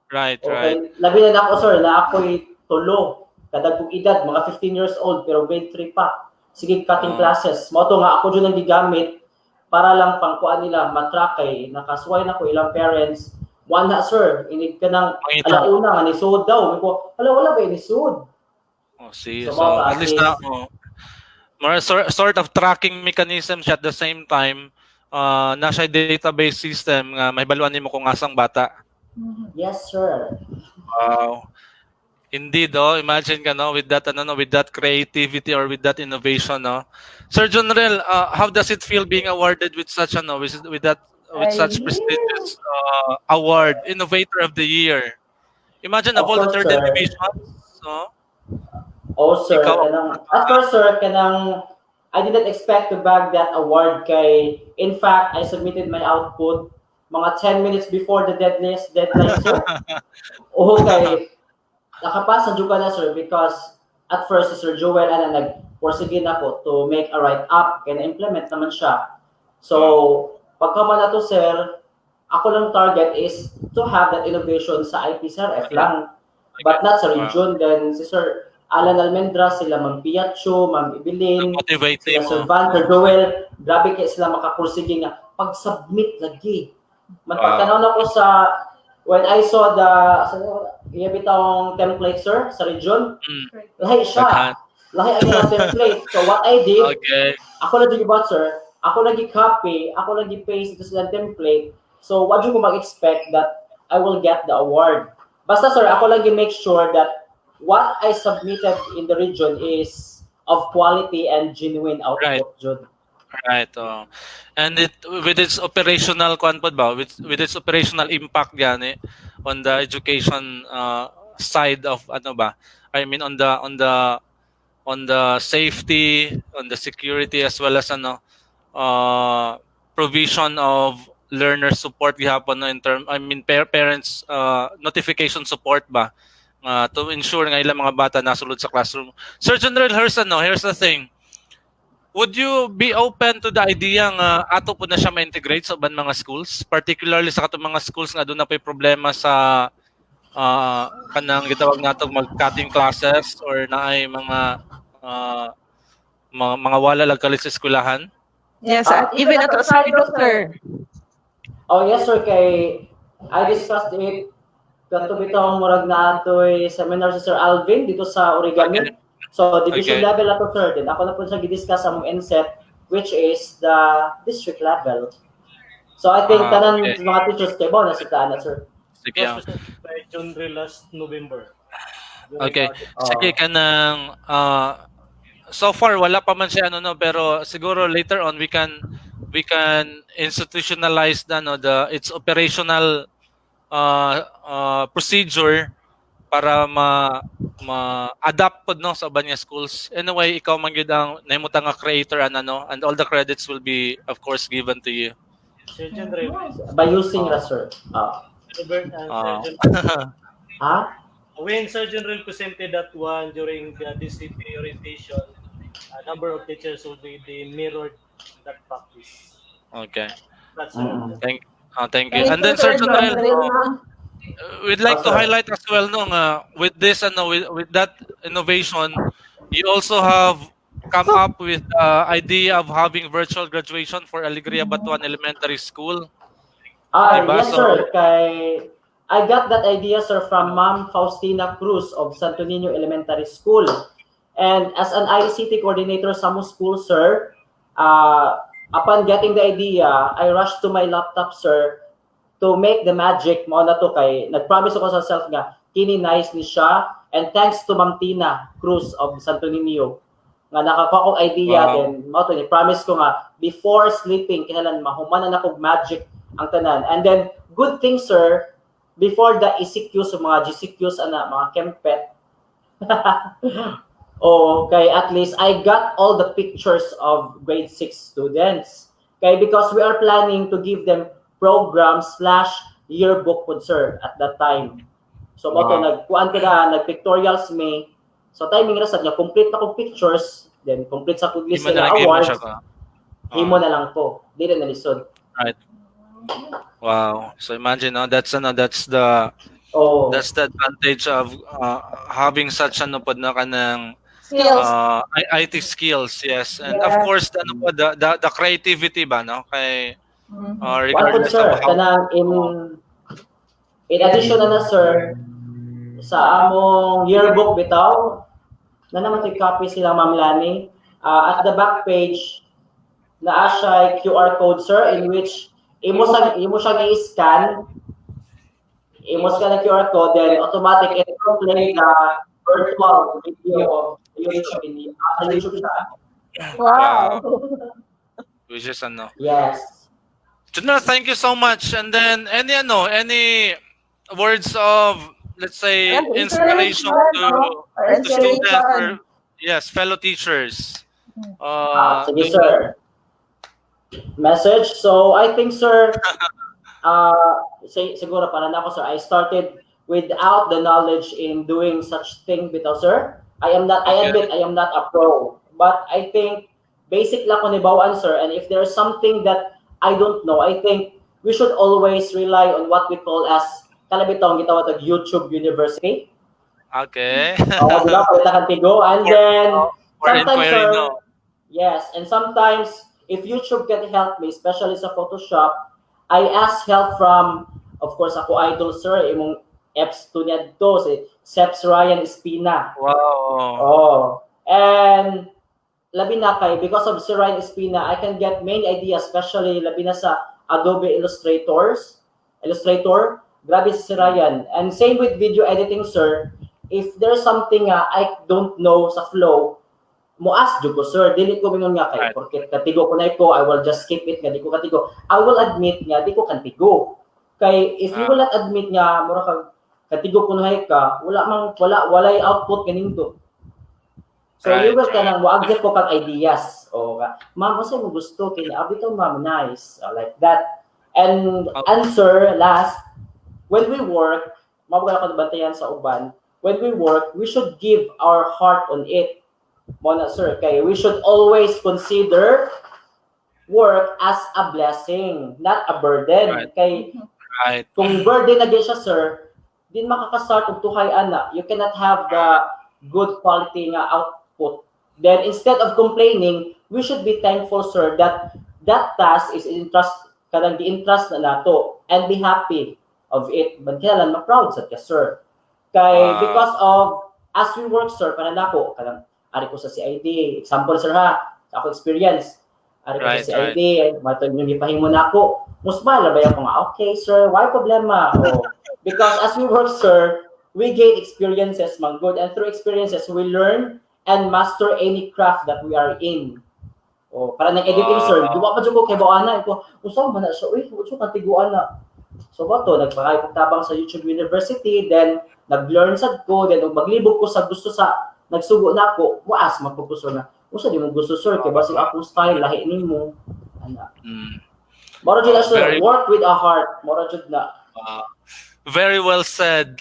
Right, okay. right. Labi na ako, sir, na ako'y tulo. Kadagpong edad, mga 15 years old, pero grade 3 pa. Sige, cutting classes. Moto nga, ako dyan ang gigamit para lang pangkuan nila, matrack kay nakasway na ko ilang parents. One na, sir, inig ka ng alauna nga nisud daw. May ko, wala ba nisud? Oh, see. So at least na, more sort of tracking mechanism siya at the same time, nasa database system nga may baluan nimo kung asang bata. Yes, sir. Wow. Indeed, imagine ka, no, with that with that creativity or with that innovation, no. Sir General, how does it feel being awarded with such such prestigious award, Innovator of the Year? Imagine of all the 13 divisions, no? Oh, sir. At first, sir, I didn't expect to bag that award kay, in fact, I submitted my output mga 10 minutes before the deadline, sir. Okay. Nakapasa juga na, sir, because at first, Sir Joel, nag-porsige na ko to make a write-up kaya na-implement naman siya. So, pagkama na to, sir, ako lang target is to have that innovation sa IPSRF lang, but not sa region. Then, si Sir Alan Almendra, sila Ma'am Piacho, Ma'am Ibilin, sila Sir Van, Sir Joel, grabe kayo sila makakursige nga, pag-submit lagi. Magpagtanaw na ko sa, when I saw bitang template, sir, sa region, lahi siya. Lahi ang template. So what I did, ako lagi ba, sir, ako lagi copy, ako lagi paste ito sa template. So what you ko mag-expect that I will get the award. Basta, sir, ako lagi make sure that what I submitted in the region is of quality and genuine output, Jude. Right. And with its operational with its operational impact on the education side of I mean on the safety, on the security, as well as provision of learner support gihapon in term, parents notification support ba to ensure nga ilang mga bata nasulod sa classroom. Sir General, here's the thing. Would you be open to the idea nga ato po na siya ma-integrate sa ubang mga schools, particularly sa katong mga schools nga doon na pay problema sa kanang gitawag natong mag-cutting classes or naay mga wala lang kalit sa eskwelahan? Yes, even at Osardo, sir. Oh, yes, sir. Kay I discussed it kato bitong murag na ato'y seminar sa Sir Alvin dito sa Origami. So, division level ato, sir. Then ako na po siya gidiscuss sa mong NSET, which is the district level. So, I think tanan mga teachers kayo na si Taana, sir. Sige. June last November. Okay. Sige, so far wala pa man siya pero siguro later on we we can institutionalize its operational procedure para ma-adapt pod no sa uban nga schools. Anyway, ikaw man gyud ang nahimutang nga creator and all the credits will be of course given to you. Sir General. By using sir. Robert and Sir General. When Sir General presented that one during the DCP orientation, a number of teachers will be mirrored that practice. Okay. That's thank you. And then Sir General, we'd like to highlight as well with this with that innovation, you also have come up with the idea of having virtual graduation for Alegria Batuan Elementary School. Yes, sir. I got that idea, sir, from Ma'am Faustina Cruz of Santo Niño Elementary School. And as an ICT coordinator sa mo school, sir, upon getting the idea, I rushed to my laptop, sir, to make the magic mo na to kay nag-promise ako sa self nga kini nice ni siya, and thanks to Ma'am Tina Cruz of Santo Niño nga nakakuha kong idea. Then mo to ni promise ko nga before sleeping kinahanglan mahumanan ako magic ang tanan. And then good thing, sir, before the ECQs o mga GCQs mga kempet okay, at least I got all the pictures of grade 6 students. Okay, because we are planning to give them program/yearbook po, sir, at that time. So, nagkuhan ko na, nag-pictorials me. So, timing na sa niya, complete na kong pictures, then complete sa list na awards. Himo na lang po. Di na nalisod. Right. Wow. So, imagine, that's the advantage of having such kanang IT skills, yes. And of course, the creativity ba, no? Kay regardless of how... In addition na sir, sa among yearbook bitaw, na naman ito copy sila Ma'am Lani. At the back page, naa siya QR code, sir, in which imo siyang i-scan, imo scan na QR code, then automatic it will play the virtual video of YouTube YouTube siya. Wow. Which is Yes. General, thank you so much. And then any words of, let's say, inspiration to students or fellow teachers. Sige, sir. Message. So I think, sir, siguro para na ako, sir, I started without the knowledge in doing such thing bitaw, sir. I admit I am not a pro, but I think basic lang ko nibawaan, sir, and if there's something that I don't know, I think we should always rely on what we call as kalabitong gitawag YouTube University. Okay. And then sometimes, sir, yes, and sometimes if YouTube can help me, especially sa Photoshop, I ask help from, of course, ako idol, sir, imong Eps to niya to, si Seps Ryan Espina. Wow. And labi na kay, because of si Ryan Espina, I can get many ideas, especially labi na sa Adobe Illustrator. Grabe si Ryan. And same with video editing, sir. If there's something I don't know sa flow, mo ask ko, sir. Dili ko mingon nga kay, porque katigo ko na iko, I will just skip it nga, di ko katigo. I will admit nga, di ko kantigo. Kay, if you will not admit nga, mura kag katigo ko na ka, walay output kaninto. So you will kanang waagit ko kang ideas. O ma'am, kasi mo gusto kini abito ma'am, nice, like that. And answer last, when we work, mabugala ko bantayan sa uban. When we work, we should give our heart on it. Mona, sir, kay we should always consider work as a blessing, not a burden. Kay kung burden na siya, sir, din makaka-start og tuhay ana. You cannot have the good quality nga output. Then instead of complaining, we should be thankful, sir, that that task is kanang di-entrust na nato and be happy of it. But kailan ma-proud sa ka, sir. Kay because of as we work, sir, para nako kanang ari ko sa CID. Example, sir, ha, sa ako experience. Ari ko sa CID, matod yung ipahimo na ako. Musma labay ako nga, okay, sir, why problema? Because as we work, sir, we gain experiences, man good, and through experiences, we learn and master any craft that we are in. O para nag-editing sir, di ba pa jud ko kay Boana ko. Usa man na siya, uy, usa ka tiguan na. So bato nagpakay ko tabang sa YouTube University, then nag-learn sad ko, then ug maglibog ko sa gusto sa nagsugo na ako, waas magpupusor na. Usa di mo gusto sir kay basig akong style lahi nimo. Ana. Mora jud sir, work with a heart. Mora jud na. Very well said.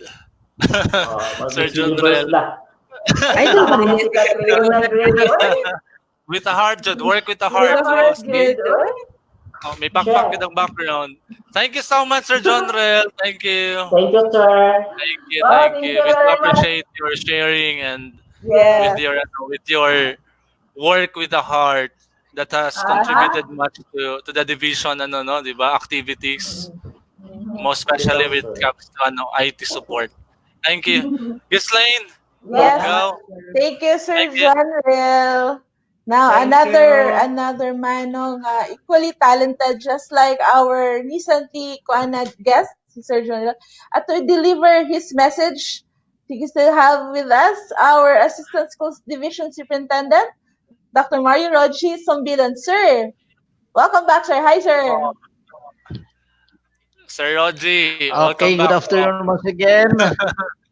Sir John Rel. I don't know With a heart, Jud. Work with a heart. good. May backpack with ang background. Thank you so much, Sir John Rel. Thank you. Thank you, sir. Thank you. We appreciate your sharing and with your work with the heart that has contributed much to the division di ba, activities, most especially when it comes to IT support. Thank you. Gislaine. Yes. Go. Thank you, Sir John Rel. Now, another manong equally talented, just like our recently guest, si Sir John Rel, to deliver his message. We still have with us our Assistant Schools Division Superintendent, Dr. Mario Roji Sombilan. Sir, welcome back, sir. Hi, sir. Sir Roji, okay, good afternoon once again.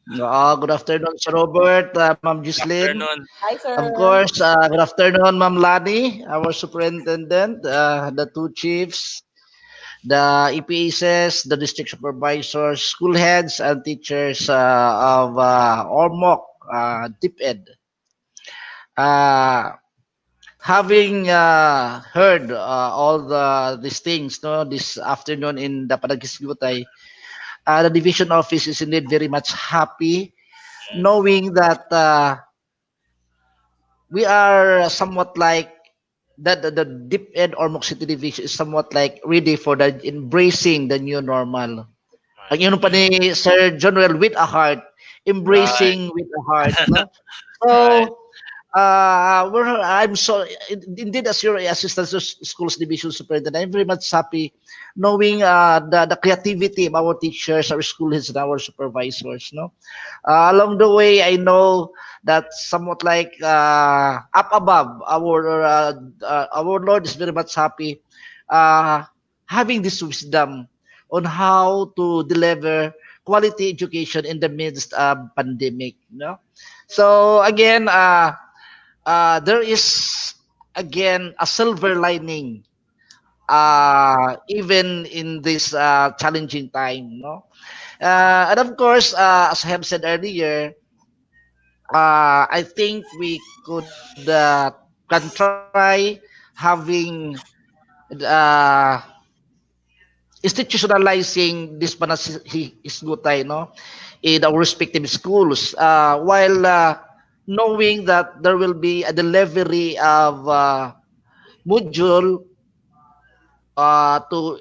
Good afternoon, Sir Robert, Ma'am Gislyn. Hi, sir. Of course, good afternoon, Ma'am Lani, our superintendent, the two chiefs, the EPSs, the district supervisors, school heads, and teachers of Ormoc, DepEd. Having heard all these things this afternoon in the Panaghisgutay, the division office is indeed very much happy knowing that we are somewhat like that the DepEd Ormoc City Division is somewhat like ready for the embracing the new normal. Ang yun pa ni Sir John Rel, with a heart, embracing with a heart. No? So, I'm so indeed as your assistant schools division superintendent, I'm very much happy knowing the creativity of our teachers, our school heads, and our supervisors. No, along the way, I know that somewhat like up above, our Lord is very much happy having this wisdom on how to deliver quality education in the midst of pandemic. No, so again. There is again a silver lining even in this challenging time, no? And of course, as I have said earlier, I think we could can try having institutionalizing this Panaghisgutay, no, in our respective schools, while knowing that there will be a delivery of module to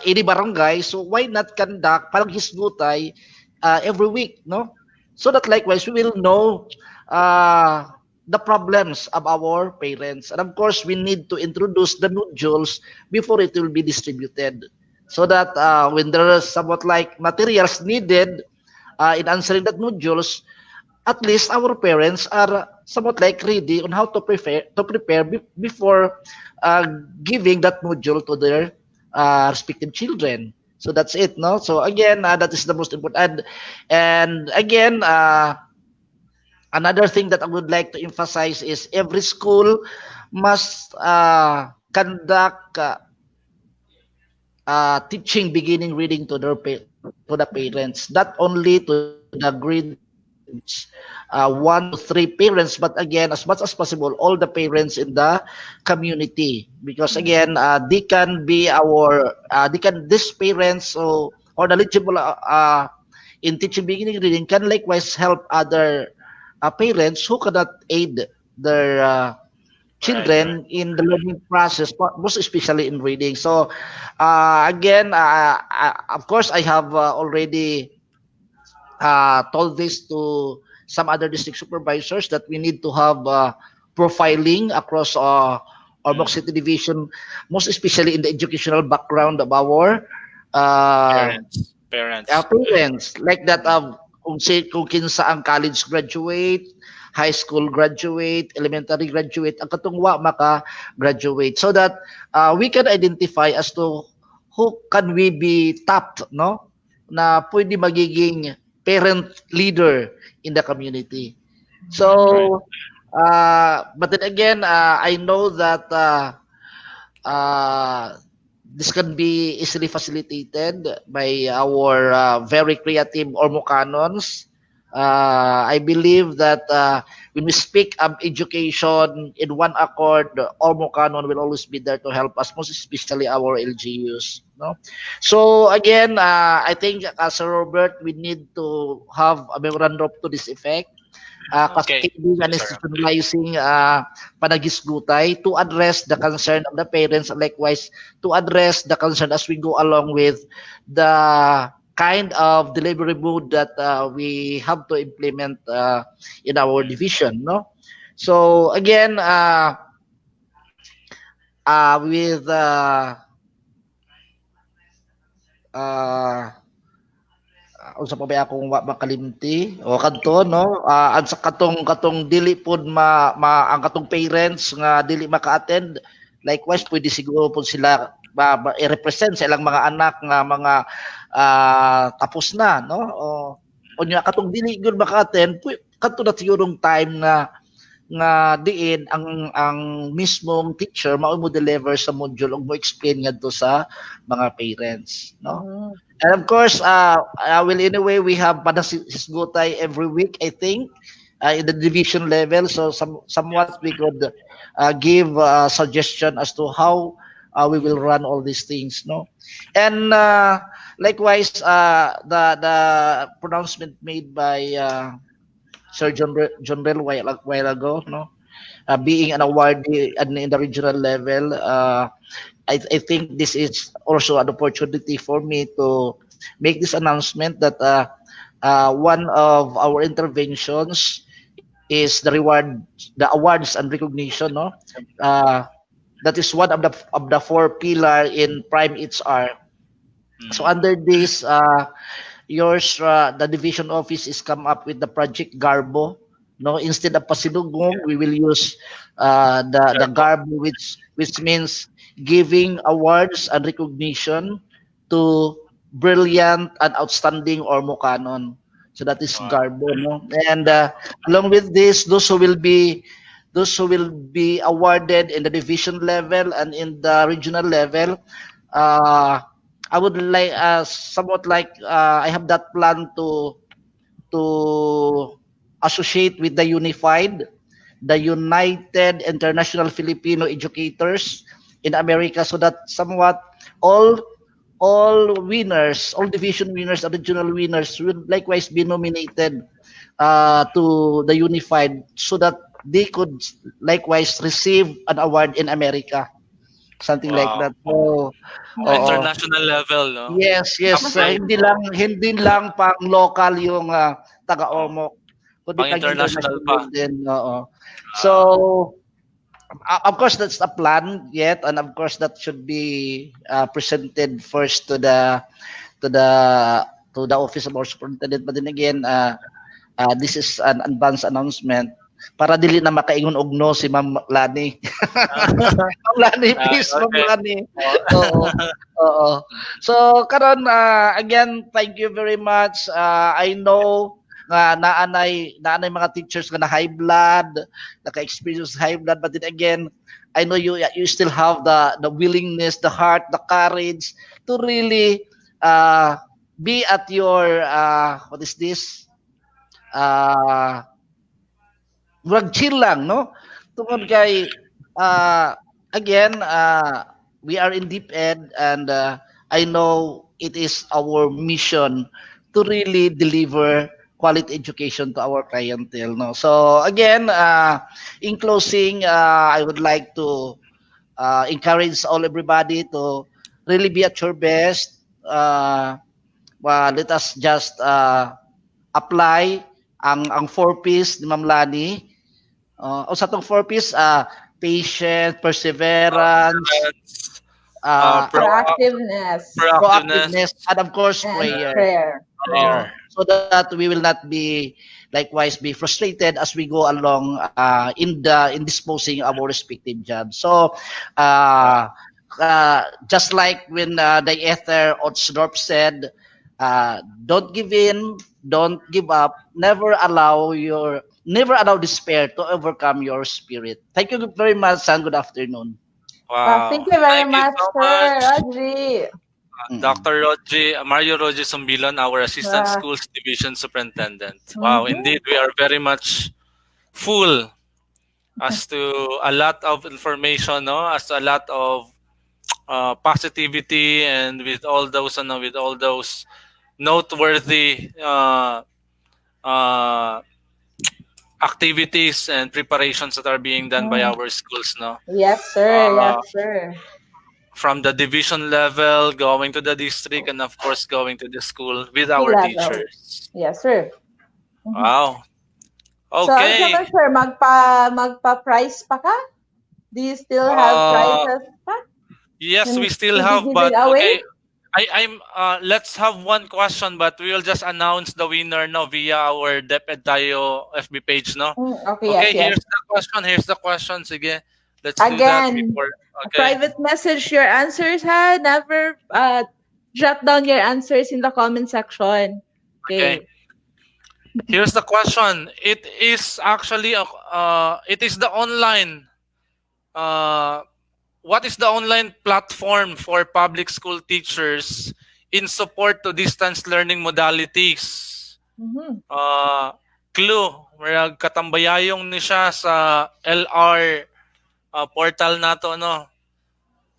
any barangay, so why not conduct Panaghisgutay every week, no? So that likewise we will know the problems of our parents, and of course we need to introduce the modules before it will be distributed, so that when there is somewhat like materials needed in answering that modules, at least our parents are somewhat like ready on how to prepare before giving that module to their respective children. So that's it, no? So again, that is the most important. And again, another thing that I would like to emphasize is every school must conduct teaching beginning reading to the parents, not only to the grades 1 to 3 parents, but again, as much as possible, all the parents in the community, because again, they can be these parents or knowledgeable in teaching beginning reading can likewise help other parents who cannot aid their children in the learning process, most especially in reading. So again, of course, I have already told this to some other district supervisors that we need to have profiling across Ormoc City Division, most especially in the educational background of our parents, like that of kung kinsa ang college graduate, high school graduate, elementary graduate, ang katungwa maka-graduate, so that we can identify as to who can we be tapped, no? Na pwede magiging parent leader in the community. So, but then again, I know that this can be easily facilitated by our very creative Ormocanons. I believe that when we speak of education in one accord, Ormocanon will always be there to help us, most especially our LGUs. No? So again, I think, Sir Robert, we need to have a memorandum to this effect. Cascading and institutionalizing Panaghisgutay to address the concern of the parents, and likewise to address the concern as we go along with the kind of delivery mode that we have to implement in our division, no? So again, with unsa pa ba akong makalimti o kadto, no? Ang sa katong dili pod ang katong parents nga dili maka-attend, likewise pwede siguro pod sila i-represent sa ilang mga anak nga mga tapos na, no? O nya katong dili gyud maka-attend, kadto na sigurong time nga diin ang mismong teacher mao mo deliver sa module ug mo explain ngadto sa mga parents, no? And of course, well, anyway, we have Panaghisgutay every week, I think, in the division level. So somewhat we could give a suggestion as to how we will run all these things, no? And likewise, the pronouncement made by Sir John Bell while ago, no? Being an awardee in the regional level, I think this is also an opportunity for me to make this announcement that one of our interventions is the awards and recognition, no? That is one of the four pillar in Prime HR. So under this, the division office is come up with the Project Garbo. No, instead of pasilugong, we will use the Garbo, which means giving awards and recognition to brilliant and outstanding Ormocanon. So that is Garbo, no? And along with this, those who will be awarded in the division level and in the regional level, I would like somewhat like I have that plan to associate with the United International Filipino Educators in America, so that somewhat all winners, all division winners and regional winners will likewise be nominated to the Unified, so that they could likewise receive an award in America. Something like that. So, international level, no? Yes. Hindi lang pang local yung taga Ormoc, kundi pang international din. So, of course, that's a plan yet, and of course that should be presented first to the office of our superintendent. But then again, this is an advance announcement para dili na makaingon og no si Ma'am Lani. Ma'am Lani, please, Ma'am Lani. Oo. So karon, again, thank you very much. I know nga naanay mga teachers nga na high blood, naka-experience high blood, but then again, I know you still have the willingness, the heart, the courage to really be at your what is this? Chill lang, no? Tungod kay again, we are in deep end, and I know it is our mission to really deliver quality education to our clientele, no? So again, in closing, I would like to encourage everybody to really be at your best. Let us just apply ang 4Ps ni Ma'am Lani. Sa tong 4Ps, patience, perseverance, proactiveness, and of course prayer. Prayer. So that we will not be likewise be frustrated as we go along in disposing our respective jobs. So just like when the ether Otzdorp said, don't give in, don't give up, never allow despair to overcome your spirit. Thank you very much and good afternoon. Wow. Thank you very Thank you much, so Sir much, Audrey. Dr. Mario Roji Sumbilon, our Assistant Schools Division Superintendent. Wow, indeed, we are very much full as to a lot of information, no? As to a lot of positivity, and with all those noteworthy activities and preparations that are being done by our schools, no? Yes, sir. Yes, sir. From the division level, going to the district, and of course, going to the school with our teachers. Yes, sir. Wow. So, Okay. sir, magpa-prize pa ka? Do you still have prizes pa? Yes, we still to be have, given but away? okay. I'm let's have one question, but we will just announce the winner no via our DepEd Tayo FB page, no? Okay, yes. Here's the question. Sige. Let's do that Again, before. Okay. private message your answers, ha? Never jot down your answers in the comment section. Okay. Here's the question. It is actually it is the online what is the online platform for public school teachers in support to distance learning modalities? Clue, marag katambayayong ni siya sa LR portal nato, no?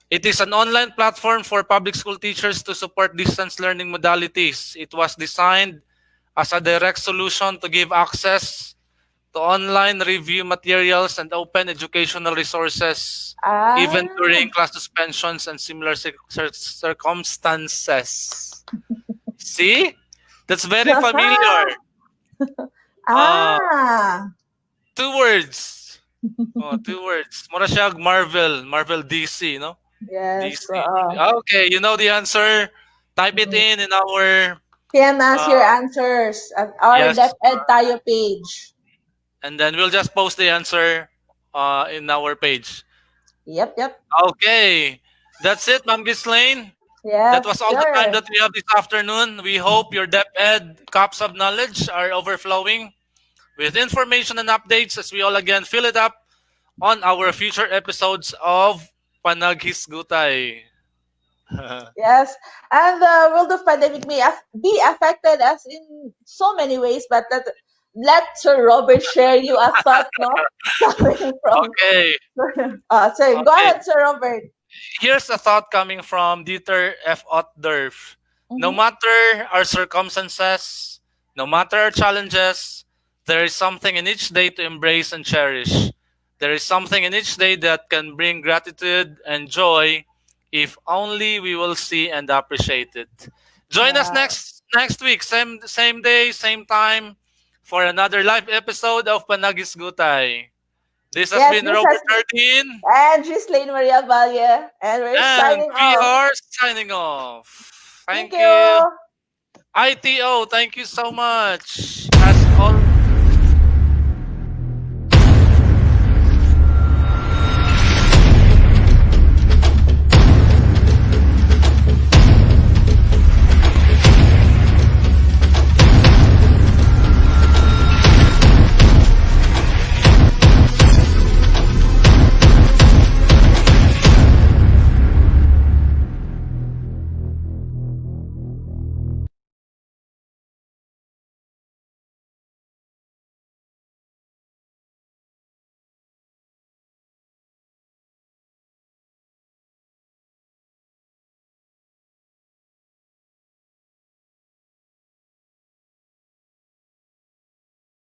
It is an online platform for public school teachers to support distance learning modalities. It was designed as a direct solution to give access to online review materials and open educational resources, even during class suspensions and similar circumstances. See? That's very familiar. 2 words. 2 words. Mura siya Marvel DC, no? Yes. DC. Okay, you know the answer. Type it in our PM us your answers at our DepEd Tayo page. And then we'll just post the answer in our page. Yep. Okay. That's it, Ma'am Ghislaine. Yes, that was all the time that we have this afternoon. We hope your DepEd cups of knowledge are overflowing with information and updates as we all again fill it up on our future episodes of Panaghisgutay. Yes, and the world of pandemic may be affected as in so many ways, but let Sir Robert share you a thought, no? Coming from Okay. So go ahead, Sir Robert. Here's a thought coming from Dieter F. Otdorf. No matter our circumstances, no matter our challenges, there is something in each day to embrace and cherish. There is something in each day that can bring gratitude and joy if only we will see and appreciate it. Join us next week, same day, same time, for another live episode of Panaghisgutay. This has been Robert Cardin and Ghislaine Maria Valle, and we're signing off. We are signing off. Thank you. ITO, thank you so much. As always.